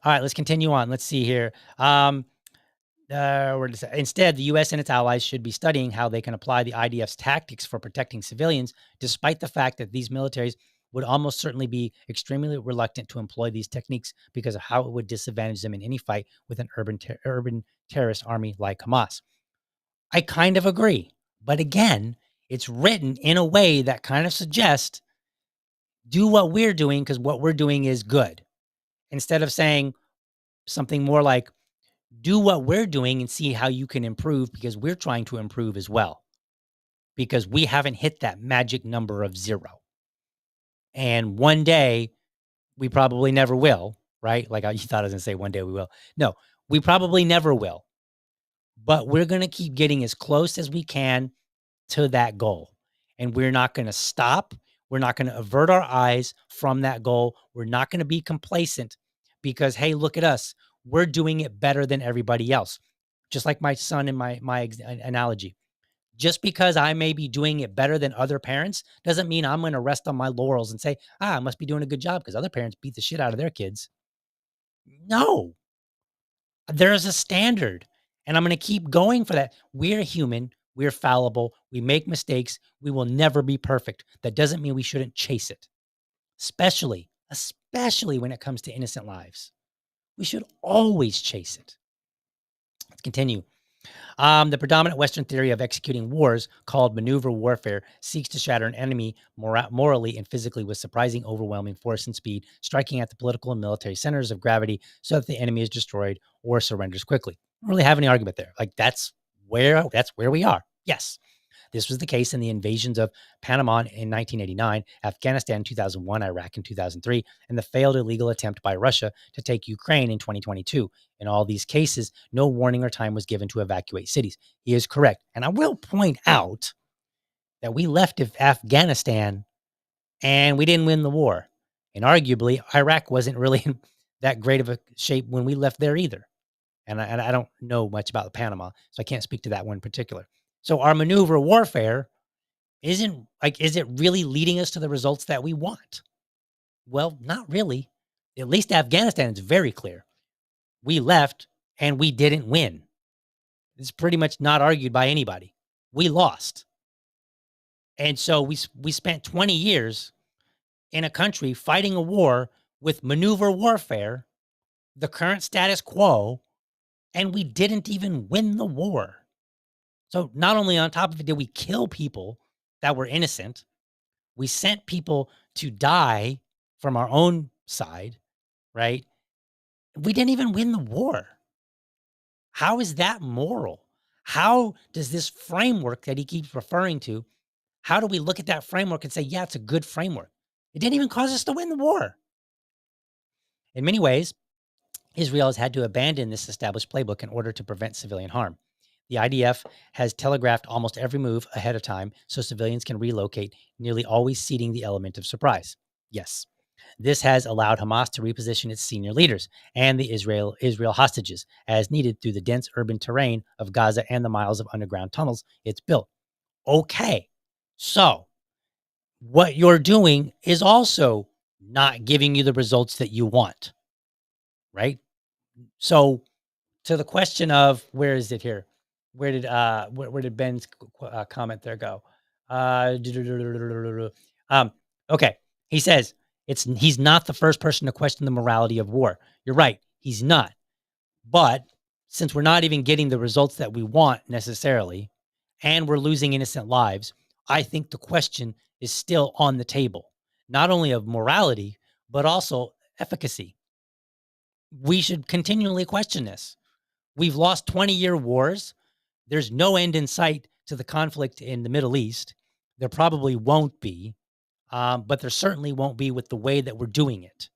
All right, let's continue on. Let's see here. Instead, the U.S. and its allies should be studying how they can apply the IDF's tactics for protecting civilians, despite the fact that these militaries would almost certainly be extremely reluctant to employ these techniques because of how it would disadvantage them in any fight with an urban terrorist army like Hamas. I kind of agree. But again, it's written in a way that kind of suggests do what we're doing because what we're doing is good, instead of saying something more like, do what we're doing and see how you can improve because we're trying to improve as well, because we haven't hit that magic number of 0. And one day we probably never will, right? Like you thought I was going to say one day we will. No, we probably never will. But we're going to keep getting as close as we can to that goal. And we're not going to stop. We're not going to avert our eyes from that goal. We're not going to be complacent because, hey, look at us. We're doing it better than everybody else. Just like my son in my analogy. Just because I may be doing it better than other parents doesn't mean I'm going to rest on my laurels and say, I must be doing a good job because other parents beat the shit out of their kids. No, there's a standard, and I'm going to keep going for that. We're human. We're fallible. We make mistakes. We will never be perfect. That doesn't mean we shouldn't chase it, especially when it comes to innocent lives. We should always chase it. Let's continue. The predominant Western theory of executing wars, called maneuver warfare, seeks to shatter an enemy morally and physically with surprising, overwhelming force and speed, striking at the political and military centers of gravity so that the enemy is destroyed or surrenders quickly. I don't really have any argument there. Like that's where we are. Yes. This was the case in the invasions of Panama in 1989, Afghanistan in 2001, Iraq in 2003, and the failed illegal attempt by Russia to take Ukraine in 2022. In all these cases, no warning or time was given to evacuate cities. He is correct. And I will point out that we left Afghanistan and we didn't win the war. And arguably, Iraq wasn't really in that great of a shape when we left there either. And I don't know much about Panama, so I can't speak to that one in particular. So our maneuver warfare is it really leading us to the results that we want? Well, not really. At least Afghanistan is very clear. We left and we didn't win. It's pretty much not argued by anybody. We lost. And so we spent 20 years in a country fighting a war with maneuver warfare, the current status quo, and we didn't even win the war. So not only on top of it did we kill people that were innocent, we sent people to die from our own side, right? We didn't even win the war. How is that moral? How does this framework that he keeps referring to, how do we look at that framework and say, yeah, it's a good framework? It didn't even cause us to win the war. In many ways, Israel has had to abandon this established playbook in order to prevent civilian harm. The IDF has telegraphed almost every move ahead of time so civilians can relocate, nearly always ceding the element of surprise. Yes, this has allowed Hamas to reposition its senior leaders and the Israel hostages as needed through the dense urban terrain of Gaza and the miles of underground tunnels it's built. Okay, so what you're doing is also not giving you the results that you want, right? So to the question of where is it here? Where did Ben's comment there go? Okay. He says he's not the first person to question the morality of war. You're right. He's not. But since we're not even getting the results that we want necessarily, and we're losing innocent lives, I think the question is still on the table, not only of morality, but also efficacy. We should continually question this. We've lost 20-year wars. There's no end in sight to the conflict in the Middle East. There probably won't be, but there certainly won't be with the way that we're doing it.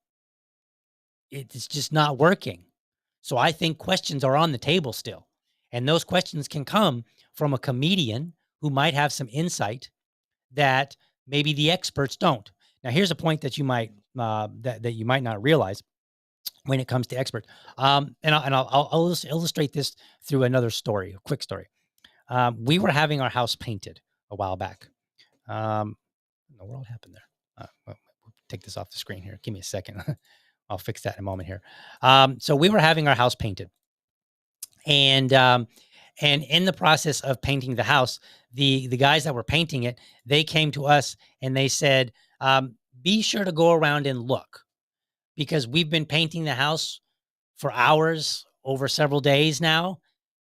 It's just not working. So I think questions are on the table still. And those questions can come from a comedian who might have some insight that maybe the experts don't. Now, here's a point that you might that you might not realize when it comes to experts. And I'll illustrate this through another story, a quick story. We were having our house painted a while back. What in the world happened there? We'll take this off the screen here. Give me a second. I'll fix that in a moment here. So we were having our house painted, and in the process of painting the house, the guys that were painting it, they came to us and they said, "Be sure to go around and look, because we've been painting the house for hours over several days now.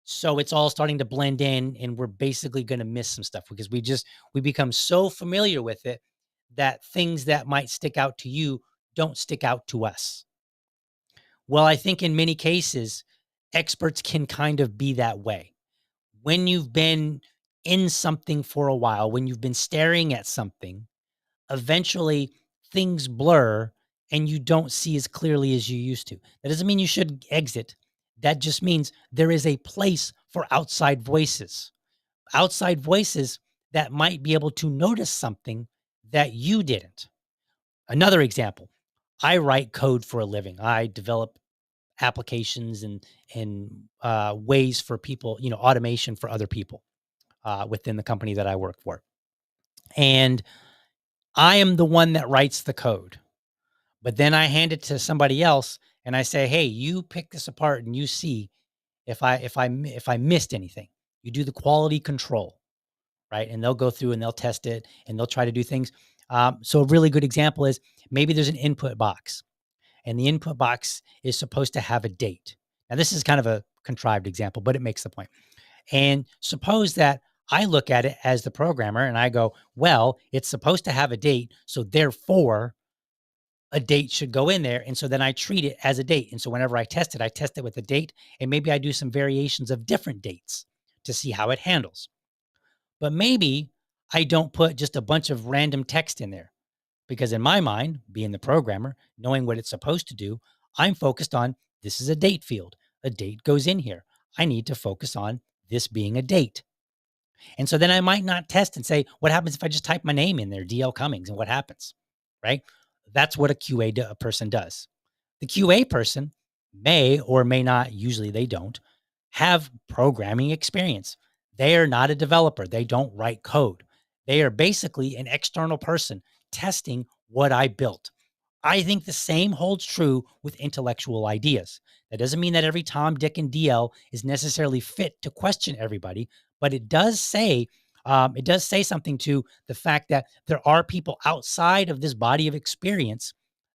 So it's all starting to blend in and we're basically going to miss some stuff because we become so familiar with it that things that might stick out to you don't stick out to us." Well, I think in many cases, experts can kind of be that way. When you've been in something for a while, when you've been staring at something, eventually things blur and you don't see as clearly as you used to. That doesn't mean you should exit. That just means there is a place for outside voices that might be able to notice something that you didn't. Another example, I write code for a living. I develop applications and ways for people, automation for other people within the company that I work for. And I am the one that writes the code. But then I hand it to somebody else and I say, "Hey, you pick this apart and you see if I missed anything." You do the quality control, right? And they'll go through and they'll test it and they'll try to do things. So a really good example is maybe there's an input box, and the input box is supposed to have a date. Now, this is kind of a contrived example, but it makes the point. And suppose that I look at it as the programmer and I go, well, it's supposed to have a date, so therefore a date should go in there. And so then I treat it as a date. And so whenever I test it with a date, and maybe I do some variations of different dates to see how it handles. But maybe I don't put just a bunch of random text in there, because in my mind, being the programmer, knowing what it's supposed to do, I'm focused on this is a date field. A date goes in here. I need to focus on this being a date. And so then I might not test and say, what happens if I just type my name in there, DL Cummings, and what happens, right? That's what a QA person does. The QA person may or may not, usually they don't, have programming experience. They are not a developer. They don't write code. They are basically an external person testing what I built. I think the same holds true with intellectual ideas. That doesn't mean that every Tom, Dick, and DL is necessarily fit to question everybody, but it does say something to the fact that there are people outside of this body of experience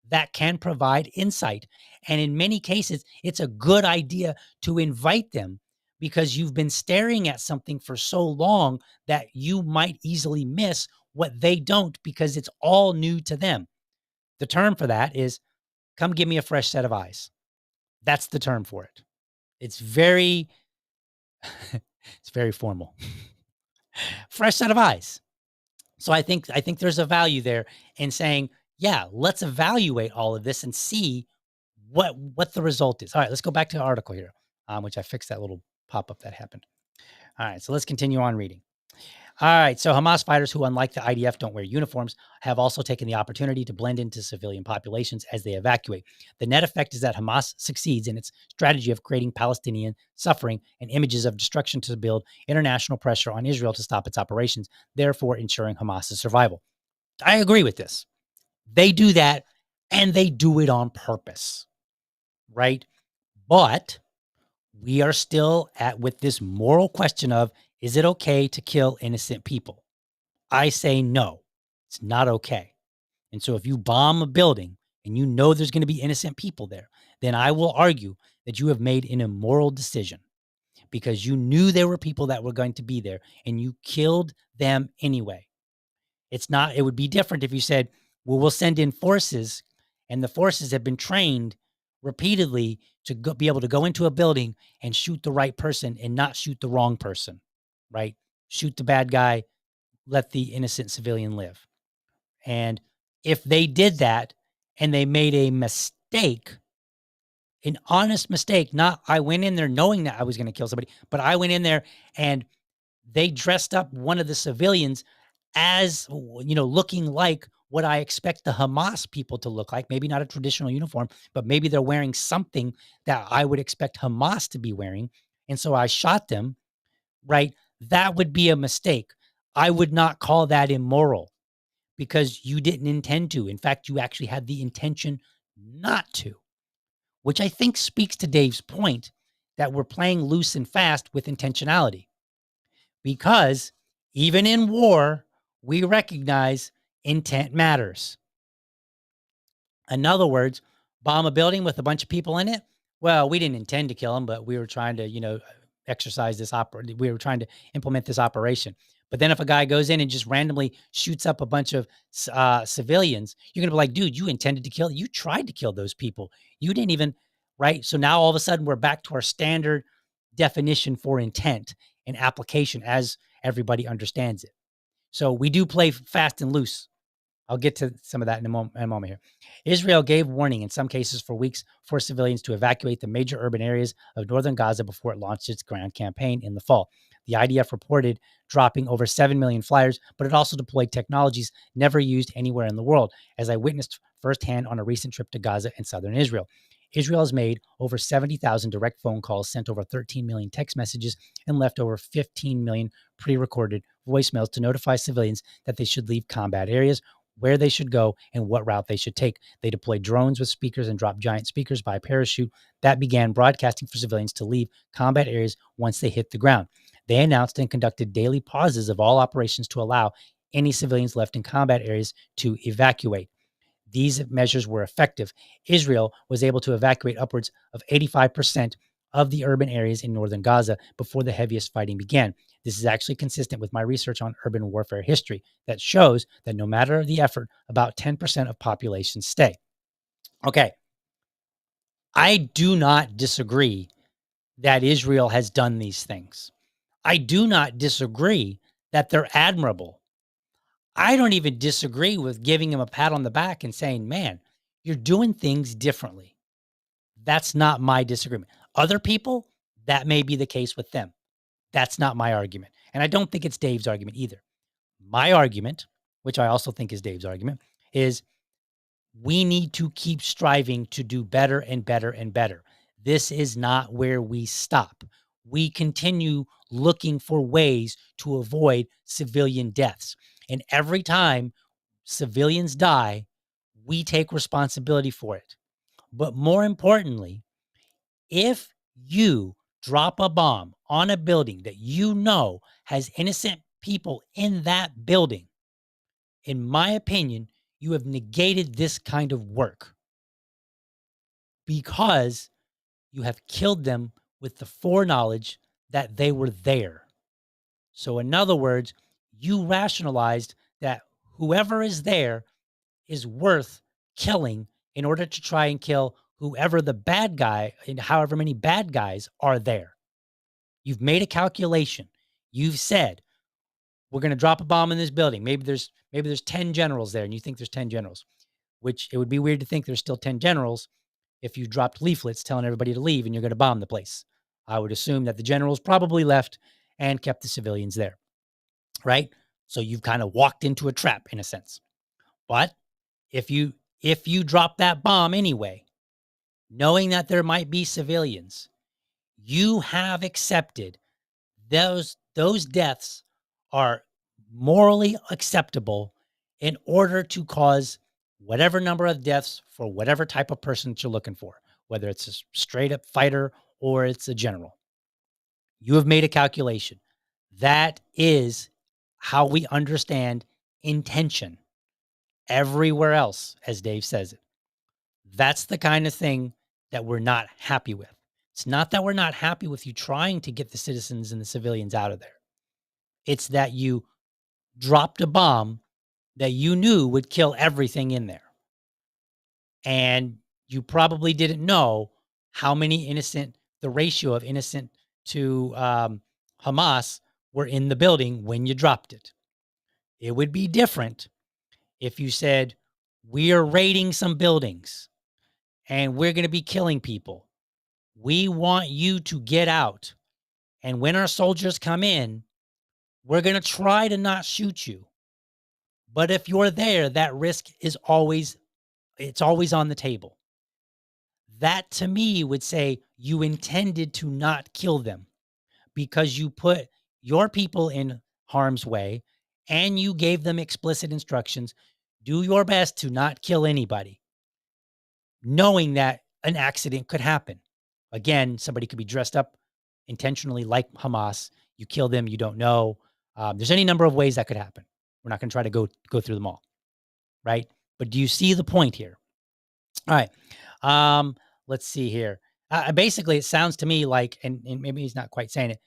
that can provide insight. And in many cases, it's a good idea to invite them because you've been staring at something for so long that you might easily miss what they don't because it's all new to them. The term for that is come give me a fresh set of eyes. That's the term for it. It's very it's very formal. Fresh set of eyes. So I think there's a value there in saying, yeah, let's evaluate all of this and see what the result is. All right, let's go back to the article here, which I fixed that little pop-up that happened. All right, so let's continue on reading. All right, so Hamas fighters who, unlike the IDF, don't wear uniforms, have also taken the opportunity to blend into civilian populations as they evacuate. The net effect is that Hamas succeeds in its strategy of creating Palestinian suffering and images of destruction to build international pressure on Israel to stop its operations, therefore ensuring Hamas's survival. I agree with this. They do that, and they do it on purpose, right? But we are still with this moral question of, is it okay to kill innocent people? I say no, it's not okay. And so if you bomb a building and you know there's going to be innocent people there, then I will argue that you have made an immoral decision because you knew there were people that were going to be there and you killed them anyway. It would be different if you said, well, we'll send in forces and the forces have been trained repeatedly to be able to go into a building and shoot the right person and not shoot the wrong person, right? Shoot the bad guy, let the innocent civilian live. And if they did that and they made a mistake, an honest mistake, not I went in there knowing that I was going to kill somebody, but I went in there and they dressed up one of the civilians as, looking like what I expect the Hamas people to look like. Maybe not a traditional uniform, but maybe they're wearing something that I would expect Hamas to be wearing. And so I shot them, right? That would be a mistake. I would not call that immoral because you didn't intend to. In fact, you actually had the intention not to, which I think speaks to Dave's point that we're playing loose and fast with intentionality. Because even in war, we recognize intent matters. In other words, bomb a building with a bunch of people in it. Well, we didn't intend to kill them, but we were trying to, exercise this we were trying to implement this operation. But then if a guy goes in and just randomly shoots up a bunch of civilians, you're going to be like, dude, you intended to kill, you tried to kill those people. You didn't even, right? So now all of a sudden we're back to our standard definition for intent and application as everybody understands it. So we do play fast and loose. I'll get to some of that in a moment here. Israel gave warning in some cases for weeks for civilians to evacuate the major urban areas of northern Gaza before it launched its ground campaign in the fall. The IDF reported dropping over 7 million flyers, but it also deployed technologies never used anywhere in the world, as I witnessed firsthand on a recent trip to Gaza and southern Israel. Israel has made over 70,000 direct phone calls, sent over 13 million text messages, and left over 15 million pre-recorded voicemails to notify civilians that they should leave combat areas, where they should go, and what route they should take. They deployed drones with speakers and dropped giant speakers by parachute that began broadcasting for civilians to leave combat areas once they hit the ground. They announced and conducted daily pauses of all operations to allow any civilians left in combat areas to evacuate. These measures were effective. Israel was able to evacuate upwards of 85% of the urban areas in northern Gaza before the heaviest fighting began. This is actually consistent with my research on urban warfare history that shows that no matter the effort, about 10% of populations stay. Okay. I do not disagree that Israel has done these things. I do not disagree that they're admirable. I don't even disagree with giving him a pat on the back and saying, man, you're doing things differently. That's not my disagreement. Other people, that may be the case with them. That's not my argument. And I don't think it's Dave's argument either. My argument, which I also think is Dave's argument, is we need to keep striving to do better and better and better. This is not where we stop. We continue looking for ways to avoid civilian deaths. And every time civilians die, we take responsibility for it. But more importantly, if you drop a bomb on a building that you know has innocent people in that building, in my opinion, you have negated this kind of work because you have killed them with the foreknowledge that they were there. So, in other words, you rationalized that whoever is there is worth killing in order to try and kill whoever the bad guy and however many bad guys are there. You've made a calculation. You've said, we're going to drop a bomb in this building. Maybe there's 10 generals there and you think there's 10 generals, which it would be weird to think there's still 10 generals if you dropped leaflets telling everybody to leave and you're going to bomb the place. I would assume that the generals probably left and kept the civilians there, right? So you've kind of walked into a trap in a sense. But if you drop that bomb anyway, knowing that there might be civilians, you have accepted those deaths are morally acceptable in order to cause whatever number of deaths for whatever type of person that you're looking for, whether it's a straight up fighter or it's a general. You have made a calculation. That is how we understand intention everywhere else, as Dave says it. That's the kind of thing that we're not happy with. It's not that we're not happy with you trying to get the citizens and the civilians out of there. It's that you dropped a bomb that you knew would kill everything in there. And you probably didn't know how many the ratio of innocent to Hamas were in the building when you dropped it. It would be different if you said, we are raiding some buildings and we're going to be killing people. We want you to get out. And when our soldiers come in, we're going to try to not shoot you. But if you're there, that risk is always on the table. That to me would say you intended to not kill them because you put your people in harm's way and you gave them explicit instructions. Do your best to not kill anybody, knowing that an accident could happen. Again, somebody could be dressed up intentionally like Hamas. You kill them, you don't know. There's any number of ways that could happen. We're not going to try to go through them all, right? But do you see the point here? All right. Let's see here. Basically, it sounds to me like, and maybe he's not quite saying it,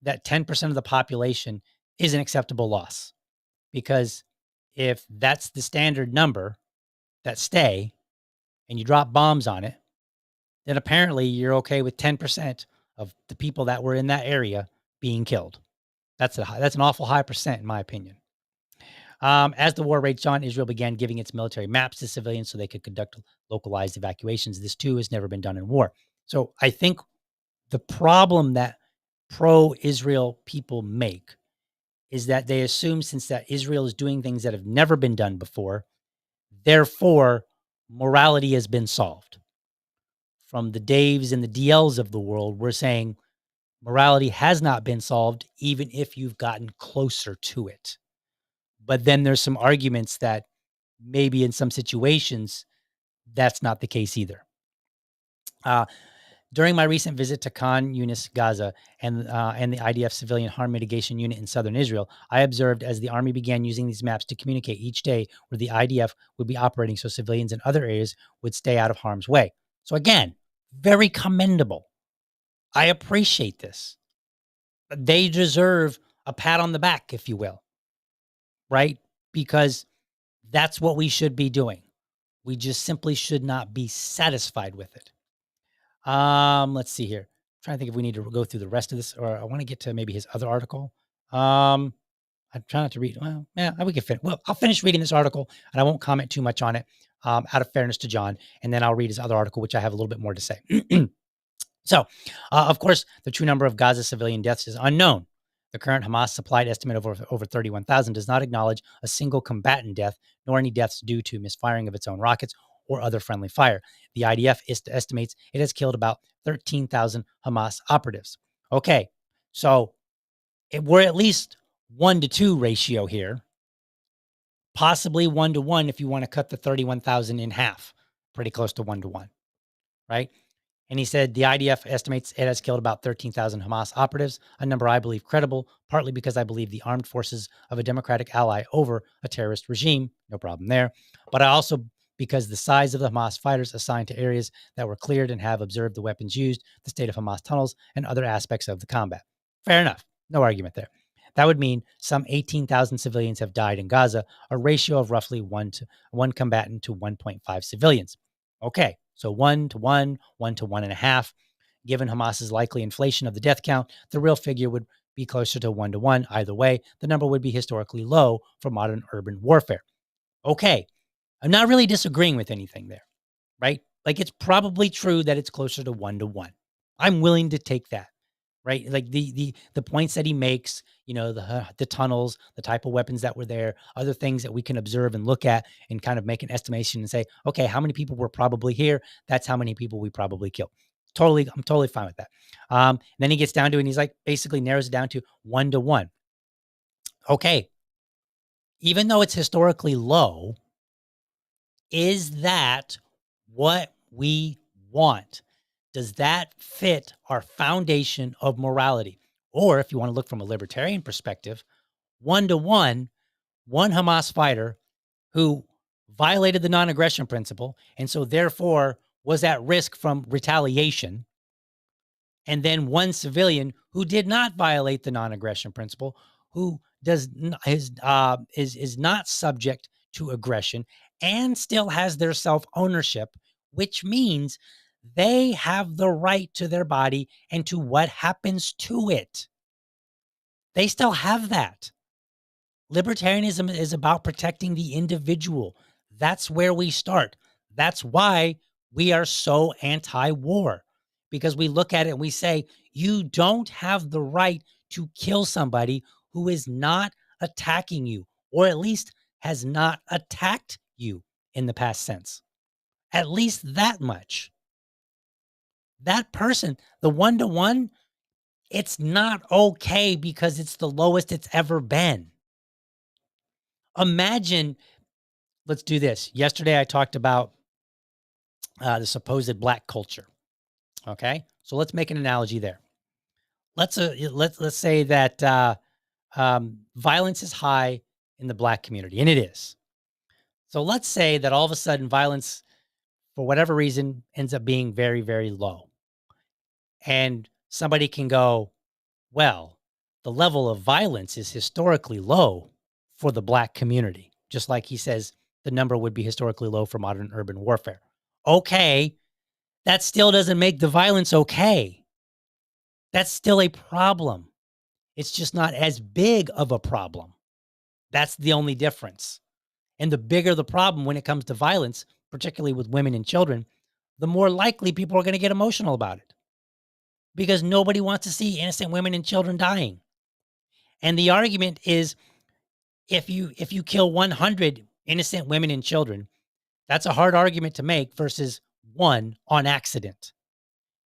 that 10% of the population is an acceptable loss. Because if that's the standard number that stay and you drop bombs on it, then apparently you're okay with 10% of the people that were in that area being killed. That's an awful high percent, in my opinion. As the war raged on, Israel began giving its military maps to civilians so they could conduct localized evacuations. This, too, has never been done in war. So I think the problem that pro-Israel people make is that they assume since that Israel is doing things that have never been done before, therefore, morality has been solved. From the Daves and the DLs of the world, we're saying morality has not been solved, even if you've gotten closer to it. But then there's some arguments that maybe in some situations, that's not the case either. During my recent visit to Khan Yunis, Gaza, and the IDF Civilian Harm Mitigation Unit in southern Israel, I observed as the army began using these maps to communicate each day where the IDF would be operating so civilians in other areas would stay out of harm's way. So again, very commendable. I appreciate this. They deserve a pat on the back, if you will, right? Because that's what we should be doing. We just simply should not be satisfied with it. Let's see here. I'm trying to think if we need to go through the rest of this, or I want to get to maybe his other article. I'm trying not to read. Well, yeah, we can finish. Well, I'll finish reading this article, and I won't comment too much on it, out of fairness to John, and then I'll read his other article, which I have a little bit more to say. So, of course, the true number of Gaza civilian deaths is unknown. The current Hamas supplied estimate of over 31,000 does not acknowledge a single combatant death, nor any deaths due to misfiring of its own rockets or other friendly fire. The IDF estimates it has killed about 13,000 Hamas operatives. Okay, so we're at least 1-to-2 ratio here, possibly 1-to-1 if you want to cut the 31,000 in half, pretty close to 1-to-1, right? And he said the IDF estimates it has killed about 13,000 Hamas operatives, a number I believe credible, partly because I believe the armed forces of a democratic ally over a terrorist regime, no problem there, but I also because the size of the Hamas fighters assigned to areas that were cleared and have observed the weapons used, the state of Hamas tunnels, and other aspects of the combat. Fair enough. No argument there. That would mean some 18,000 civilians have died in Gaza, a ratio of roughly 1 combatant to 1.5 civilians. Okay, so 1-to-1, 1-to-1.5. Given Hamas's likely inflation of the death count, the real figure would be closer to 1-to-1. Either way, the number would be historically low for modern urban warfare. Okay, I'm not really disagreeing with anything there, right? Like it's probably true that it's closer to 1-to-1. I'm willing to take that, right? Like the points that he makes, the tunnels, the type of weapons that were there, other things that we can observe and look at and kind of make an estimation and say, okay, how many people were probably here? That's how many people we probably killed. I'm totally fine with that. Then he gets down to it and he's like, basically narrows it down to 1-to-1. Okay. Even though it's historically low, is that what we want? Does that fit our foundation of morality? Or if you want to look from a libertarian perspective, 1-to-1, one Hamas fighter who violated the non-aggression principle and so therefore was at risk from retaliation, and then one civilian who did not violate the non-aggression principle, who is not subject to aggression and still has their self-ownership, which means they have the right to their body and to what happens to it. They still have that. Libertarianism is about protecting the individual. That's where we start. That's why we are so anti-war, because we look at it and we say, you don't have the right to kill somebody who is not attacking you, or at least has not attacked you in the past sense. At least that much. That person, the 1-to-1, it's not okay because it's the lowest it's ever been. Imagine, let's do this. Yesterday I talked about the supposed black culture. Okay, so let's make an analogy there. Let's say that violence is high in the black community, and it is. So let's say that all of a sudden violence, for whatever reason, ends up being very, very low, and somebody can go, well, the level of violence is historically low for the black community, just like he says the number would be historically low for modern urban warfare. Okay, that still doesn't make the violence okay. That's still a problem. It's just not as big of a problem. That's the only difference. And the bigger the problem when it comes to violence, particularly with women and children, the more likely people are going to get emotional about it, because nobody wants to see innocent women and children dying. And the argument is, if you kill 100 innocent women and children, that's a hard argument to make versus one on accident.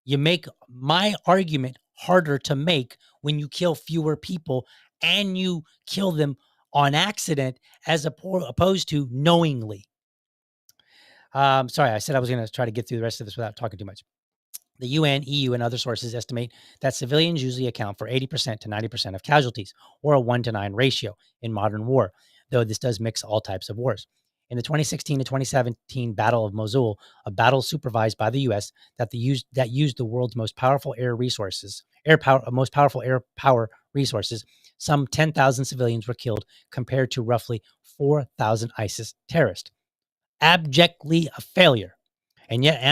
You make my argument harder to make when you kill fewer people and you kill them on accident as opposed to knowingly. Sorry, I said I was going to try to get through the rest of this without talking too much. The UN, EU, and other sources estimate that civilians usually account for 80% to 90% of casualties, or a 1-to-9 ratio in modern war, though this does mix all types of wars. In the 2016 to 2017 Battle of Mosul, a battle supervised by the U.S. that used the world's most powerful most powerful air power resources, some 10,000 civilians were killed compared to roughly 4,000 ISIS terrorists. Abjectly a failure. And yet,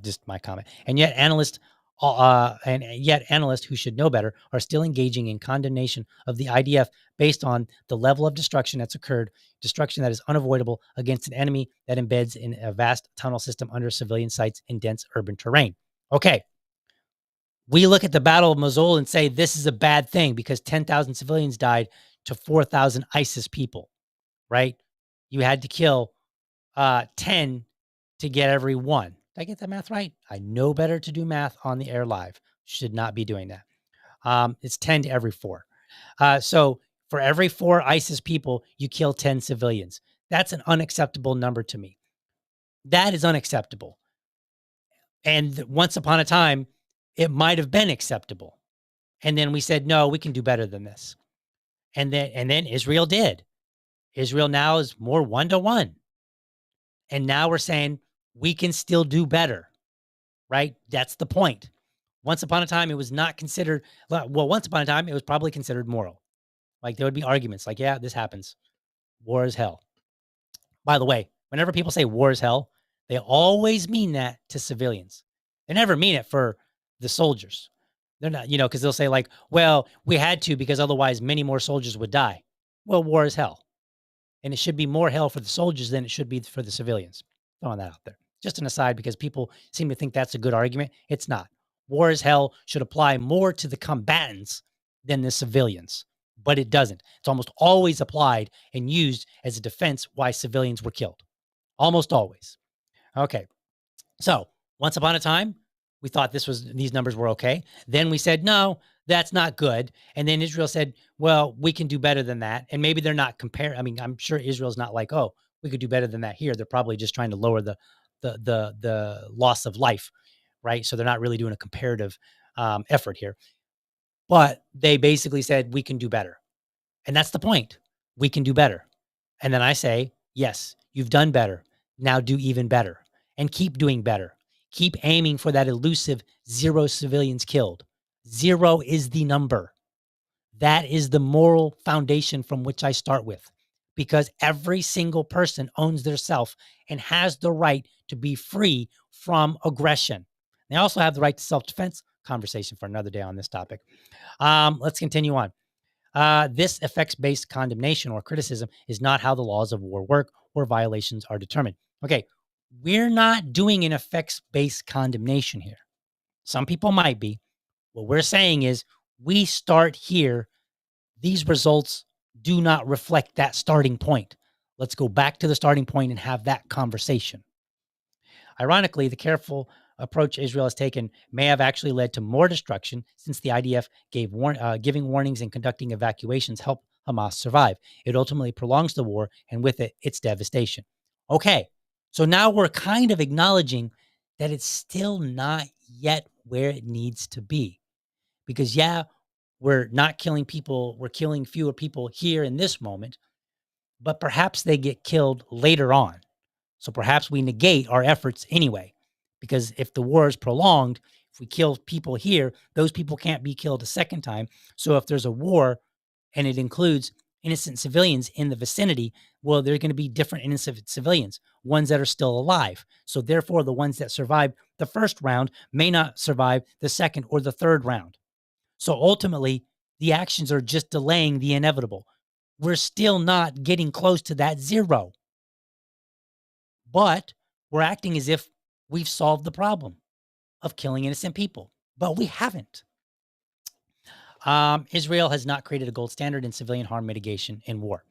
just my comment. And yet, analysts who should know better are still engaging in condemnation of the IDF based on the level of destruction that's occurred, destruction that is unavoidable against an enemy that embeds in a vast tunnel system under civilian sites in dense urban terrain. Okay, we look at the Battle of Mosul and say this is a bad thing because 10,000 civilians died to 4,000 ISIS people, right? You had to kill 10 to get every one. Did I get that math right? I know better to do math on the air live. Should not be doing that. It's 10 to every 4. So for every 4 ISIS people, you kill 10 civilians. That's an unacceptable number to me. That is unacceptable. And once upon a time, it might have been acceptable. And then we said, no, we can do better than this. And then Israel did. Israel now is more 1-to-1. And now we're saying we can still do better, right? That's the point. Once upon a time, it was not considered, well, once upon a time, it was probably considered moral. Like there would be arguments like, yeah, this happens. War is hell. By the way, whenever people say war is hell, they always mean that to civilians. They never mean it for the soldiers. They're not, because they'll say like, well, we had to because otherwise many more soldiers would die. Well, war is hell. And it should be more hell for the soldiers than it should be for the civilians. Throwing that out there. Just an aside, because people seem to think that's a good argument. It's not. War is hell should apply more to the combatants than the civilians, but it doesn't. It's almost always applied and used as a defense why civilians were killed. Almost always. Okay. So once upon a time, we thought these numbers were okay. Then we said, no, that's not good. And then Israel said, well, we can do better than that. And maybe they're not comparing. I mean, I'm sure Israel's not like, oh, we could do better than that here. They're probably just trying to lower the loss of life, right? So they're not really doing a comparative effort here. But they basically said, we can do better. And that's the point. We can do better. And then I say, yes, you've done better. Now do even better. And keep doing better. Keep aiming for that elusive 0 civilians killed. 0 is the number. That is the moral foundation from which I start with. Because every single person owns their self and has the right to be free from aggression. They also have the right to self-defense. Conversation for another day on this topic. Let's continue on. This effects-based condemnation or criticism is not how the laws of war work or violations are determined. Okay, we're not doing an effects-based condemnation here. Some people might be. What we're saying is we start here. These results do not reflect that starting point. Let's go back to the starting point and have that conversation. Ironically, the careful approach Israel has taken may have actually led to more destruction since the IDF giving warnings and conducting evacuations helped Hamas survive. It ultimately prolongs the war and with it, its devastation. Okay, so now we're kind of acknowledging that it's still not yet where it needs to be. Because yeah, we're not killing people, we're killing fewer people here in this moment, but perhaps they get killed later on. So perhaps we negate our efforts anyway. Because if the war is prolonged, if we kill people here, those people can't be killed a second time. So if there's a war and it includes innocent civilians in the vicinity, well, there are going to be different innocent civilians, ones that are still alive. So therefore, the ones that survive the first round may not survive the second or the third round. So ultimately, the actions are just delaying the inevitable. We're still not getting close to that 0. But we're acting as if we've solved the problem of killing innocent people, but we haven't. Israel has not created a gold standard in civilian harm mitigation in war.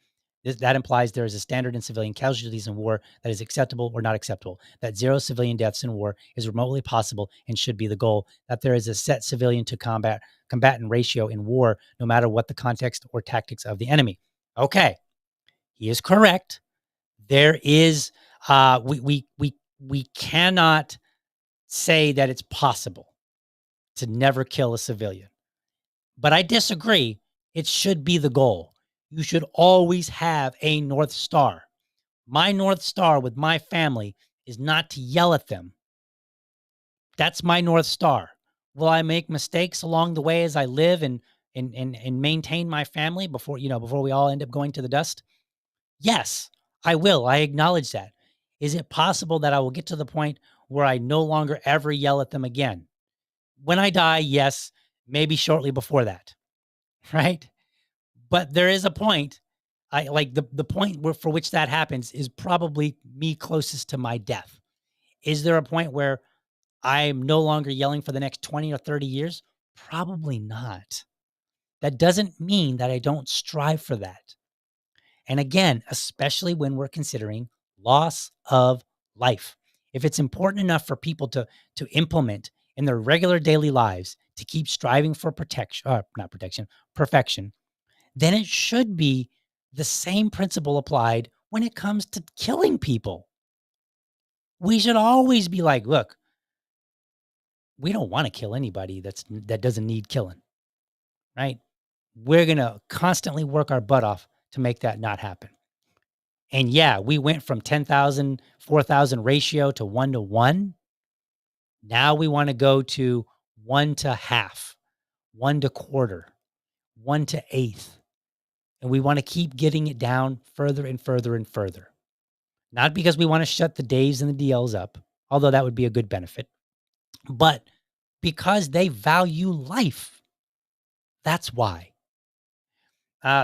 That implies there is a standard in civilian casualties in war that is acceptable or not acceptable, that 0 civilian deaths in war is remotely possible and should be the goal, that there is a set civilian to combatant ratio in war, no matter what the context or tactics of the enemy. Okay, he is correct. There is, we cannot say that it's possible to never kill a civilian. But I disagree. It should be the goal. You should always have a North Star. My North Star with my family is not to yell at them. That's my North Star. Will I make mistakes along the way as I live and maintain my family before we all end up going to the dust? Yes, I will. I acknowledge that. Is it possible that I will get to the point where I no longer ever yell at them again? When I die, yes, maybe shortly before that, right? But there is a point. I like the point for which that happens is probably me closest to my death. Is there a point where I'm no longer yelling for the next 20 or 30 years? Probably not. That doesn't mean that I don't strive for that. And again, especially when we're considering loss of life. If it's important enough for people to implement in their regular daily lives to keep striving for perfection, then it should be the same principle applied when it comes to killing people. We should always be like, look, we don't want to kill anybody that doesn't need killing, right? We're going to constantly work our butt off to make that not happen. And yeah, we went from 10,000, 4,000 ratio to 1 to 1. Now we want to go to 1 to half, 1 to quarter, 1 to eighth. And we want to keep getting it down further and further and further. Not because we want to shut the Daves and the DLs up, although that would be a good benefit, but because they value life. That's why.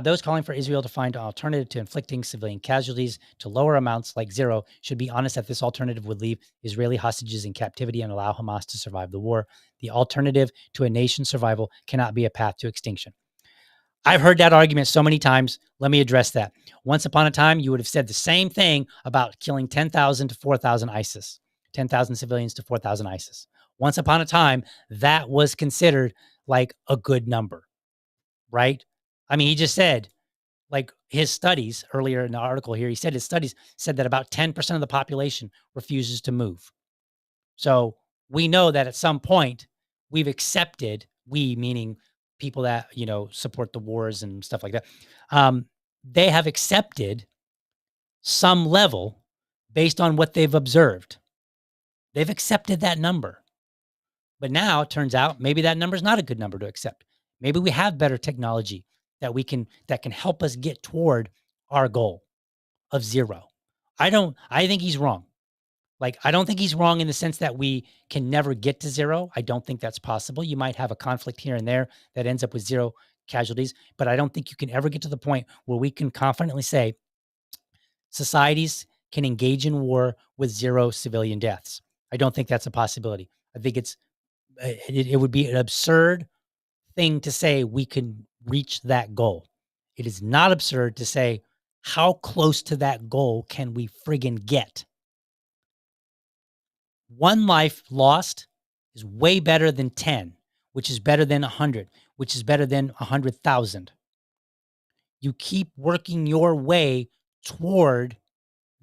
Those calling for Israel to find an alternative to inflicting civilian casualties to lower amounts like zero should be honest that this alternative would leave Israeli hostages in captivity and allow Hamas to survive the war. The alternative to a nation's survival cannot be a path to extinction. I've heard that argument so many times. Let me address that. Once upon a time, you would have said the same thing about killing 10,000 to 4,000 ISIS, 10,000 civilians to 4,000 ISIS. Once upon a time, that was considered like a good number, right? I mean, he just said, like his studies earlier in the article here, he said his studies said that about 10% of the population refuses to move. So we know that at some point we've accepted, we meaning people that, support the wars and stuff like that. They have accepted some level based on what they've observed. They've accepted that number. But now it turns out maybe that number is not a good number to accept. Maybe we have better technology that can help us get toward our goal of zero. I think he's wrong. Like, I don't think he's wrong in the sense that we can never get to zero. I don't think that's possible. You might have a conflict here and there that ends up with zero casualties, but I don't think you can ever get to the point where we can confidently say societies can engage in war with zero civilian deaths. I don't think that's a possibility. I think it would be an absurd thing to say we can reach that goal. It is not absurd to say how close to that goal can we friggin' get. One life lost is way better than 10, which is better than 100, which is better than 100,000. You keep working your way toward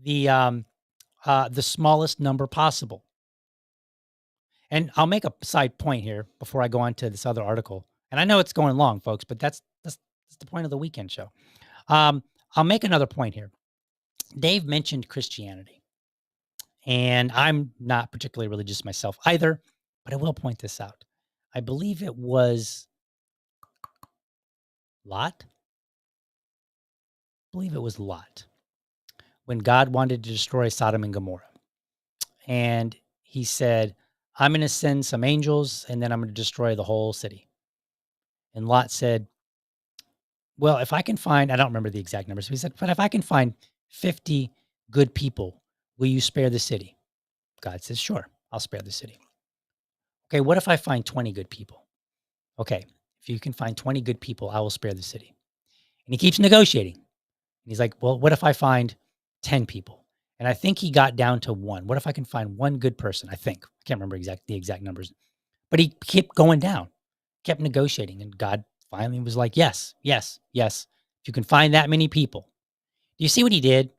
the smallest number possible. And I'll make a side point here before I go on to this other article. And I know it's going long, folks, but that's the point of the weekend show. I'll make another point here. Dave mentioned Christianity. And I'm not particularly religious myself either, but I will point this out. I believe it was Lot. I believe it was Lot. When God wanted to destroy Sodom and Gomorrah. And he said, I'm going to send some angels and then I'm going to destroy the whole city. And Lot said, well, if I can find, I don't remember the exact numbers. He said, but if I can find 50 good people, will you spare the city? God says, sure, I'll spare the city. Okay, what if I find 20 good people? Okay, if you can find 20 good people, I will spare the city. And he keeps negotiating. And he's like, well, what if I find 10 people? And I think he got down to 1. What if I can find 1 good person? I think. I can't remember the exact numbers. But he kept going down, kept negotiating. And God finally was like, yes, yes, yes. If you can find that many people. Do you see what he did?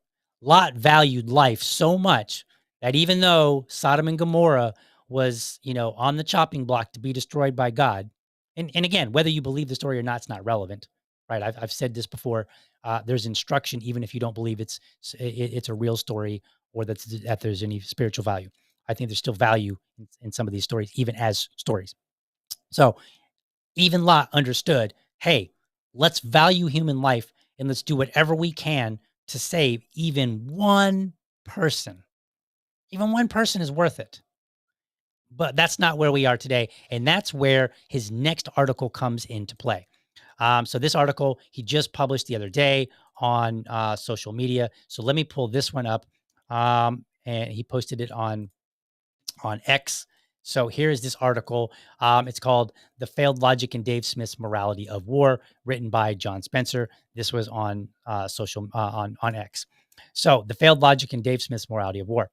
Lot valued life so much that even though Sodom and Gomorrah was, on the chopping block to be destroyed by God, and again, whether you believe the story or not, it's not relevant, right? I've said this before. There's instruction, even if you don't believe it's a real story or that there's any spiritual value. I think there's still value in some of these stories, even as stories. So even Lot understood, hey, let's value human life and let's do whatever we can to save even one person. Even one person is worth it. But that's not where we are today. And that's where his next article comes into play. So this article he just published the other day on social media. So let me pull this one up. And he posted it on X. So here's this article. It's called "The Failed Logic in Dave Smith's Morality of War," written by John Spencer. This was on on X. So "The Failed Logic in Dave Smith's Morality of War."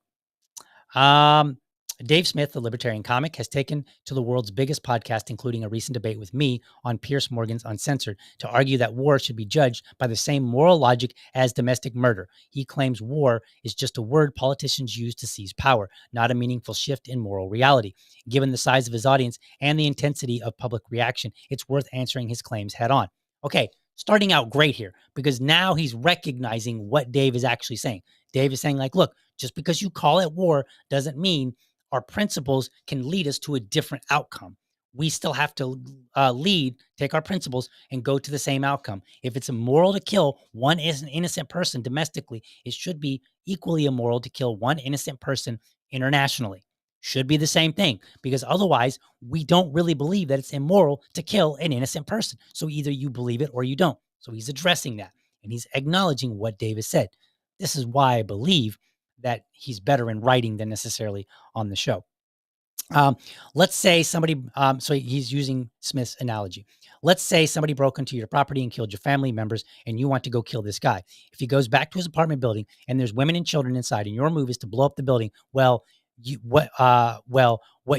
Dave Smith, the libertarian comic, has taken to the world's biggest podcast, including a recent debate with me on Piers Morgan's Uncensored, to argue that war should be judged by the same moral logic as domestic murder. He claims war is just a word politicians use to seize power, not a meaningful shift in moral reality. Given the size of his audience and the intensity of public reaction, it's worth answering his claims head on. Okay, starting out great here, because now he's recognizing what Dave is actually saying. Dave is saying, like, look, just because you call it war doesn't mean our principles can lead us to a different outcome. We still have to take our principles and go to the same outcome. If it's immoral to kill one innocent person domestically, it should be equally immoral to kill one innocent person internationally. Should be the same thing, because otherwise we don't really believe that it's immoral to kill an innocent person. So either you believe it or you don't. So he's addressing that, and he's acknowledging what Davis said. This is why I believe that he's better in writing than necessarily on the show. Let's say somebody, so he's using Smith's analogy. Let's say somebody broke into your property and killed your family members, and you want to go kill this guy. If he goes back to his apartment building and there's women and children inside, and your move is to blow up the building, what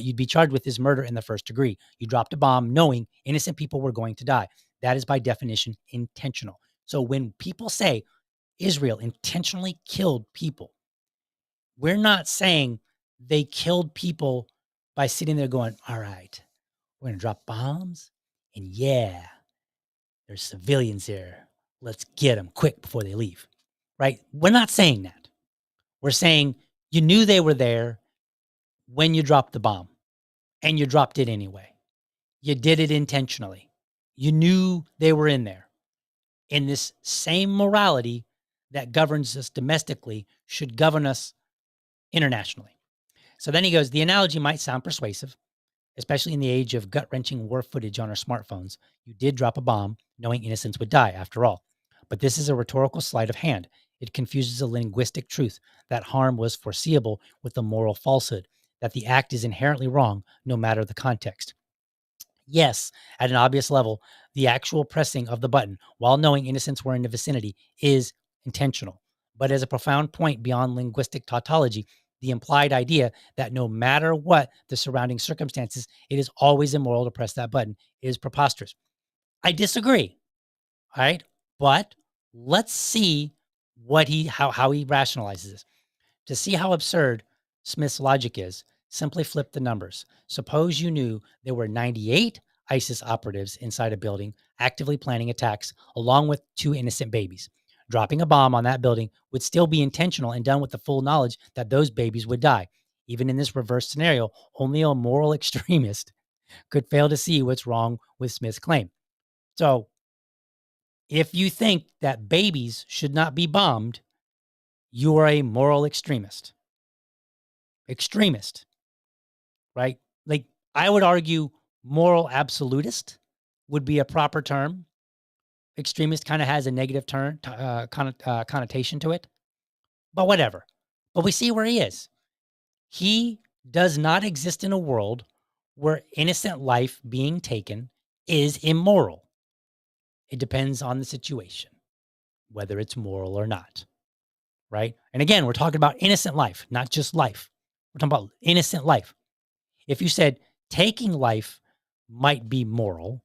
you'd be charged with is murder in the first degree. You dropped a bomb knowing innocent people were going to die. That is by definition intentional. So when people say Israel intentionally killed people, we're not saying they killed people by sitting there going, all right, we're going to drop bombs. And yeah, there's civilians there. Let's get them quick before they leave. Right? We're not saying that. We're saying you knew they were there when you dropped the bomb, and you dropped it anyway. You did it intentionally. You knew they were in there. And this same morality that governs us domestically should govern us internationally. So then he goes, the analogy might sound persuasive, especially in the age of gut-wrenching war footage on our smartphones. You did drop a bomb knowing innocents would die, after all. But this is a rhetorical sleight of hand. It confuses a linguistic truth that harm was foreseeable with a moral falsehood, that the act is inherently wrong no matter the context. Yes, at an obvious level, the actual pressing of the button while knowing innocents were in the vicinity is intentional. But as a profound point beyond linguistic tautology, the implied idea that no matter what the surrounding circumstances, it is always immoral to press that button is preposterous. I disagree. All right. But let's see how he rationalizes this. To see how absurd Smith's logic is, simply flip the numbers. Suppose you knew there were 98 ISIS operatives inside a building actively planning attacks, along with 2 innocent babies. Dropping a bomb on that building would still be intentional and done with the full knowledge that those babies would die. Even in this reverse scenario, only a moral extremist could fail to see what's wrong with Smith's claim. So, if you think that babies should not be bombed, you are a moral extremist. Extremist, right? Like, I would argue moral absolutist would be a proper term. Extremist kind of has a negative connotation to it, but whatever. But we see where he is. He does not exist in a world where innocent life being taken is immoral. It depends on the situation, whether it's moral or not, right? And again, we're talking about innocent life, not just life. We're talking about innocent life. If you said taking life might be moral,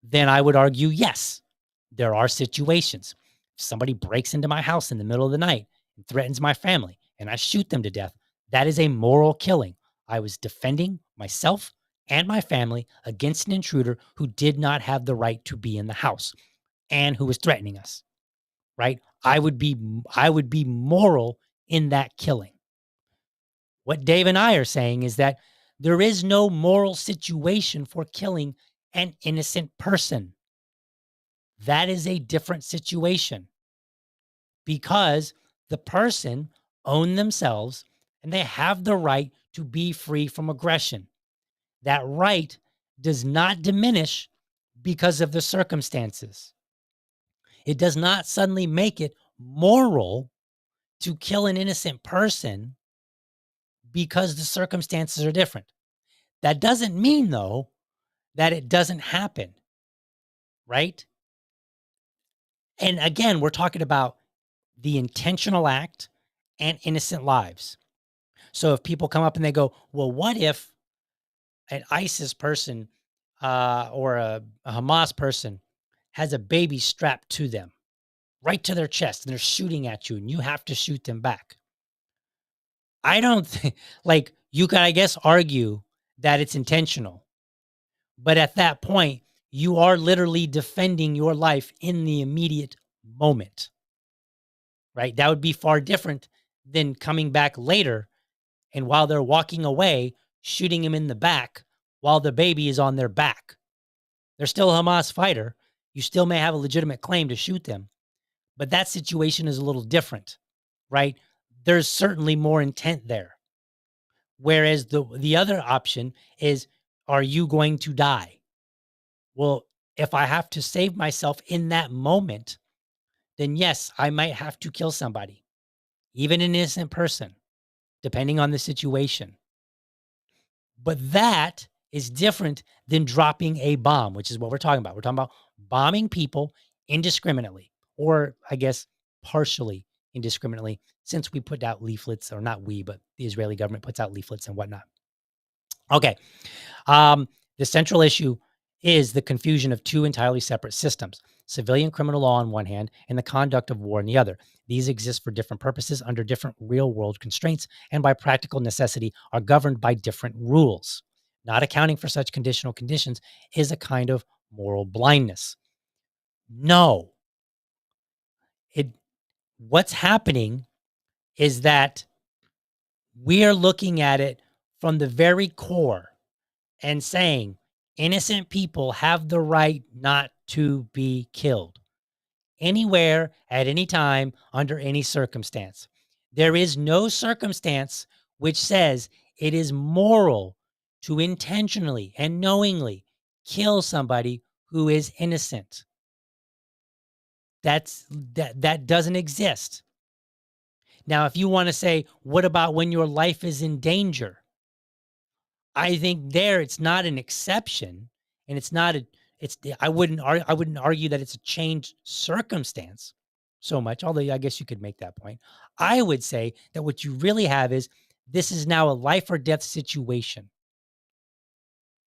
then I would argue, yes, there are situations. If somebody breaks into my house in the middle of the night and threatens my family and I shoot them to death, that is a moral killing. I was defending myself and my family against an intruder who did not have the right to be in the house and who was threatening us, right? I would be moral in that killing. What Dave and I are saying is that there is no moral situation for killing an innocent person. That is a different situation because the person owns themselves and they have the right to be free from aggression. That right does not diminish because of the circumstances. It does not suddenly make it moral to kill an innocent person because the circumstances are different. That doesn't mean, though, that it doesn't happen, right? And again, we're talking about the intentional act and innocent lives. So if people come up and they go, well, what if an ISIS person or a Hamas person has a baby strapped to them, right to their chest, and they're shooting at you and you have to shoot them back? I don't think, like, you can, I guess, argue that it's intentional. But at that point, you are literally defending your life in the immediate moment, right? That would be far different than coming back later and while they're walking away, shooting him in the back while the baby is on their back. They're still a Hamas fighter. You still may have a legitimate claim to shoot them, but that situation is a little different, right? There's certainly more intent there. Whereas the other option is, are you going to die? Well, if I have to save myself in that moment, then yes, I might have to kill somebody, even an innocent person, depending on the situation. But that is different than dropping a bomb, which is what we're talking about. We're talking about bombing people indiscriminately, or I guess partially indiscriminately, since we put out leaflets, or not we, but the Israeli government puts out leaflets and whatnot. Okay. The central issue is the confusion of two entirely separate systems: civilian criminal law on one hand and the conduct of war on the other. These exist for different purposes under different real-world constraints and by practical necessity are governed by different rules. Not accounting for such conditional conditions is a kind of moral blindness. No. What's happening is that we are looking at it from the very core and saying innocent people have the right not to be killed anywhere, at any time, under any circumstance. There is no circumstance which says it is moral to intentionally and knowingly kill somebody who is innocent. That doesn't exist. Now, if you want to say, what about when your life is in danger? I think there it's not an exception, and it's not a it's I wouldn't argue that it's a changed circumstance so much, although I guess you could make that point. I would say that what you really have is, this is now a life or death situation.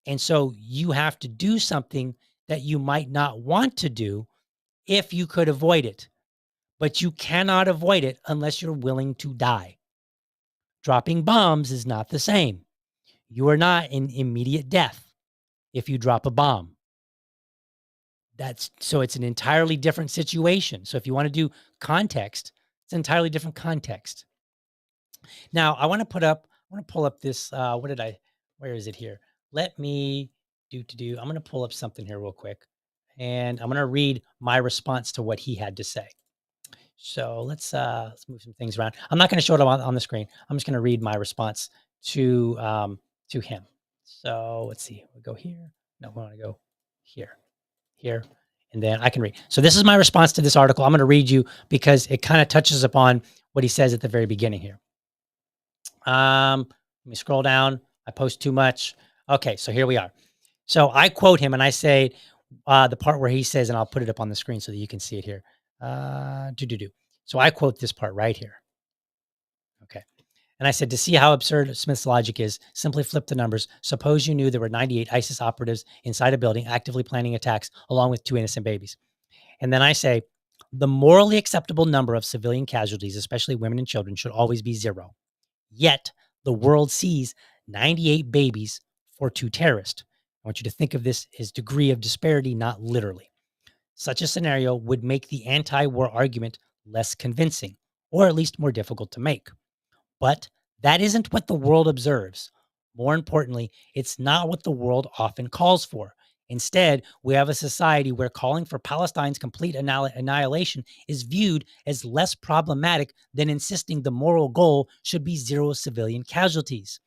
And so you have to do something that you might not want to do if you could avoid it. But you cannot avoid it unless you're willing to die. Dropping bombs is not the same. You are not in immediate death if you drop a bomb. So it's an entirely different situation. So if you want to do context, it's an entirely different context. Now, I want to pull up this, where is it here? Let me I'm going to pull up something here real quick, and I'm going to read my response to what he had to say. So let's move some things around. I'm not going to show it on the screen. I'm just going to read my response to him. So let's see. We'll go here. No, we want to go here, and then I can read. So this is my response to this article. I'm going to read you because it kind of touches upon what he says at the very beginning here. Let me scroll down. I post too much. Okay, so here we are. So I quote him and I say the part where he says, and I'll put it up on the screen so that you can see it here. So I quote this part right here. Okay. And I said, to see how absurd Smith's logic is, simply flip the numbers. Suppose you knew there were 98 ISIS operatives inside a building actively planning attacks along with 2 innocent babies. And then I say, the morally acceptable number of civilian casualties, especially women and children, should always be 0. Yet the world sees 98 babies for 2 terrorists. I want you to think of this as degree of disparity, not literally. Such a scenario would make the anti-war argument less convincing, or at least more difficult to make. But that isn't what the world observes. More importantly, it's not what the world often calls for. Instead, we have a society where calling for Palestine's complete annihilation is viewed as less problematic than insisting the moral goal should be 0 civilian casualties.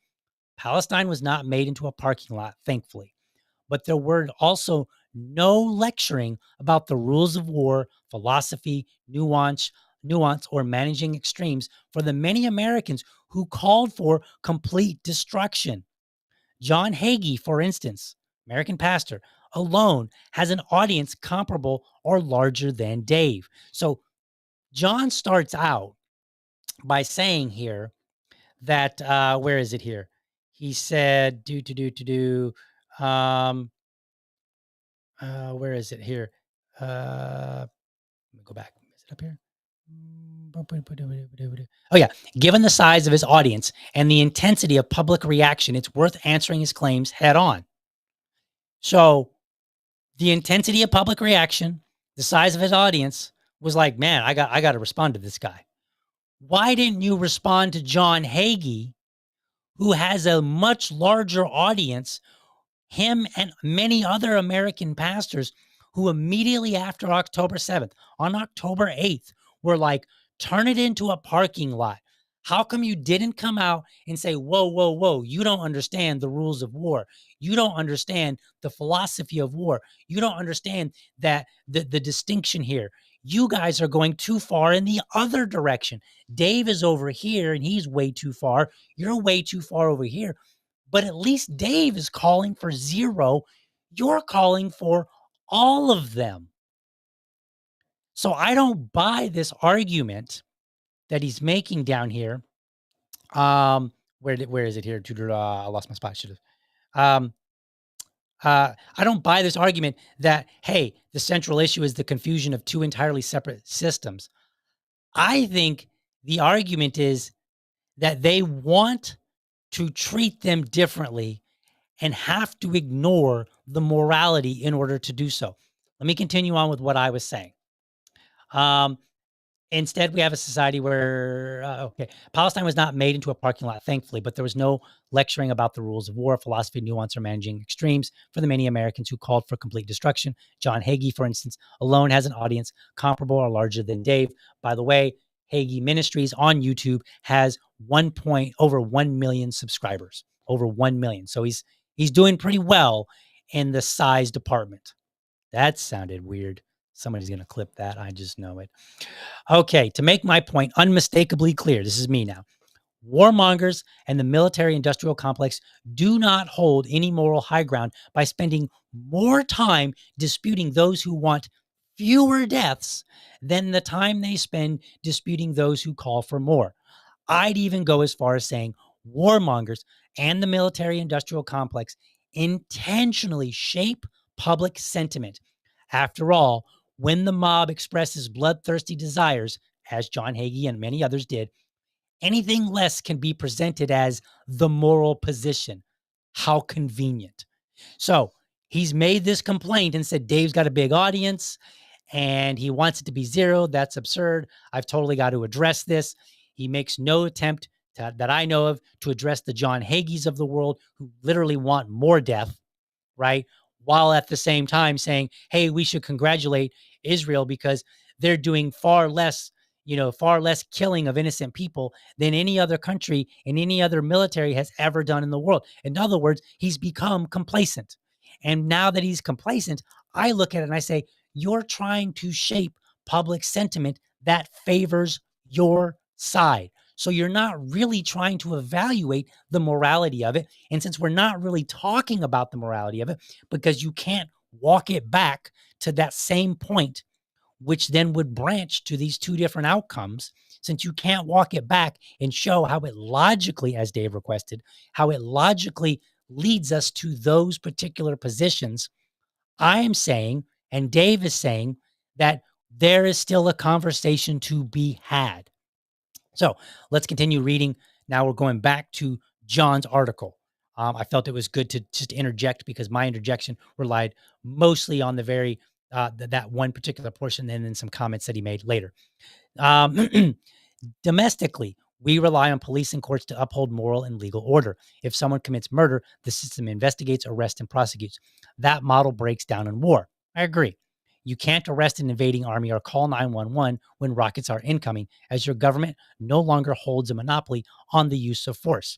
Palestine was not made into a parking lot, thankfully. But there were also no lecturing about the rules of war, philosophy, nuance, or managing extremes for the many Americans who called for complete destruction. John Hagee, for instance, American pastor, alone has an audience comparable or larger than Dave. So John starts out by saying here that where is it here? He said where is it here? Let me go back. Is it up here? Oh yeah. Given the size of his audience and the intensity of public reaction, it's worth answering his claims head on. So the intensity of public reaction, the size of his audience was like, man, I got to respond to this guy. Why didn't you respond to John Hagee, who has a much larger audience, him and many other American pastors who immediately after October 7th, on October 8th, were like, turn it into a parking lot. How come you didn't come out and say, whoa, whoa, whoa, you don't understand the rules of war. You don't understand the philosophy of war. You don't understand that the distinction here. You guys are going too far in the other direction. Dave is over here and he's way too far. You're way too far over here. But at least Dave is calling for zero. You're calling for all of them. So I don't buy this argument that he's making down here. Where is it here? I lost my spot. Should have. I don't buy this argument that, hey, the central issue is the confusion of two entirely separate systems. I think the argument is that they want to treat them differently and have to ignore the morality in order to do so. Let me continue on with what I was saying. Instead, we have a society where, Palestine was not made into a parking lot, thankfully, but there was no lecturing about the rules of war, philosophy, nuance, or managing extremes for the many Americans who called for complete destruction. John Hagee, for instance, alone has an audience comparable or larger than Dave. By the way, Hagee Ministries on YouTube has over 1 million subscribers, over 1 million. So he's doing pretty well in the size department. That sounded weird. Somebody's going to clip that. I just know it. Okay, to make my point unmistakably clear, this is me now. Warmongers and the military-industrial complex do not hold any moral high ground by spending more time disputing those who want fewer deaths than the time they spend disputing those who call for more. I'd even go as far as saying warmongers and the military-industrial complex intentionally shape public sentiment. After all, when the mob expresses bloodthirsty desires, as John Hagee and many others did, anything less can be presented as the moral position. How convenient. So he's made this complaint and said Dave's got a big audience and he wants it to be zero. That's absurd. I've totally got to address this. He makes no attempt that I know of to address the John Hagees of the world who literally want more death, right? While at the same time saying, hey, we should congratulate Israel because they're doing far less killing of innocent people than any other country and any other military has ever done in the world. In other words, he's become complacent. And now that he's complacent, I look at it and I say, you're trying to shape public sentiment that favors your side. So you're not really trying to evaluate the morality of it. And since we're not really talking about the morality of it, because you can't walk it back to that same point, which then would branch to these two different outcomes, since you can't walk it back and show how it logically, as Dave requested, how it logically leads us to those particular positions, I am saying, and Dave is saying, that there is still a conversation to be had. So let's continue reading. Now we're going back to John's article. I felt it was good to just interject because my interjection relied mostly on the very that one particular portion and then some comments that he made later. Domestically, we rely on police and courts to uphold moral and legal order. If someone commits murder, the system investigates, arrests, and prosecutes. That model breaks down in war. I agree. You can't arrest an invading army or call 911 when rockets are incoming, as your government no longer holds a monopoly on the use of force.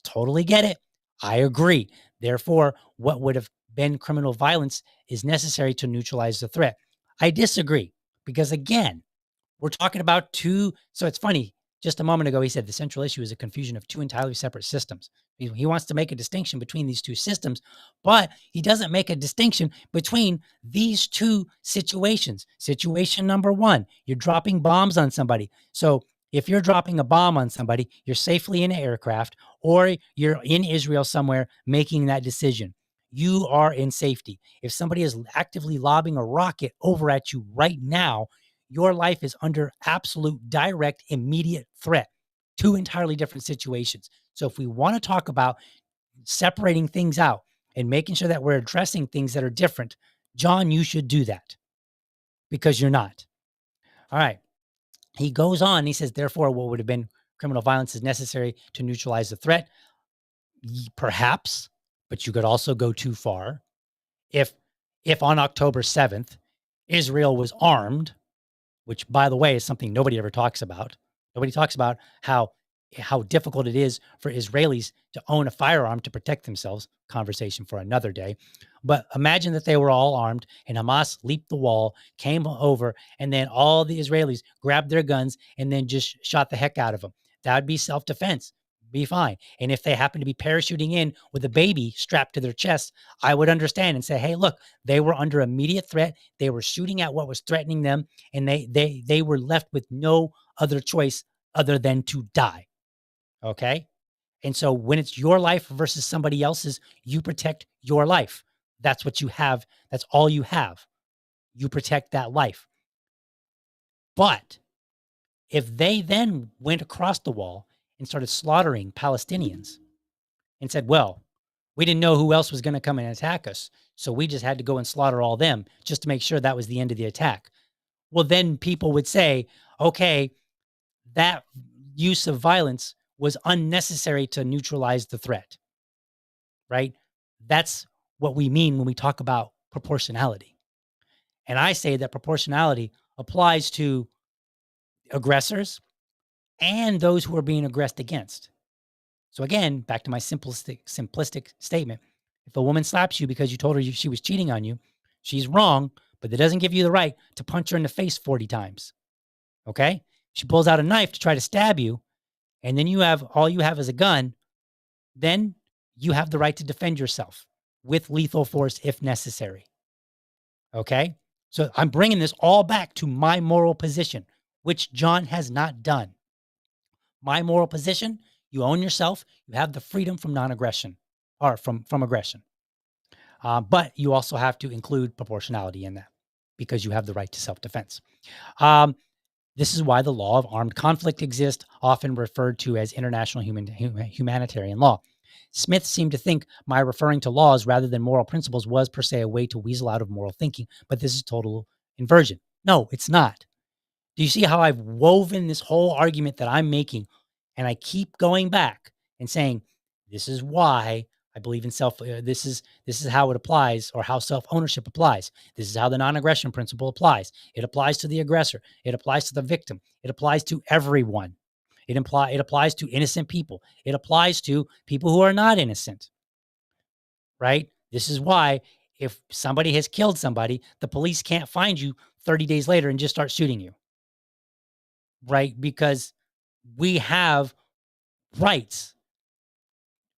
Totally get it. I agree. Therefore, what would have been criminal violence is necessary to neutralize the threat. I disagree because, again, we're talking about two. So it's funny. Just a moment ago, he said the central issue is a confusion of two entirely separate systems. He wants to make a distinction between these two systems, but he doesn't make a distinction between these two situations. Situation number one, you're dropping bombs on somebody. So If you're dropping a bomb on somebody, you're safely in an aircraft or you're in Israel somewhere making that decision. You are in safety. If somebody is actively lobbing a rocket over at you right now, your life is under absolute, direct, immediate threat. Two entirely different situations. So if we want to talk about separating things out and making sure that we're addressing things that are different, John, you should do that because you're not. All right. He goes on, he says, therefore, what would have been criminal violence is necessary to neutralize the threat. Perhaps, but you could also go too far. If on October 7th, Israel was armed, which, by the way, is something nobody ever talks about. Nobody talks about how difficult it is for Israelis to own a firearm to protect themselves. Conversation for another day. But imagine that they were all armed and Hamas leaped the wall, came over, and then all the Israelis grabbed their guns and then just shot the heck out of them. That would be self-defense. Be fine. And if they happen to be parachuting in with a baby strapped to their chest, I would understand and say, hey, look, they were under immediate threat. They were shooting at what was threatening them, and they were left with no other choice other than to die. Okay? And so when it's your life versus somebody else's, you protect your life. That's what you have. That's all you have. You protect that life. But if they then went across the wall and started slaughtering Palestinians and said, well, we didn't know who else was going to come and attack us, so we just had to go and slaughter all them just to make sure that was the end of the attack. Well, then people would say, okay, that use of violence was unnecessary to neutralize the threat, right? That's what we mean when we talk about proportionality. And I say that proportionality applies to aggressors and those who are being aggressed against. So again, back to my simplistic statement. If a woman slaps you because you told her she was cheating on you, she's wrong, but that doesn't give you the right to punch her in the face 40 times. Okay? She pulls out a knife to try to stab you, and then all you have is a gun, then you have the right to defend yourself with lethal force if necessary. Okay? So I'm bringing this all back to my moral position, which John has not done. My moral position, you own yourself, you have the freedom from non-aggression or from aggression. But you also have to include proportionality in that because you have the right to self-defense. This is why the law of armed conflict exists, often referred to as international humanitarian law. Smith seemed to think my referring to laws rather than moral principles was per se a way to weasel out of moral thinking, but this is total inversion. No, it's not. Do you see how I've woven this whole argument that I'm making, and I keep going back and saying, this is why I believe in this is how it applies, or how self-ownership applies. This is how the non-aggression principle applies. It applies to the aggressor. It applies to the victim. It applies to everyone. It applies to innocent people. It applies to people who are not innocent, right? This is why if somebody has killed somebody, the police can't find you 30 days later and just start shooting you, right? Because we have rights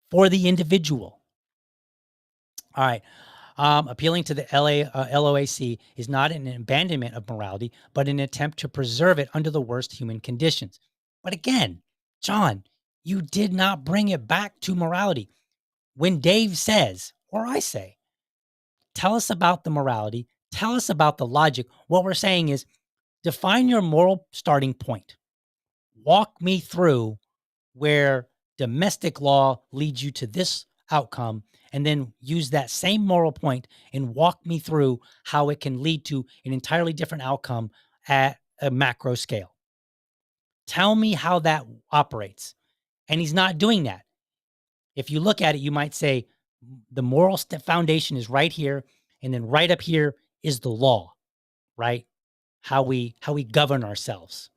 for the individual. All right. Appealing to the LOAC is not an abandonment of morality, but an attempt to preserve it under the worst human conditions. But again, John, you did not bring it back to morality. When Dave says, or I say, tell us about the morality, tell us about the logic, what we're saying is define your moral starting point. Walk me through where domestic law leads you to this outcome, and then use that same moral point and walk me through how it can lead to an entirely different outcome at a macro scale. Tell me how that operates. And he's not doing that. If you look at it, you might say the moral foundation is right here, and then right up here is the law, right? How we govern ourselves.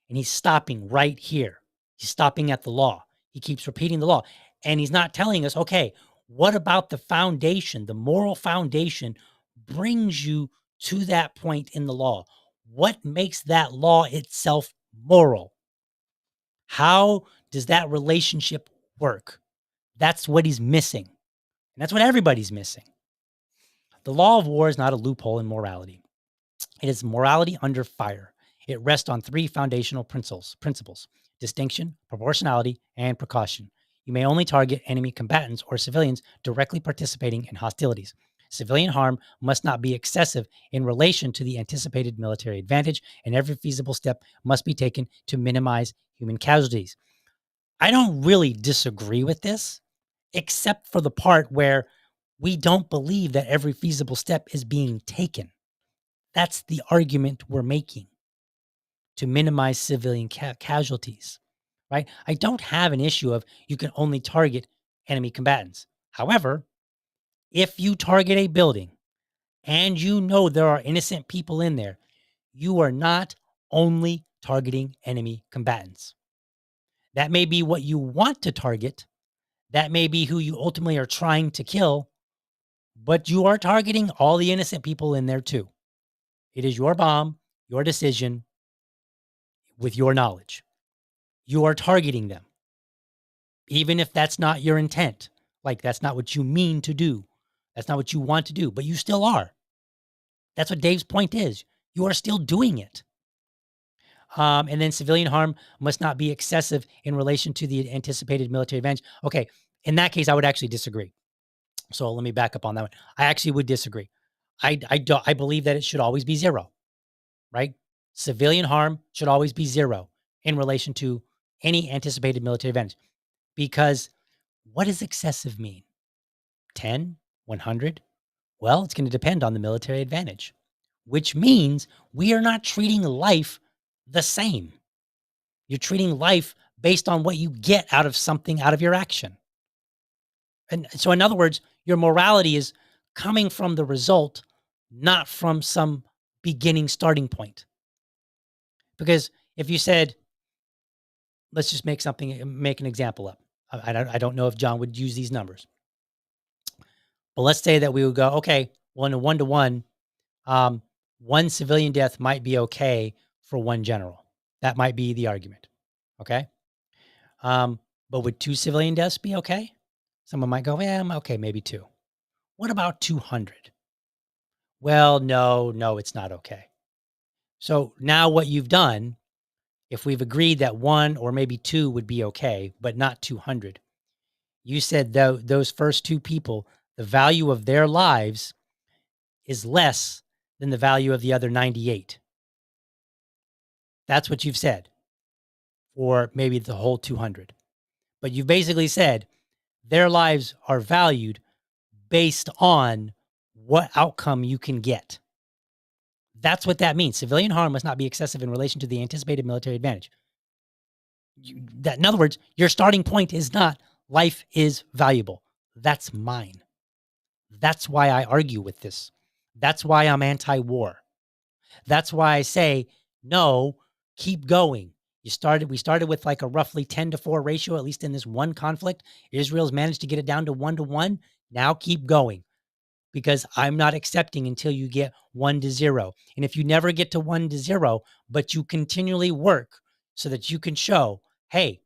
And he's stopping right here. He's stopping at the law. He keeps repeating the law. And he's not telling us, okay, what about the foundation? The moral foundation brings you to that point in the law. What makes that law itself moral? How does that relationship work? That's what he's missing. And that's what everybody's missing. The law of war is not a loophole in morality. It is morality under fire. It rests on three foundational principles: distinction, proportionality, and precaution. You may only target enemy combatants or civilians directly participating in hostilities. Civilian harm must not be excessive in relation to the anticipated military advantage, and every feasible step must be taken to minimize human casualties. I don't really disagree with this, except for the part where we don't believe that every feasible step is being taken. That's the argument we're making, to minimize civilian casualties, right? I don't have an issue of you can only target enemy combatants. However, if you target a building and you know there are innocent people in there, you are not only targeting enemy combatants. That may be what you want to target. That may be who you ultimately are trying to kill, but you are targeting all the innocent people in there too. It is your bomb, your decision, with your knowledge. You are targeting them, even if that's not your intent. Like, that's not what you mean to do. That's not what you want to do, but you still are. That's what Dave's point is. You are still doing it. And then civilian harm must not be excessive in relation to the anticipated military advantage. Okay, in that case, I would actually disagree. So let me back up on that one. I actually would disagree. I believe that it should always be zero, right? Civilian harm should always be zero in relation to any anticipated military advantage. Because what does excessive mean? 10, 100? Well, it's going to depend on the military advantage, which means we are not treating life the same. You're treating life based on what you get out of something, out of your action. And so, in other words, your morality is coming from the result, not from some beginning starting point. Because if you said, let's just make an example up. I don't know if John would use these numbers, but let's say that we would go, okay, well, in a 1-to-1, one civilian death might be okay for one general. That might be the argument. Okay. But would 2 civilian deaths be okay? Someone might go, yeah, okay, maybe 2. What about 200? Well, no, it's not okay. So now what you've done, if we've agreed that 1 or maybe 2 would be okay, but not 200, you said those first 2 people, the value of their lives is less than the value of the other 98. That's what you've said, or maybe the whole 200. But you've basically said their lives are valued based on what outcome you can get. That's what that means. Civilian harm must not be excessive in relation to the anticipated military advantage. In other words, your starting point is not life is valuable. That's mine. That's why I argue with this. That's why I'm anti-war. That's why I say, no, keep going. We started with like a roughly 10-to-4 ratio, at least in this one conflict. Israel's managed to get it down to 1-to-1. Now keep going, because I'm not accepting until you get 1-to-0. And if you never get to 1-to-0, but you continually work so that you can show, hey,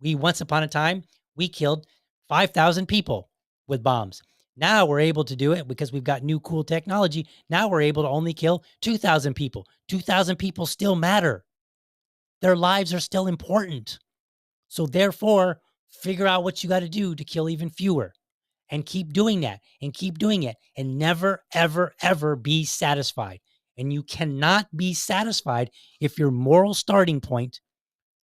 once upon a time, we killed 5,000 people with bombs. Now we're able to do it because we've got new cool technology. Now we're able to only kill 2,000 people. 2,000 people still matter. Their lives are still important. So therefore, figure out what you got to do to kill even fewer, and keep doing that and keep doing it, and never, ever, ever be satisfied. And you cannot be satisfied if your moral starting point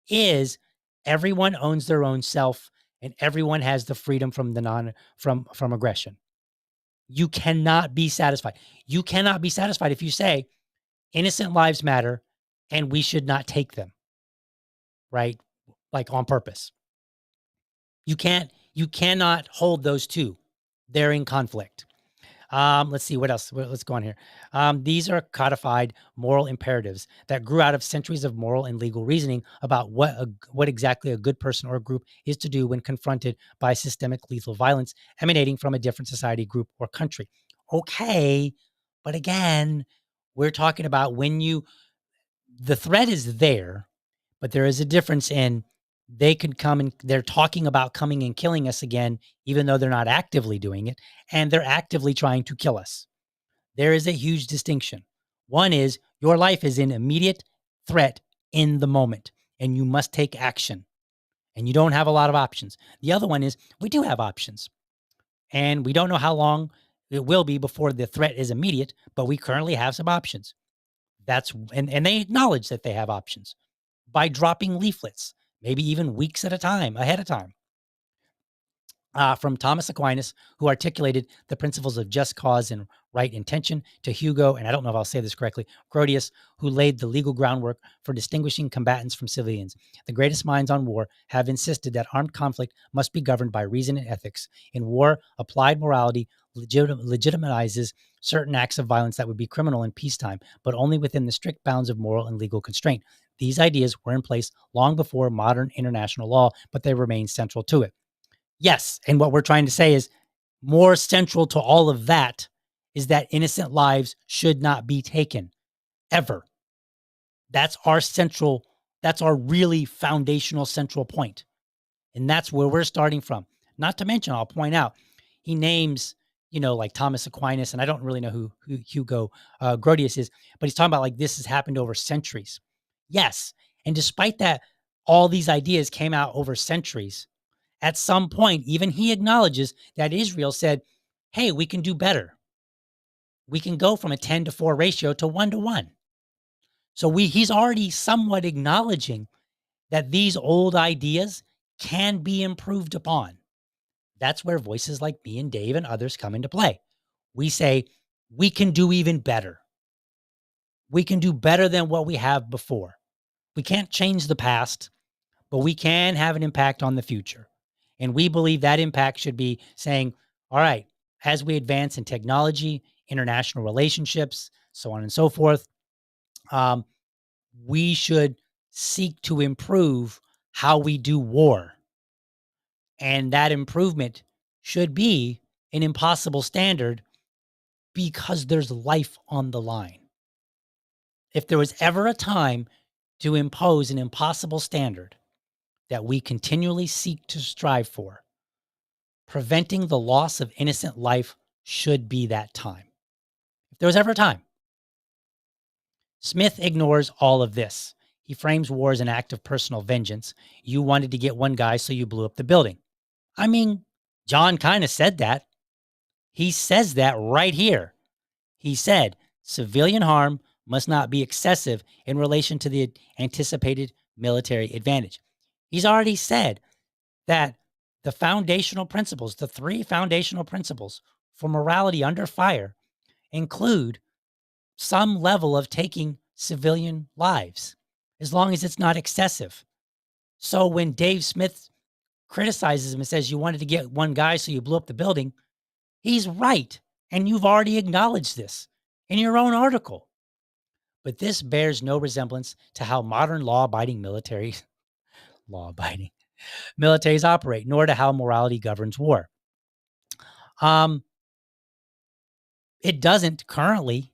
is everyone owns their own self and everyone has the freedom from from aggression. You cannot be satisfied. You cannot be satisfied if you say innocent lives matter and we should not take them, right? Like on purpose. You cannot hold those two. They're in conflict. Let's see what else. Let's go on here. These are codified moral imperatives that grew out of centuries of moral and legal reasoning about what exactly a good person or group is to do when confronted by systemic lethal violence emanating from a different society, group, or country. Okay, but again, we're talking about the threat is there, but there is a difference in they could come and they're talking about coming and killing us again, even though they're not actively doing it, and they're actively trying to kill us. There is a huge distinction. One is your life is in immediate threat in the moment, and you must take action. And you don't have a lot of options. The other one is we do have options, and we don't know how long it will be before the threat is immediate, but we currently have some options. And they acknowledge that they have options by dropping leaflets, maybe even weeks at a time, ahead of time. From Thomas Aquinas, who articulated the principles of just cause and right intention, to Hugo, and I don't know if I'll say this correctly, Grotius, who laid the legal groundwork for distinguishing combatants from civilians. The greatest minds on war have insisted that armed conflict must be governed by reason and ethics. In war, applied morality legitimizes certain acts of violence that would be criminal in peacetime, but only within the strict bounds of moral and legal constraint. These ideas were in place long before modern international law, but they remain central to it. Yes, and what we're trying to say is more central to all of that is that innocent lives should not be taken, ever. That's our really foundational central point. And that's where we're starting from. Not to mention, I'll point out, he names, like Thomas Aquinas, and I don't really know who Hugo Grotius is, but he's talking about like this has happened over centuries. Yes, and despite that, all these ideas came out over centuries. At some point, even he acknowledges that Israel said, hey, we can do better. We can go from a 10-4 ratio to 1-1. So he's already somewhat acknowledging that these old ideas can be improved upon. That's where voices like me and Dave and others come into play. We say, we can do even better. We can do better than what we have before. We can't change the past, but we can have an impact on the future. And we believe that impact should be saying, all right, as we advance in technology, international relationships, so on and so forth, we should seek to improve how we do war. And that improvement should be an impossible standard because there's life on the line. If there was ever a time to impose an impossible standard that we continually seek to strive for, preventing the loss of innocent life should be that time. If there was ever a time. Smith ignores all of this. He frames war as an act of personal vengeance. You wanted to get one guy, so you blew up the building. I mean, John kind of said that. He says that right here. He said, civilian harm must not be excessive in relation to the anticipated military advantage. He's already said that the foundational principles, the 3 foundational principles for morality under fire, include some level of taking civilian lives, as long as it's not excessive. So when Dave Smith criticizes him and says, you wanted to get one guy, so you blew up the building, he's right. And you've already acknowledged this in your own article. But this bears no resemblance to how modern law-abiding militaries operate, nor to how morality governs war. It doesn't currently.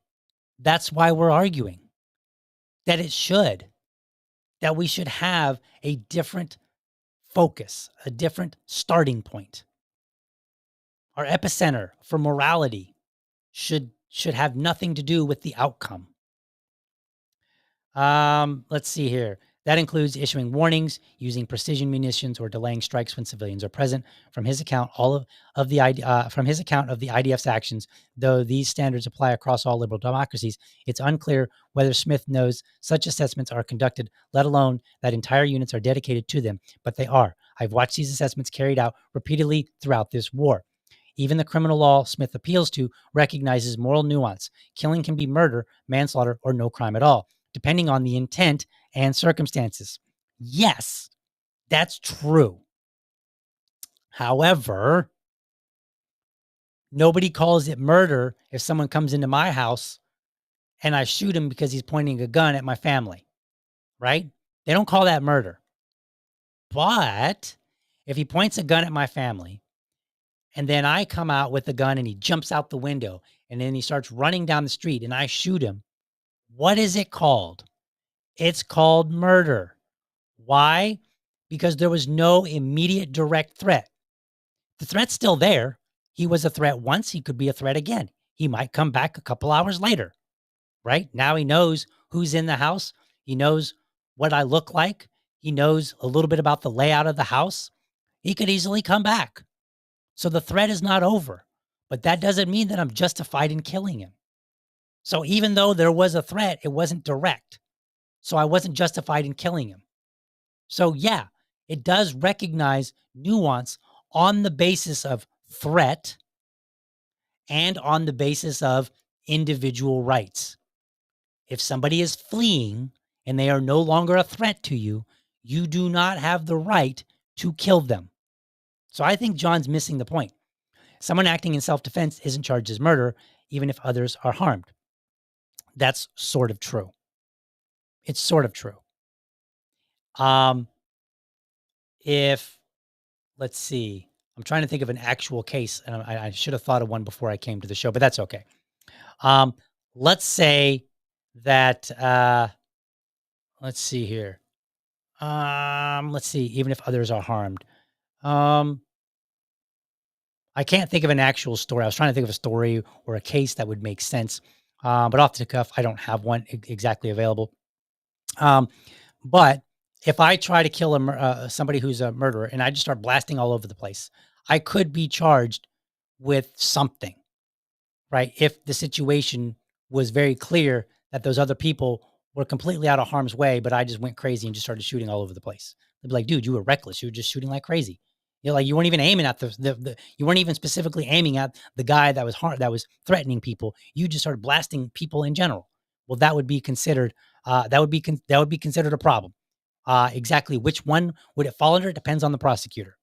That's why we're arguing that it should, that we should have a different focus, a different starting point. Our epicenter for morality should have nothing to do with the outcome. Let's see here. That includes issuing warnings, using precision munitions, or delaying strikes when civilians are present. From his account, of the IDF's actions, though these standards apply across all liberal democracies, it's unclear whether Smith knows such assessments are conducted, let alone that entire units are dedicated to them. But they are. I've watched these assessments carried out repeatedly throughout this war. Even the criminal law Smith appeals to recognizes moral nuance. Killing can be murder, manslaughter, or no crime at all, depending on the intent and circumstances. Yes, that's true. However, nobody calls it murder if someone comes into my house and I shoot him because he's pointing a gun at my family, right? They don't call that murder. But if he points a gun at my family and then I come out with the gun and he jumps out the window and then he starts running down the street and I shoot him, what is it called? It's called murder. Why? Because there was no immediate direct threat. The threat's still there. He was a threat once. He could be a threat again. He might come back a couple hours later, right? Now he knows who's in the house. He knows what I look like. He knows a little bit about the layout of the house. He could easily come back. So the threat is not over, but that doesn't mean that I'm justified in killing him. So even though there was a threat, it wasn't direct. So I wasn't justified in killing him. So yeah, it does recognize nuance on the basis of threat and on the basis of individual rights. If somebody is fleeing and they are no longer a threat to you, you do not have the right to kill them. So I think John's missing the point. Someone acting in self-defense isn't charged as murder, even if others are harmed. That's sort of true. It's sort of true. If, let's see, I'm trying to think of an actual case, and I should have thought of one before I came to the show, but that's okay. Let's say that, let's see here. Let's see, even if others are harmed. I can't think of an actual story. I was trying to think of a story or a case that would make sense. But off the cuff, I don't have one exactly available. But if I try to kill somebody who's a murderer and I just start blasting all over the place, I could be charged with something, right? If the situation was very clear that those other people were completely out of harm's way, but I just went crazy and just started shooting all over the place. They'd be like, dude, you were reckless. You were just shooting like crazy. You know, like you weren't even aiming at you weren't even specifically aiming at the guy that was threatening people. You just started blasting people in general. Well, that would be considered that would be considered a problem. Exactly which one would it fall under? It depends on the prosecutor.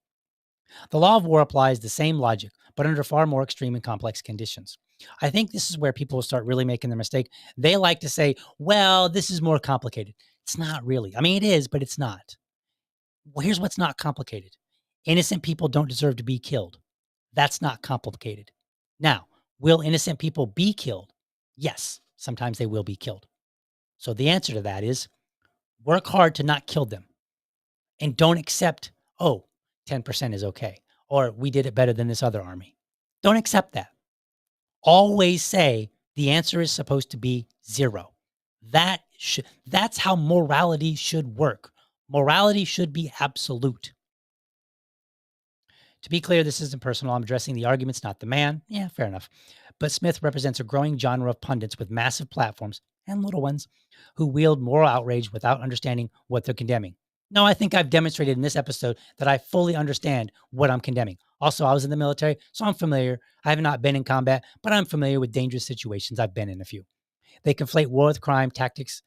The law of war applies the same logic, but under far more extreme and complex conditions. I think this is where people start really making their mistake. They like to say, well, this is more complicated. It's not really. I mean, it is, but it's not. Well, here's what's not complicated. Innocent people don't deserve to be killed. That's not complicated. Now, will innocent people be killed? Yes, sometimes they will be killed. So the answer to that is work hard to not kill them and don't accept, oh, 10% is okay, or we did it better than this other army. Don't accept that. Always say the answer is supposed to be 0. That's how morality should work. Morality should be absolute. To be clear, this isn't personal. I'm addressing the arguments, not the man. Yeah, fair enough. But Smith represents a growing genre of pundits with massive platforms and little ones who wield moral outrage without understanding what they're condemning. No, I think I've demonstrated in this episode that I fully understand what I'm condemning. Also, I was in the military, so I'm familiar. I have not been in combat, but I'm familiar with dangerous situations. I've been in a few. They conflate war with crime, tactics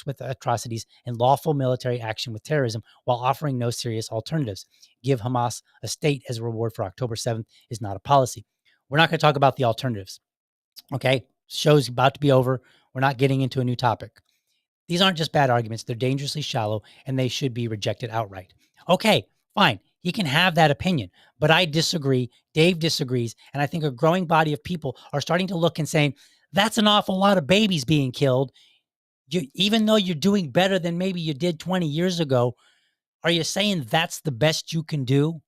with atrocities, and lawful military action with terrorism while offering no serious alternatives. Give Hamas a state as a reward for October 7th is not a policy. We're not going to talk about the alternatives. Okay? Show's about to be over. We're not getting into a new topic. These aren't just bad arguments. They're dangerously shallow, and they should be rejected outright. Okay, fine. He can have that opinion, but I disagree. Dave disagrees, and I think a growing body of people are starting to look and saying, that's an awful lot of babies being killed. Even though you're doing better than maybe you did 20 years ago, are you saying that's the best you can do?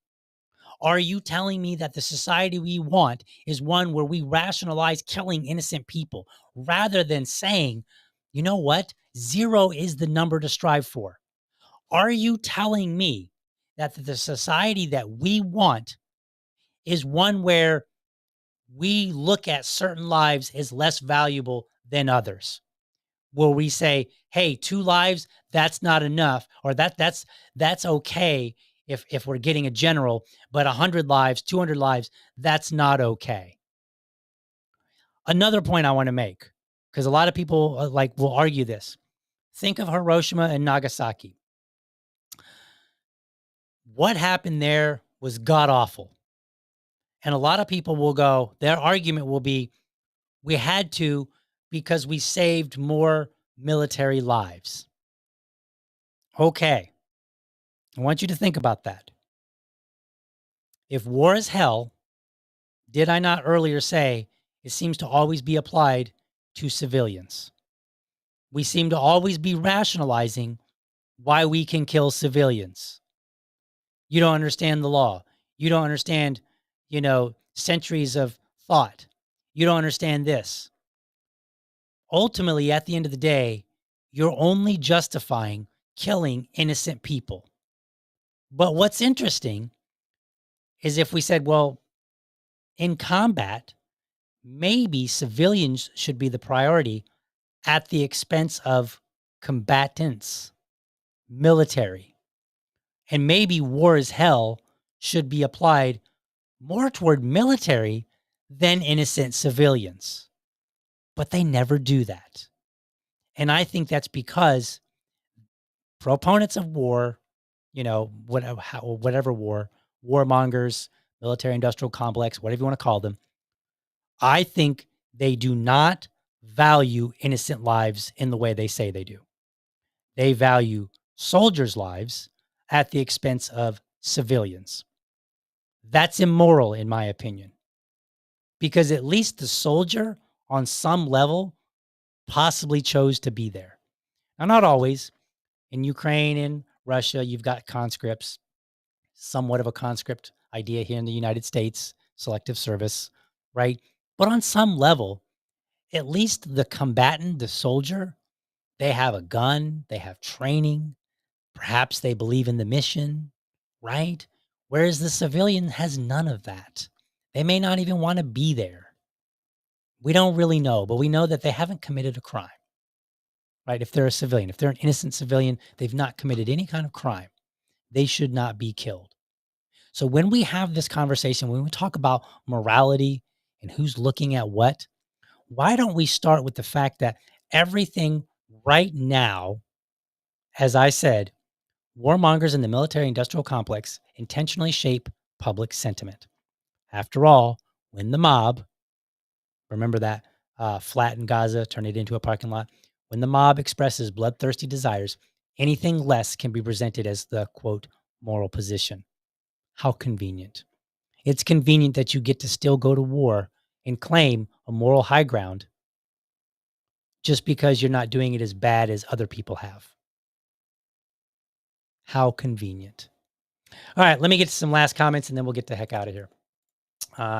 Are you telling me that the society we want is one where we rationalize killing innocent people rather than saying, you know what? 0 is the number to strive for. Are you telling me that the society that we want is one where we look at certain lives as less valuable than others? Will we say, hey, 2 lives, that's not enough, or that's okay if we're getting a general, but 100 lives, 200 lives, that's not okay. Another point I want to make, because a lot of people will argue this. Think of Hiroshima and Nagasaki. What happened there was god awful. And a lot of people will go, their argument will be, we had to because we saved more military lives. Okay. I want you to think about that. If war is hell, did I not earlier say it seems to always be applied to civilians? We seem to always be rationalizing why we can kill civilians. You don't understand the law. You don't understand, centuries of thought. You don't understand this. Ultimately, at the end of the day, you're only justifying killing innocent people. But what's interesting is if we said, well, in combat, maybe civilians should be the priority at the expense of combatants, military. And maybe war is hell should be applied more toward military than innocent civilians. But they never do that. And I think that's because proponents of war, whatever war, warmongers, military industrial complex, whatever you want to call them, I think they do not value innocent lives in the way they say they do. They value soldiers' lives at the expense of civilians. That's immoral, in my opinion, because at least the soldier, on some level, possibly chose to be there. Now, not always. In Ukraine and Russia, you've got conscripts, somewhat of a conscript idea here in the United States, selective service, right? But on some level, at least the combatant, the soldier, they have a gun, they have training, perhaps they believe in the mission, right? Whereas the civilian has none of that. They may not even want to be there. We don't really know, but we know that they haven't committed a crime, right? If they're a civilian, if they're an innocent civilian, they've not committed any kind of crime. They should not be killed. So when we have this conversation, when we talk about morality and who's looking at what, why don't we start with the fact that everything right now, as I said, warmongers in the military industrial complex intentionally shape public sentiment. After all, when the mob, remember that flat in Gaza, turn it into a parking lot, when the mob expresses bloodthirsty desires, anything less can be presented as the, quote, moral position. How convenient. It's convenient that you get to still go to war and claim a moral high ground just because you're not doing it as bad as other people have. How convenient. All right, let me get to some last comments and then we'll get the heck out of here.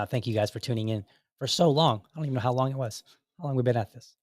Thank you guys for tuning in for so long. I don't even know how long it was. How long we've been at this.